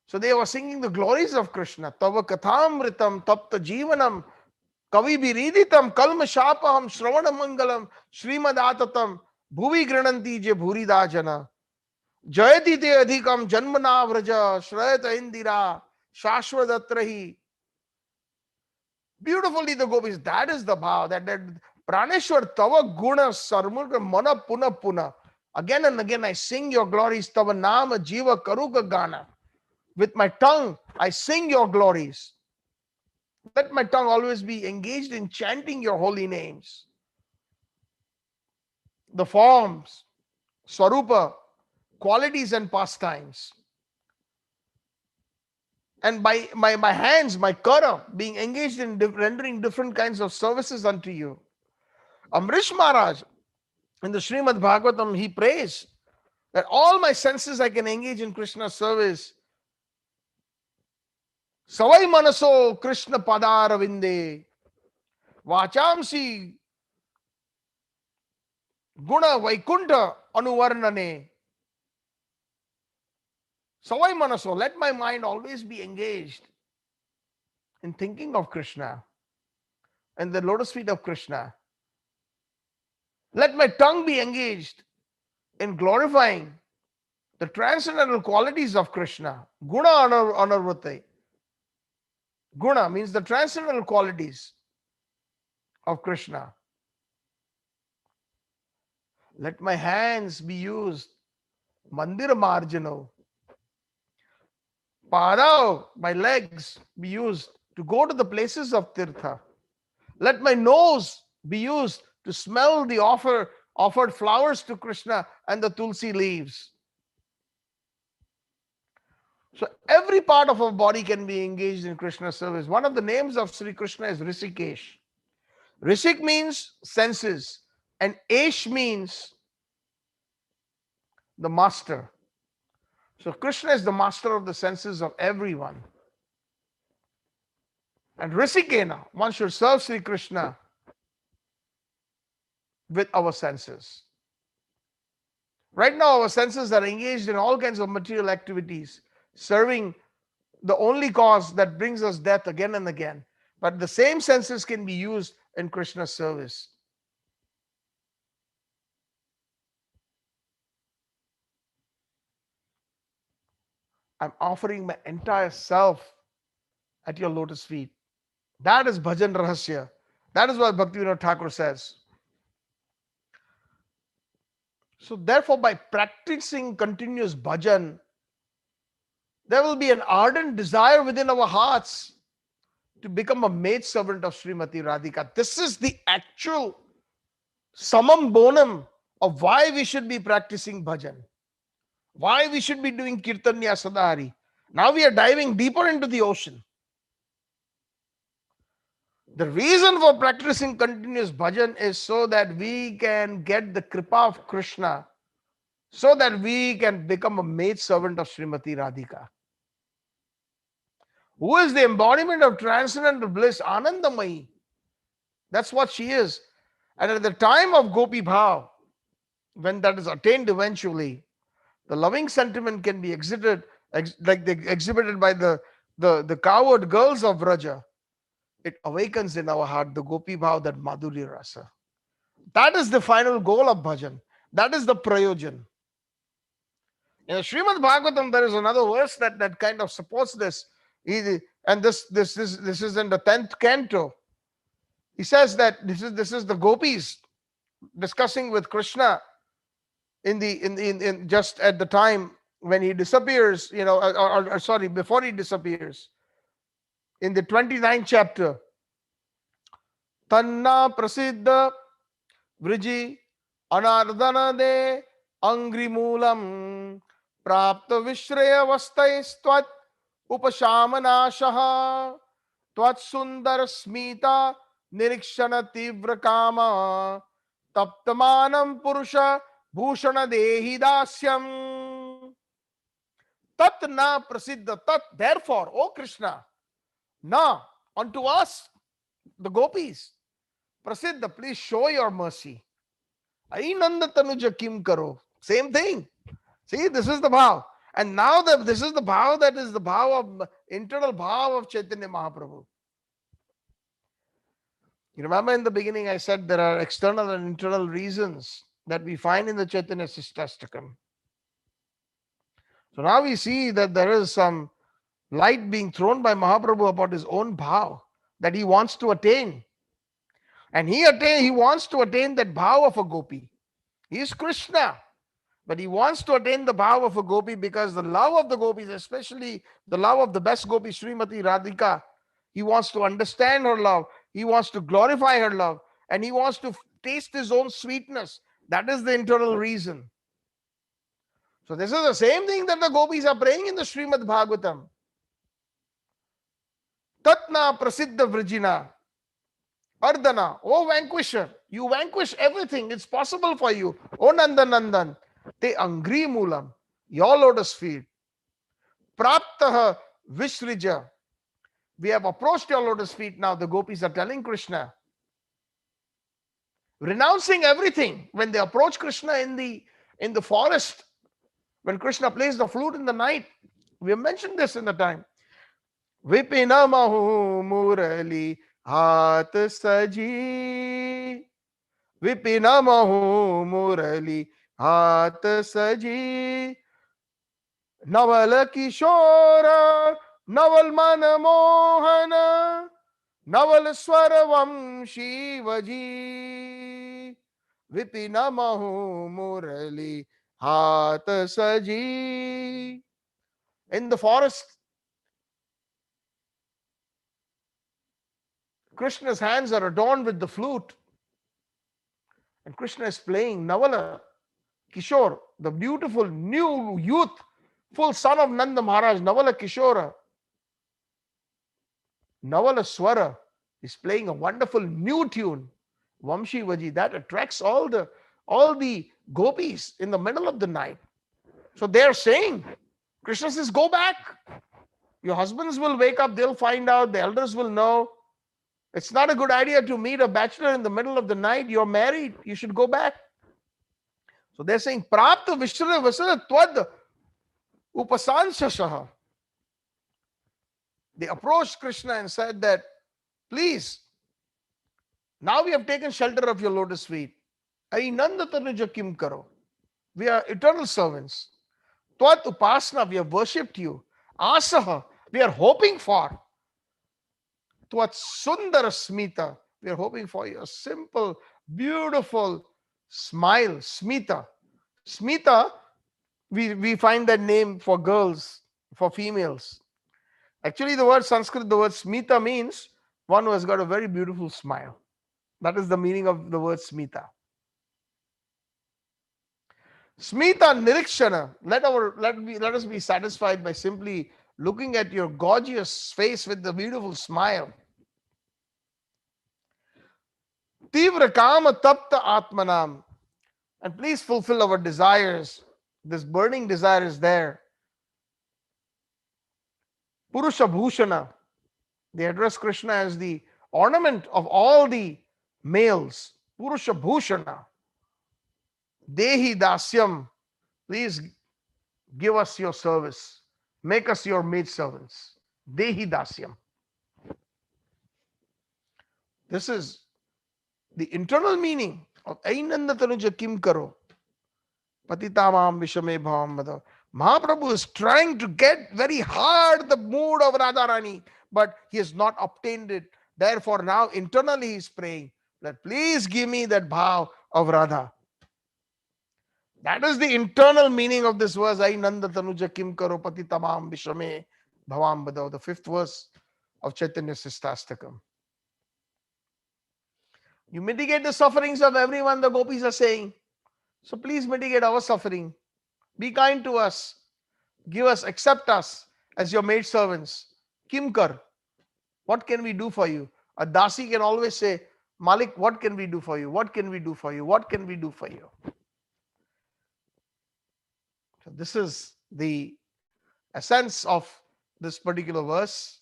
So they were singing the glories of Krishna. Tava kathamritam tapta jivanam kavi biriditam kalma shapaham shravana mangalam srimad bhuvi grananti je bhurida jana jayati te adhikam janmana vraja shrayata indira shashvadatrahi. Beautifully the gopis, that is the bhav, that Praneshwar tava guna sarmurga mana puna puna. Again and again I sing your glories, tava nama jiva karuka gana. With my tongue I sing your glories. Let my tongue always be engaged in chanting your holy names. The forms, swarupa, qualities and pastimes. And by my hands, my kara, being engaged in rendering different kinds of services unto you. Amrish Maharaj, in the Srimad Bhagavatam, he prays that all my senses I can engage in Krishna's service. Savai manaso Krishna padara vinde, vachamsi guna vaikunta anuvarnane. Savai manaso, let my mind always be engaged in thinking of Krishna. in the lotus feet of Krishna. Let my tongue be engaged in glorifying the transcendental qualities of Krishna. Guna anurvate. Guna means the transcendental qualities of Krishna. Let my hands be used. Mandir marjano. Pada, my legs be used to go to the places of Tirtha. Let my nose be used to smell the offered flowers to Krishna and the tulsi leaves. So every part of our body can be engaged in Krishna service. One of the names of Sri Krishna is Rishikesh. Rishik means senses, and Esh means the master. So Krishna is the master of the senses of everyone. And Rishikena, one should serve Sri Krishna with our senses. Right now, our senses are engaged in all kinds of material activities, serving the only cause that brings us death again and again. But the same senses can be used in Krishna's service. I'm offering my entire self at your lotus feet. That is bhajan rahasya. That is what Bhaktivinoda Thakur says. So therefore, by practicing continuous bhajan, there will be an ardent desire within our hearts to become a maid servant of Srimati Radhika. This is the actual summum bonum of why we should be practicing bhajan, why we should be doing kirtanya sadhari. Now we are diving deeper into the ocean. The reason for practicing continuous bhajan is so that we can get the kripa of Krishna, so that we can become a maid servant of Srimati Radhika, who is the embodiment of transcendental bliss, Anandamayi. That's what she is. And at the time of Gopi Bhav, when that is attained eventually, the loving sentiment can be exhibited by the coward girls of Vraja. It awakens in our heart the Gopi Bhav, that Madhurya Rasa. That is the final goal of bhajan. That is the prayojan. In the Srimad Bhagavatam, there is another verse that kind of supports this. And this is in the 10th canto. He says that this is the gopis discussing with Krishna in just at the time when he disappears, or sorry, before he disappears. In the 29th chapter, Tanna Prasiddha Vriji Anardana de Angrimulam Prapta Vishraya Vastai Upashamanashaha Twat Sundar Smita Nirikshana Tivra Kama Taptamanam Purusha Bhushana Dehi Dasyam Tat Na Prasiddha Tat. Therefore, O Krishna, na unto us, the gopis, Prasiddha, please show your mercy. Ainanda Tanuja Kim Karo. Same thing. See, this is the bhav. And now this is the bhav that is the bhav of internal bhav of Chaitanya Mahaprabhu. You remember in the beginning I said there are external and internal reasons that we find in the Chaitanya Shikshashtakam. So now we see that there is some light being thrown by Mahaprabhu about his own bhav that he wants to attain. And he wants to attain that bhav of a gopi. He is Krishna. But he wants to attain the bhav of a gopi because the love of the gopis, especially the love of the best gopi, Srimati Radhika, he wants to understand her love. He wants to glorify her love. And he wants to taste his own sweetness. That is the internal reason. So this is the same thing that the gopis are praying in the Srimad Bhagavatam. Tatna Prasiddha Vrijina Ardana, O vanquisher, you vanquish everything. It's possible for you. O Nandan, Te Angri Moolam, your lotus feet. Praptaha Vishrija. We have approached your lotus feet now. The gopis are telling Krishna, renouncing everything. When they approach Krishna in the forest, when Krishna plays the flute in the night, we have mentioned this in the time. Vipinamahu Murali हाथ सजी विपिन महु मुरली हाथ सजी नवल किशोर नवल मन मोहन नवल स्वर वंशी वजी विपिन महु मुरली हाथ सजी. In the forest, Krishna's hands are adorned with the flute, and Krishna is playing Navala Kishore, the beautiful new youth, full son of Nanda Maharaj, Navala Kishora. Navala Swara is playing a wonderful new tune, Vamshi Vaji, that attracts all the gopis in the middle of the night. So they're saying, Krishna says, go back. Your husbands will wake up, they'll find out, the elders will know. It's not a good idea to meet a bachelor in the middle of the night. You're married, you should go back. So they're saying, Prapta Vishra Vasara Tvad Upasanshasaha. They approached Krishna and said that, please, now we have taken shelter of your lotus feet. Ainanda tanuja kim karo. We are eternal servants. Tvat upasna, we have worshipped you. Asaha, we are hoping for. Tvat sundara smita, we are hoping for your simple, beautiful smile. Smita. Smita, we find that name for girls, for females. Actually, the word Sanskrit, the word smita means one who has got a very beautiful smile. That is the meaning of the word smita. Smita Nirikshana. Let us be satisfied by simply looking at your gorgeous face with the beautiful smile. Tivra Kama Tapta Atmanam. And please fulfill our desires. This burning desire is there. Purusha Bhushana. They address Krishna as the ornament of all the males. Purusha Bhushana. Dehi Dasyam. Please give us your service. Make us your maid servants. Dehi Dasyam. This is the internal meaning of Ainanda Tanuja Kim Karo. Patitamam Vishame Bhavam Mada. Mahaprabhu is trying to get very hard the mood of Radharani, but he has not obtained it. Therefore, now internally he is praying that please give me that bhav of Radha. That is the internal meaning of this verse. Ainanda Tanuja Kim Karo Patitamam Vishame Bhavam Mada. The fifth verse of Chaitanya Shikshashtakam. You mitigate the sufferings of everyone, the gopis are saying. So please mitigate our suffering. Be kind to us. Give us, accept us as your maid servants. Kimkar, what can we do for you? A dasi can always say, Malik, what can we do for you? What can we do for you? What can we do for you? So this is the essence of this particular verse.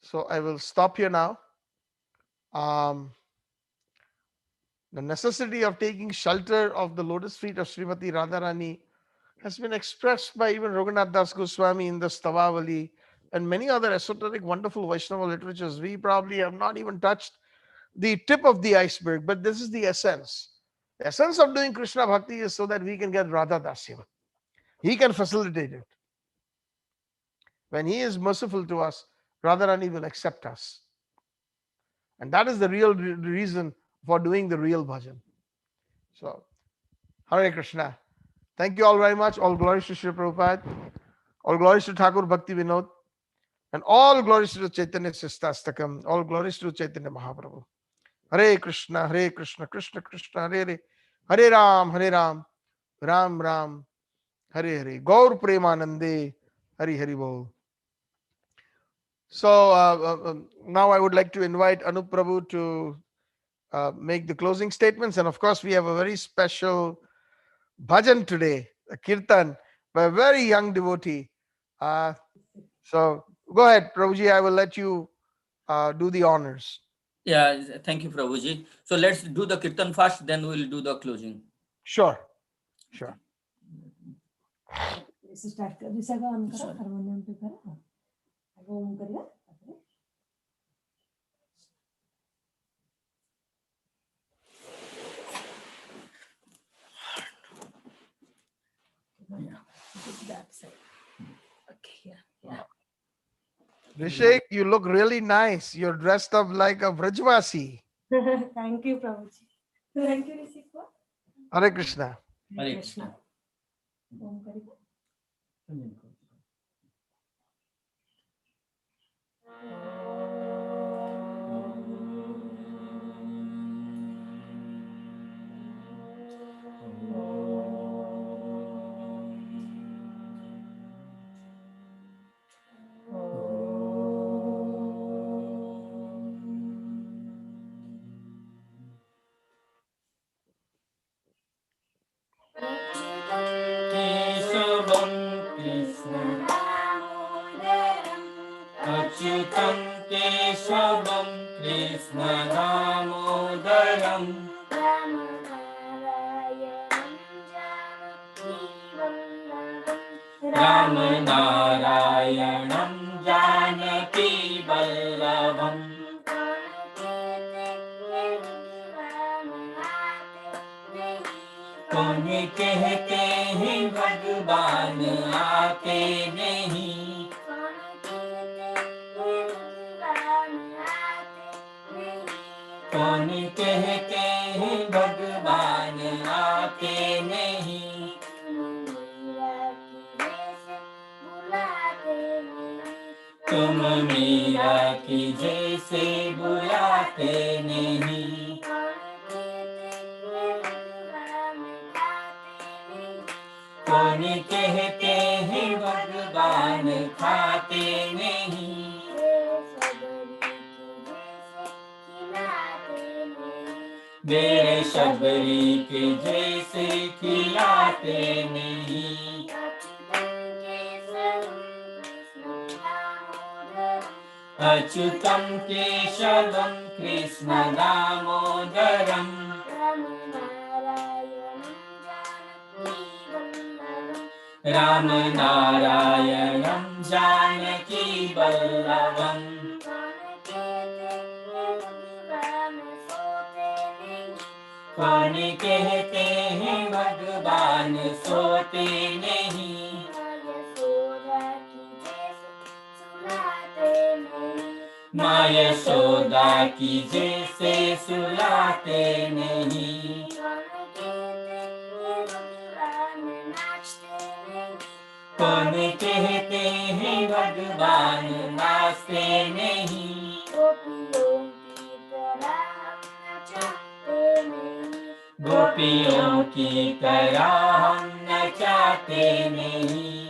So I will stop here now. The necessity of taking shelter of the lotus feet of Srimati Radharani has been expressed by even Raghunath Das Goswami in the Stavavali and many other esoteric, wonderful Vaishnava literatures. We probably have not even touched the tip of the iceberg, but this is the essence. The essence of doing Krishna Bhakti is so that we can get Radha Dasyam. He can facilitate it. When he is merciful to us, Radharani will accept us. And that is the real reason for doing the real bhajan. So, Hare Krishna. Thank you all very much. All glories to Shri Prabhupada. All glories to Thakur Bhakti Vinod. And all glories to Chaitanya Shikshashtakam. All glories to Chaitanya Mahaprabhu. Hare Krishna, Krishna Krishna, Hare Hare. Hare Ram, Ram Ram, Hare Hare. Gaur Premanande, Hari Hari Bol. So now I would like to invite Anup Prabhu to make the closing statements. And of course, we have a very special bhajan today, a kirtan by a very young devotee. So go ahead, Prabhuji. I will let you do the honors. Yeah, thank you, Prabhuji. So let's do the kirtan first, then we'll do the closing. Sure, sure. Start कर दूसरा on करो harmonium पे करो ओम करिए Rishik, you look really nice. You're dressed up like a Vrajvasi. Thank you, Prabhuji. Thank you, Rishika. Hare Krishna. Hare Krishna. Om Kari. Keshavam Krishna Achyutam Keshavam Krishna Damodaram Rama Narayanam Janaki Vallavam कौन कहते हैं भगवान आते नहीं कौन कहते हैं भगवान आते नहीं तुम मीरा की जैसे बुलाते नहीं कौन कहते हैं भगवान खाते नहीं मेरे शबरी के जैसे खिलाते नहीं अच्युतम केशवम कृष्ण दामोदरम राम नारायणं जानकी वल्लभं कौन कहते हैं भगवान सोते नहीं माँ यशोदा की जैसे सुलाते नहीं कौन कहते हैं भगवान नाचते नहीं गोपियों की तरह हम नचाते नहीं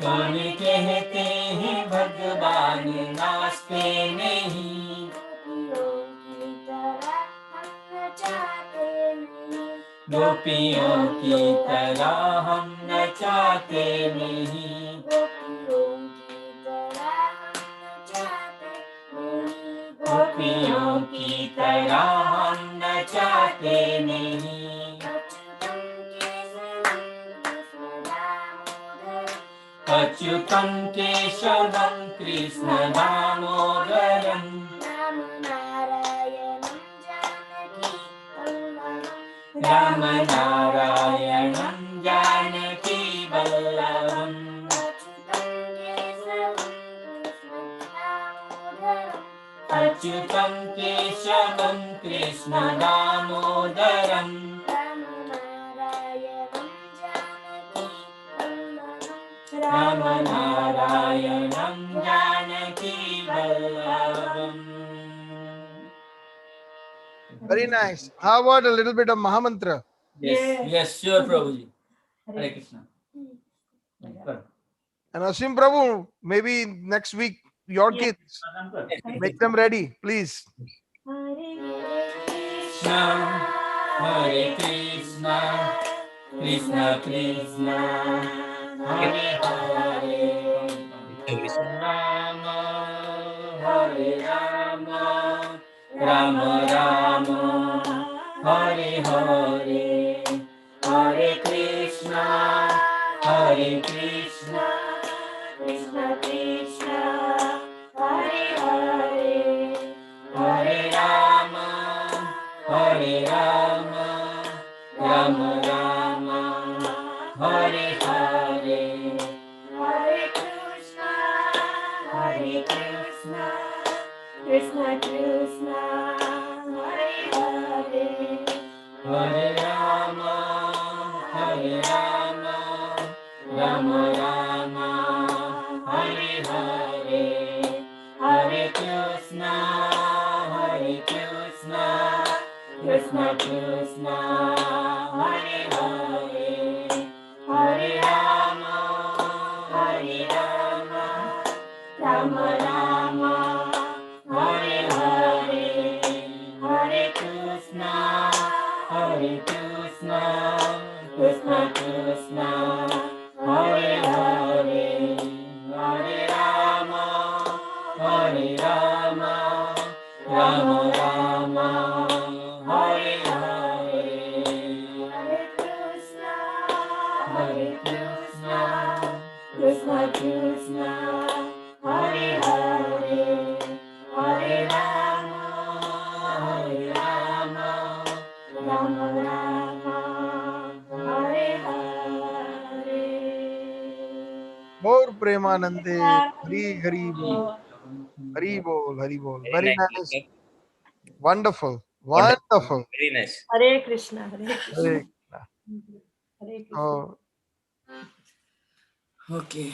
कौन कहते हैं भगवान नाचते नहीं गोपियों की तरह हम नचाते नहीं गोपियों की तरह हम नचाते नहीं अच्युतम केशवम कृष्ण दामोदरम राम नारायणं जानकी वल्लभम् अच्युतं केशवं कृष्ण दामोदरम् राम नारायणं Janaki वल्लभम् Very nice. How about a little bit of Mahamantra? Yes, sure, Prabhuji. Hare Krishna. And Asim Prabhu, maybe next week, your kids, make them ready, please. Krishna, Hare Krishna, Krishna Krishna, Hare Hare, Rama, Hare Rama, Rama Rama, Hare Hare, Hare Krishna, Hare Krishna, Krishna Krishna, Hare Hare, Hare Rama, Hare Rama, Rama Rama, Hare Hare, Hare Krishna, Krishna Krishna, Hare Hare, Hare Rama, Hare Rama, Rama Rama, Hare Hare, Hare Krishna, Krishna Krishna, Hare Hare, Hare Rama, Rama Rama, Hare Hare, Hare Krishna, Krishna Krishna, Hare Hare, Hare Rama, Rama Rama, Hare Hare, Hare Krishna, Krishna Krishna, Hare Hare, Hare Rama, Rama Rama, Hare Hare. More Premanande. Hari Hari Bol. Hari Bol. Hari Bol. Very Very nicely nice. said. Wonderful. Wonderful. Wonderful. Very nice. Hare Krishna, Hare Krishna, Hare Hare Krishna. Oh, Okay.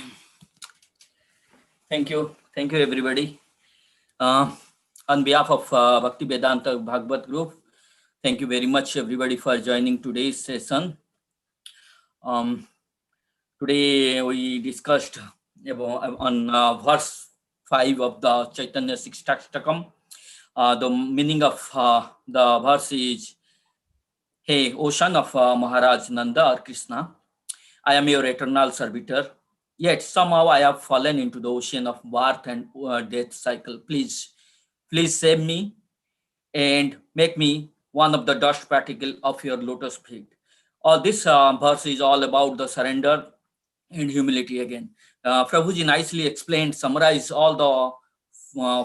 Thank you everybody. Uh, on behalf of Bhakti Vedanta Bhagavad Group, thank you very much everybody for joining today's session. Um, Today we discussed about, on verse 5 of the Chaitanya Shikshashtakam. The meaning of the verse is, "Hey, O son of Maharaj Nanda or Krishna, I am your eternal servitor. Yet somehow I have fallen into the ocean of birth and death cycle. Please save me and make me one of the dust particle of your lotus feet." All this verse is all about the surrender and humility again. Prabhuji nicely explained, summarized all the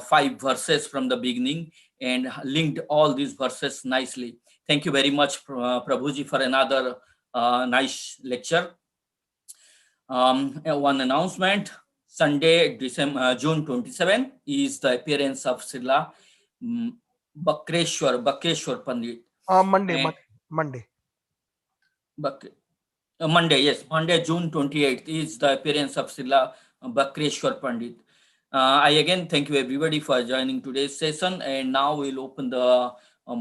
5 verses from the beginning and linked all these verses nicely. Thank you very much, Prabhuji, for another nice lecture. One announcement: Sunday, June 27 is the appearance of Srila Bakreshwar Pandit. Monday, And Monday. Monday, yes, Monday, June 28th is the appearance of Srila Bakreshwar Pandit. I again thank you everybody for joining today's session, and now we'll open the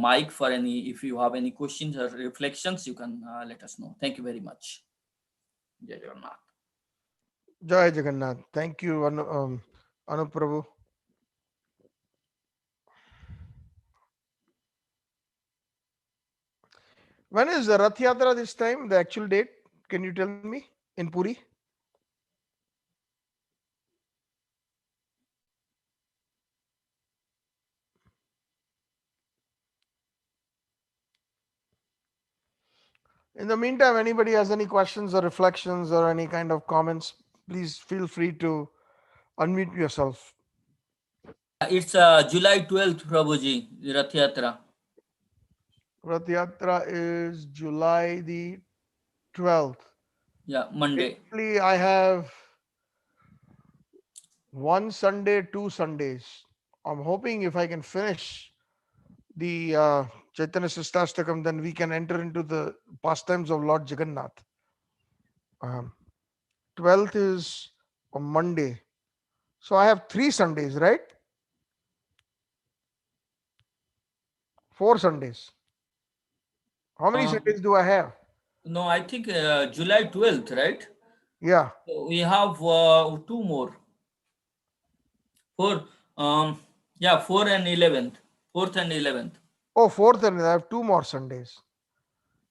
mic for any, if you have any questions or reflections, you can let us know. Thank you very much. Jai Jagannath. Jai Jagannath. Thank you, Anup Prabhu. When is the Rath Yatra this time? The actual date? Can you tell me? In Puri? In the meantime, anybody has any questions or reflections or any kind of comments, please feel free to unmute yourself. It's July 12th, Prabhuji, Rath Yatra. Rath Yatra is July the 12th. Yeah, Monday. Basically, I have one Sunday, 2 Sundays. I'm hoping if I can finish the Chaitanya Shikshashtakam, then we can enter into the pastimes of Lord Jagannath. 12th is a Monday. So I have 3 Sundays, right? 4 Sundays. How many Sundays do I have? No, I think July 12th, right? Yeah. So we have 2 more. 4, yeah, 4 and 11th. 4th and 11th. Oh, 4th, and I have 2 more Sundays.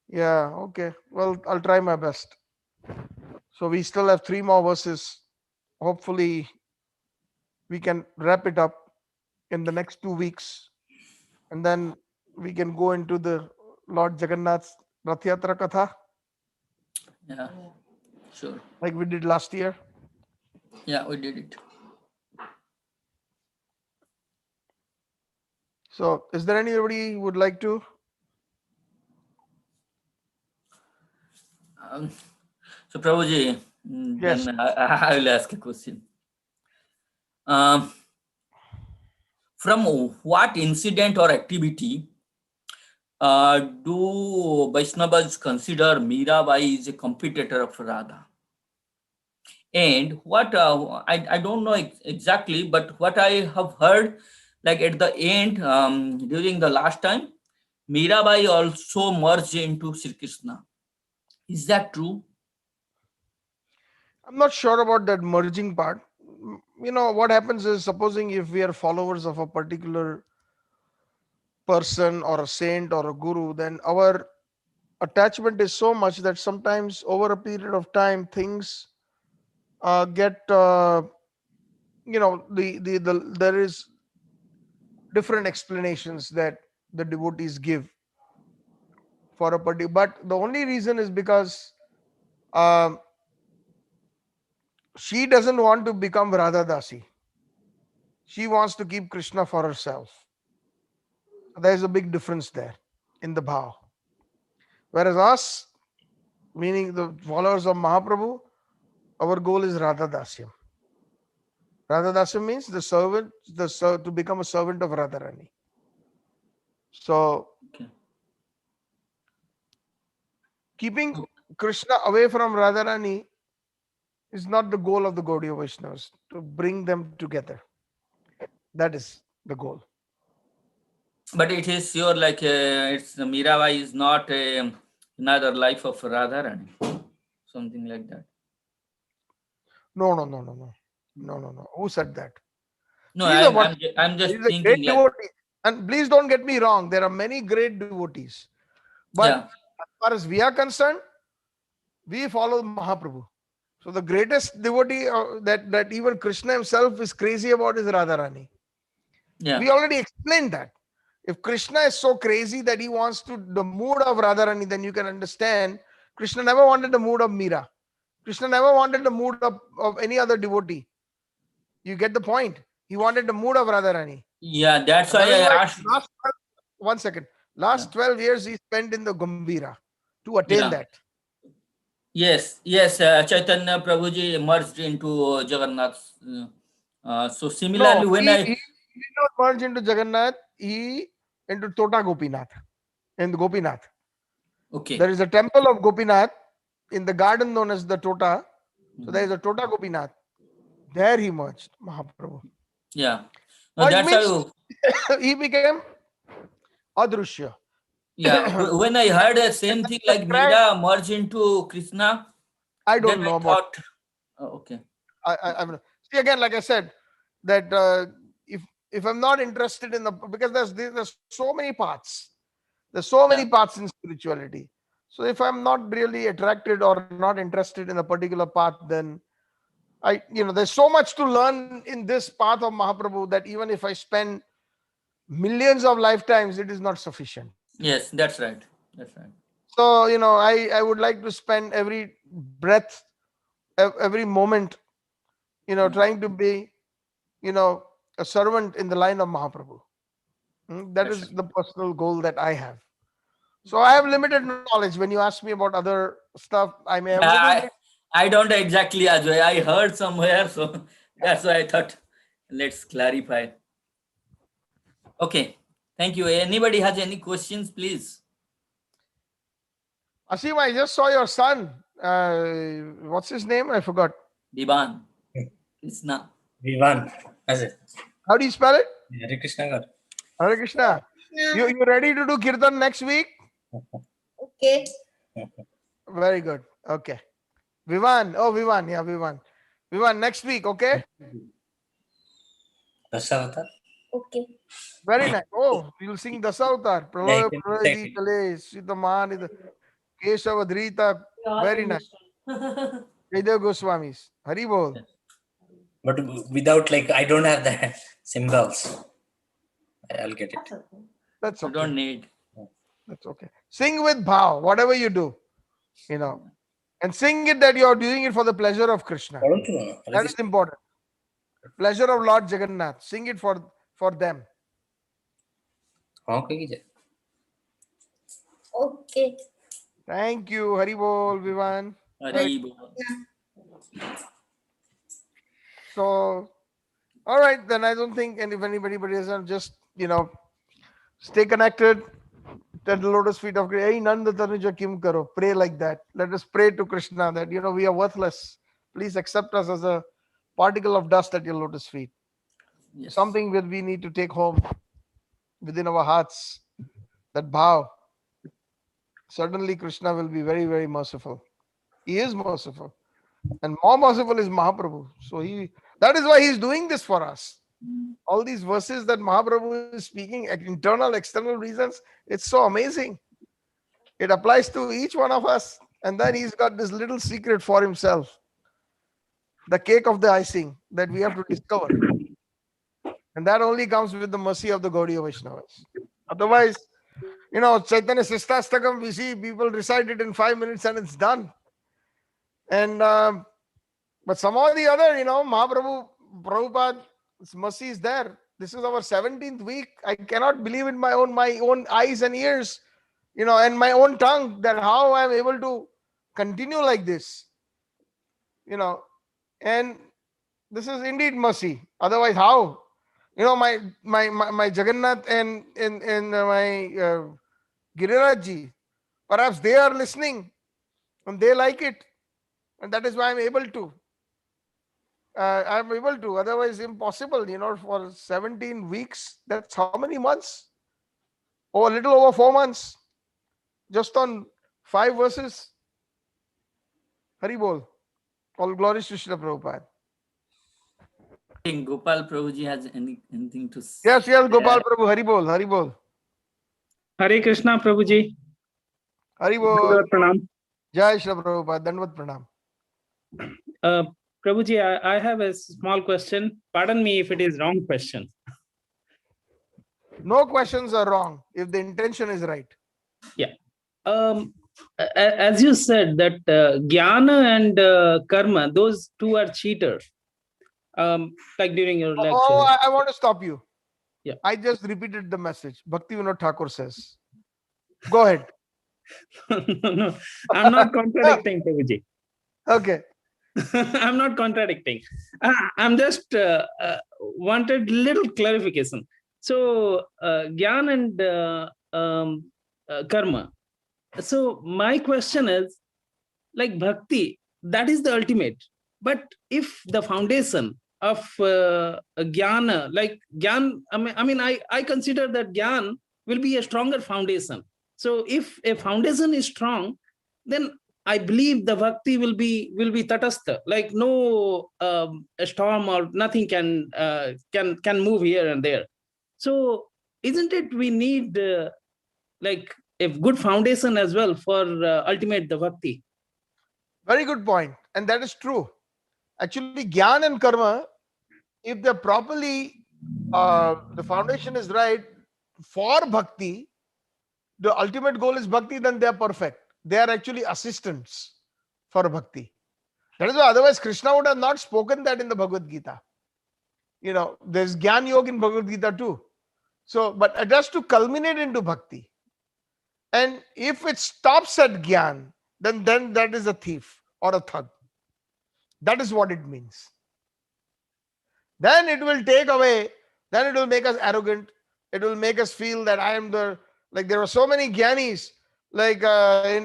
Yeah, okay. Well, I'll try my best. So we still have 3 more verses. Hopefully, we can wrap it up in the next 2 weeks. And then we can go into the Lord Jagannath's Rath Yatra Katha, Yeah, sure. like we did last year. Yeah, we did it. So, is there anybody who would like to? Um, So Prabhuji, Yes. then I will ask a question. Um, from what incident or activity do Vaishnavas consider Mirabai is a competitor of Radha? And what I don't know exactly, but what I have heard, like at the end, during the last time, Mirabai also merged into Sri Krishna. Is that true? I'm not sure about that merging part. What happens is, supposing if we are followers of a particular person or a saint or a guru, then our attachment is so much that sometimes over a period of time things get there is different explanations that the devotees give for a particular, but the only reason is because um, she doesn't want to become Radha Dasi. She wants to keep Krishna for herself. There is a big difference there in the bhav. Whereas us, meaning the followers of Mahaprabhu, our goal is Radha Dasyam. Radha Dasyam means the servant, to become a servant of Radharani. So Okay. keeping Krishna away from Radharani is not the goal of the Gaudiya Vaishnavas, to bring them together. That is the goal. But it is sure, like it's Mirabai is not another life of Radharani, something like that. No, no, no, no, no. No, no, no. Who said that? No, She's a what? I'm just She's a great thinking like, devotee. And please don't get me wrong, there are many great devotees. But yeah, as far as we are concerned, we follow Mahaprabhu. So the greatest devotee that even Krishna himself is crazy about is Radharani. yeah, We already explained that. If Krishna is so crazy that he wants to the mood of Radharani, then you can understand Krishna never wanted the mood of Meera. Krishna never wanted the mood of any other devotee. You get the point? He wanted the mood of Radharani. yeah. That's And why that is I why asked. last 1 second. Yeah, Last 12 years he spent in the Gambhira to attain yeah. that. Yes, yes. Chaitanya Prabhuji merged into Jagannath. So No, similarly, when he I did not merge into Jagannath, he into Tota Gopinath. In Gopinath. There okay, is a temple of Gopinath in the garden known as the Tota. So there is a Tota Gopinath. There he merged Mahaprabhu. yeah. No, Merged that's means how. he became Adrushya. Yeah, when I heard the And same that thing is a like grand, Meera merge into Krishna, I then don't I know about. thought, oh, okay, I mean, see again, like I said, that if I'm not interested in the because there's so many paths, there's so many yeah, paths in spirituality. So if I'm not really attracted or not interested in a particular path, then there's so much to learn in this path of Mahaprabhu that even if I spend millions of lifetimes, it is not sufficient. yes, that's right, that's right. So I would like to spend every breath, every moment, Yeah, trying to be a servant in the line of Mahaprabhu. That that's is right. the personal goal that I have. So I have limited knowledge. When you ask me about other stuff, I may have Yeah, little bit. I don't know exactly, Ajay. I heard somewhere, so that's why I thought let's clarify. Okay, thank you. Anybody has any questions, please? Asim, I just saw your son. What's his name? I forgot. Divan, Krishna. Vivan. As it. How do you spell it? Hare Krishna Gar. Hare Krishna. You ready to do kirtan next week? Okay. Very good. Okay. Vivan. Oh, Vivan. Yeah, Vivan. Vivan, next week. Okay. Dasavatar. Okay. Very nice. Oh, you'll sing Dasavatar. Yeah, you Pralaya can Pralaya recite Di it. Chale, Sitaman, Kesava Dhrita. We all Very nice. understand. Jaydev Goswamis. Hari Bol. Yes. But without like I don't have the symbols. I'll get it. That's okay. That's You okay. don't need. That's okay. Sing with bhav, whatever you do, and sing it that you are doing it for the pleasure of Krishna. That is important. Pleasure of Lord Jagannath. Sing it for them. Okay. Thank you. Hari Bol, Vivan. Hari Bol. So, all right, then I don't think, and if anybody doesn't, just stay connected to the lotus feet of Krishna. Hey, Nanda Tanuja Kim Karo. Pray like that. Let us pray to Krishna that we are worthless. Please accept us as a particle of dust at your lotus feet. Yes. Something that we need to take home within our hearts. That bhav. Certainly, Krishna will be very, very merciful. He is merciful. And more merciful is Mahaprabhu. So that is why he is doing this for us. All these verses that Mahaprabhu is speaking, internal, external reasons, it's so amazing. It applies to each one of us. And then he's got this little secret for himself. The cake of the icing that we have to discover. And that only comes with the mercy of the Gaudiya Vaishnavas. Otherwise, Chaitanya Shikshashtakam, we see people recite it in 5 minutes and it's done. And but somehow or the other, Mahaprabhu, Prabhupada's mercy is there. This is our 17th week. I cannot believe in my own eyes and ears, and my own tongue, that how I am able to continue like this. And this is indeed mercy. Otherwise, how? My Jagannath and my Girirajji, perhaps they are listening and they like it, and that is why I'm able to. Otherwise, impossible. For 17 weeks, that's how many months? Oh, a little over 4 months, just on 5 verses. Hari Bol. All glories to Srila Prabhupada. I think Gopal Prabhuji has anything to say. Yes, Gopal Prabhu. Hari Bol. Hari Bol. Hare Krishna, Prabhuji. Hari Bol. Dandavad Pranam. Jai Srila Prabhupada. Dandavad Pranam. Prabhuji, I have a small question. Pardon me if it is wrong question. No questions are wrong if the intention is right. Yeah. As you said that Jnana and Karma, those two are cheaters. Like during your lecture. Oh, I want to stop you. Yeah. I just repeated the message. Bhakti Vinod Thakur says. Go ahead. No, I'm not contradicting, Prabhuji. Okay. I'm not contradicting. I'm just wanted little clarification. So, Gyan and Karma. So, my question is, like Bhakti, that is the ultimate. But if the foundation of Jnana, like Gyan, I consider that Gyan will be a stronger foundation. So, if a foundation is strong, then I believe the bhakti will be tatastha, like no a storm or nothing can move here and there. So isn't it we need like a good foundation as well for ultimate the bhakti? Very good point, and that is true. Actually, Gyan and Karma, if they're properly, the foundation is right for bhakti, the ultimate goal is bhakti, then they are perfect. They are actually assistants for bhakti. That is why otherwise Krishna would have not spoken that in the Bhagavad Gita. There's Gyan Yoga in Bhagavad Gita too. So, but it has to culminate into bhakti. And if it stops at Gyan, then that is a thief or a thug. That is what it means. Then it will take away, then it will make us arrogant. It will make us feel that I am like there were so many Gyanis, like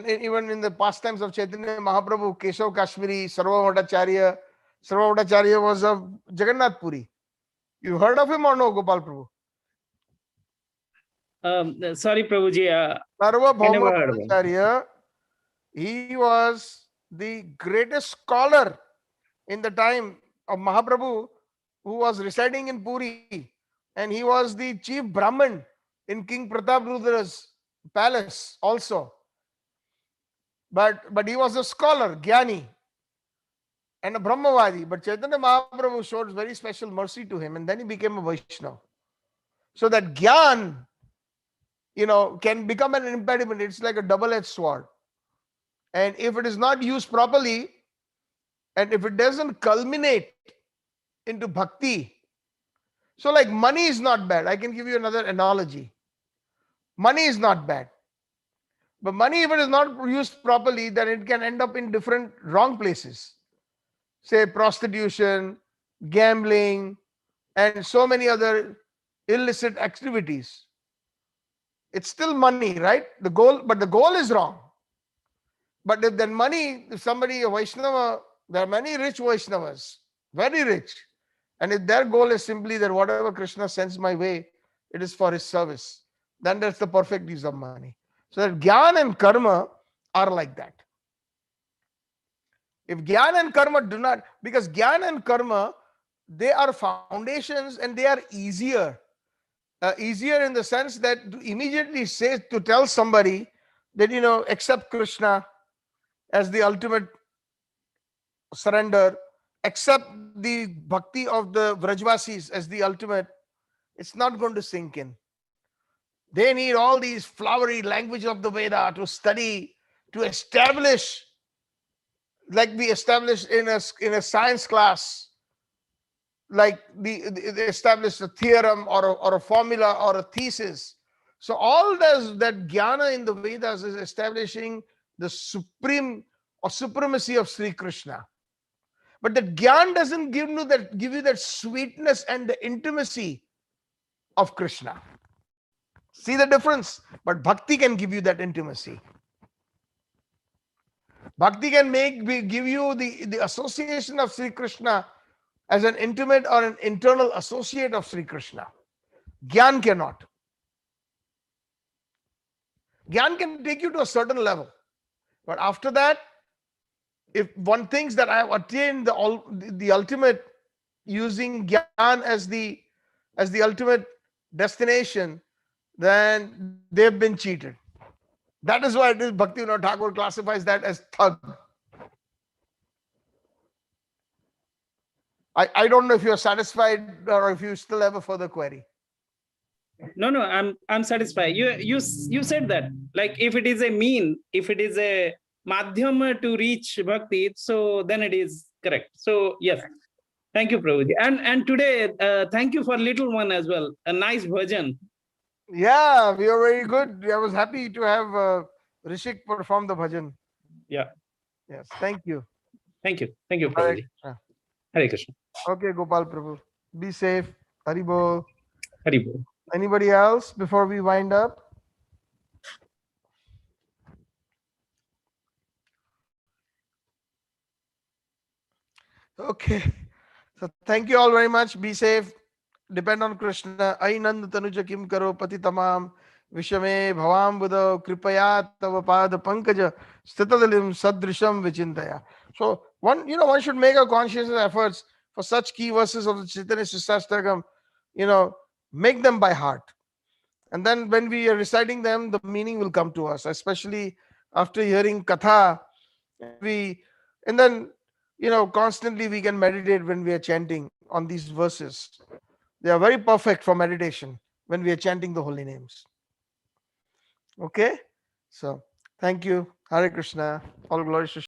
even in the pastimes of Chaitanya Mahaprabhu, Keshav Kashmiri, Sarvabhattacharya. Sarvabhattacharya was of Jagannath Puri. You heard of him or no, Gopal Prabhu? Sorry, Prabhuji. Sarvabhattacharya, he was the greatest scholar in the time of Mahaprabhu, who was residing in Puri, and he was the chief Brahmin in King Prataprudra's palace also. But he was a scholar, Gyani, and a Brahmavadi. But Chaitanya Mahaprabhu showed very special mercy to him, and then he became a Vaishnava. So that Gyan, can become an impediment. It's like a double-edged sword. And if it is not used properly, and if it doesn't culminate into bhakti, so like money is not bad. I can give you another analogy. Money is not bad. But money, if it is not used properly, then it can end up in different wrong places. Say prostitution, gambling, and so many other illicit activities. It's still money, right? The goal, but the goal is wrong. But if then money, if somebody, a Vaishnava, there are many rich Vaishnavas, very rich. And if their goal is simply that whatever Krishna sends my way, it is for his service, then that's the perfect use of money. So that Gyan and Karma are like that. If Gyan and Karma do not, because Gyan and Karma, they are foundations and they are easier. Easier in the sense that to immediately say, to tell somebody that, accept Krishna as the ultimate surrender, accept the bhakti of the Vrajvasis as the ultimate, it's not going to sink in. They need all these flowery language of the Veda to study, to establish, like we established in a science class, like they establish a theorem or a formula or a thesis. So all that jnana in the Vedas is establishing the supreme or supremacy of Sri Krishna. But the Gyan doesn't give you that sweetness and the intimacy of Krishna. See the difference? But Bhakti can give you that intimacy. Bhakti can give you the association of Sri Krishna as an intimate or an internal associate of Sri Krishna. Gyan cannot. Gyan can take you to a certain level. But after that, if one thinks that I have attained the ultimate using Gyan as the ultimate destination, then they've been cheated. That is why Bhaktivinoda Thakur classifies that as thug. I don't know if you're satisfied or if you still have a further query. No, I'm satisfied. You said that, like, if it is a mean, if it is a madhyama to reach bhakti, so then it is correct. So yes, thank you, Prabhuji. And today, thank you for little one as well. A nice bhajan. Yeah, we are very good. I was happy to have Rishik perform the bhajan. Yeah. Yes, thank you. Thank you, Hare Prabhuji. Krishna. Hare Krishna. Okay, Gopal Prabhu. Be safe. Haribol. Hari Bol. Anybody else before we wind up? Okay. So thank you all very much. Be safe. Depend on Krishna. Ainand tanuja kim karo pati tamam. Vishame bhavam buddha kripaya tava pada pankaja stitadalim sadrisham vichintaya. So one should make a conscious efforts for such key verses of the Chaitanya Shikshashtakam, make them by heart. And then when we are reciting them, the meaning will come to us, especially after hearing katha. And then, constantly we can meditate when we are chanting on these verses. They are very perfect for meditation when we are chanting the holy names. Okay? So, thank you. Hare Krishna. All glories to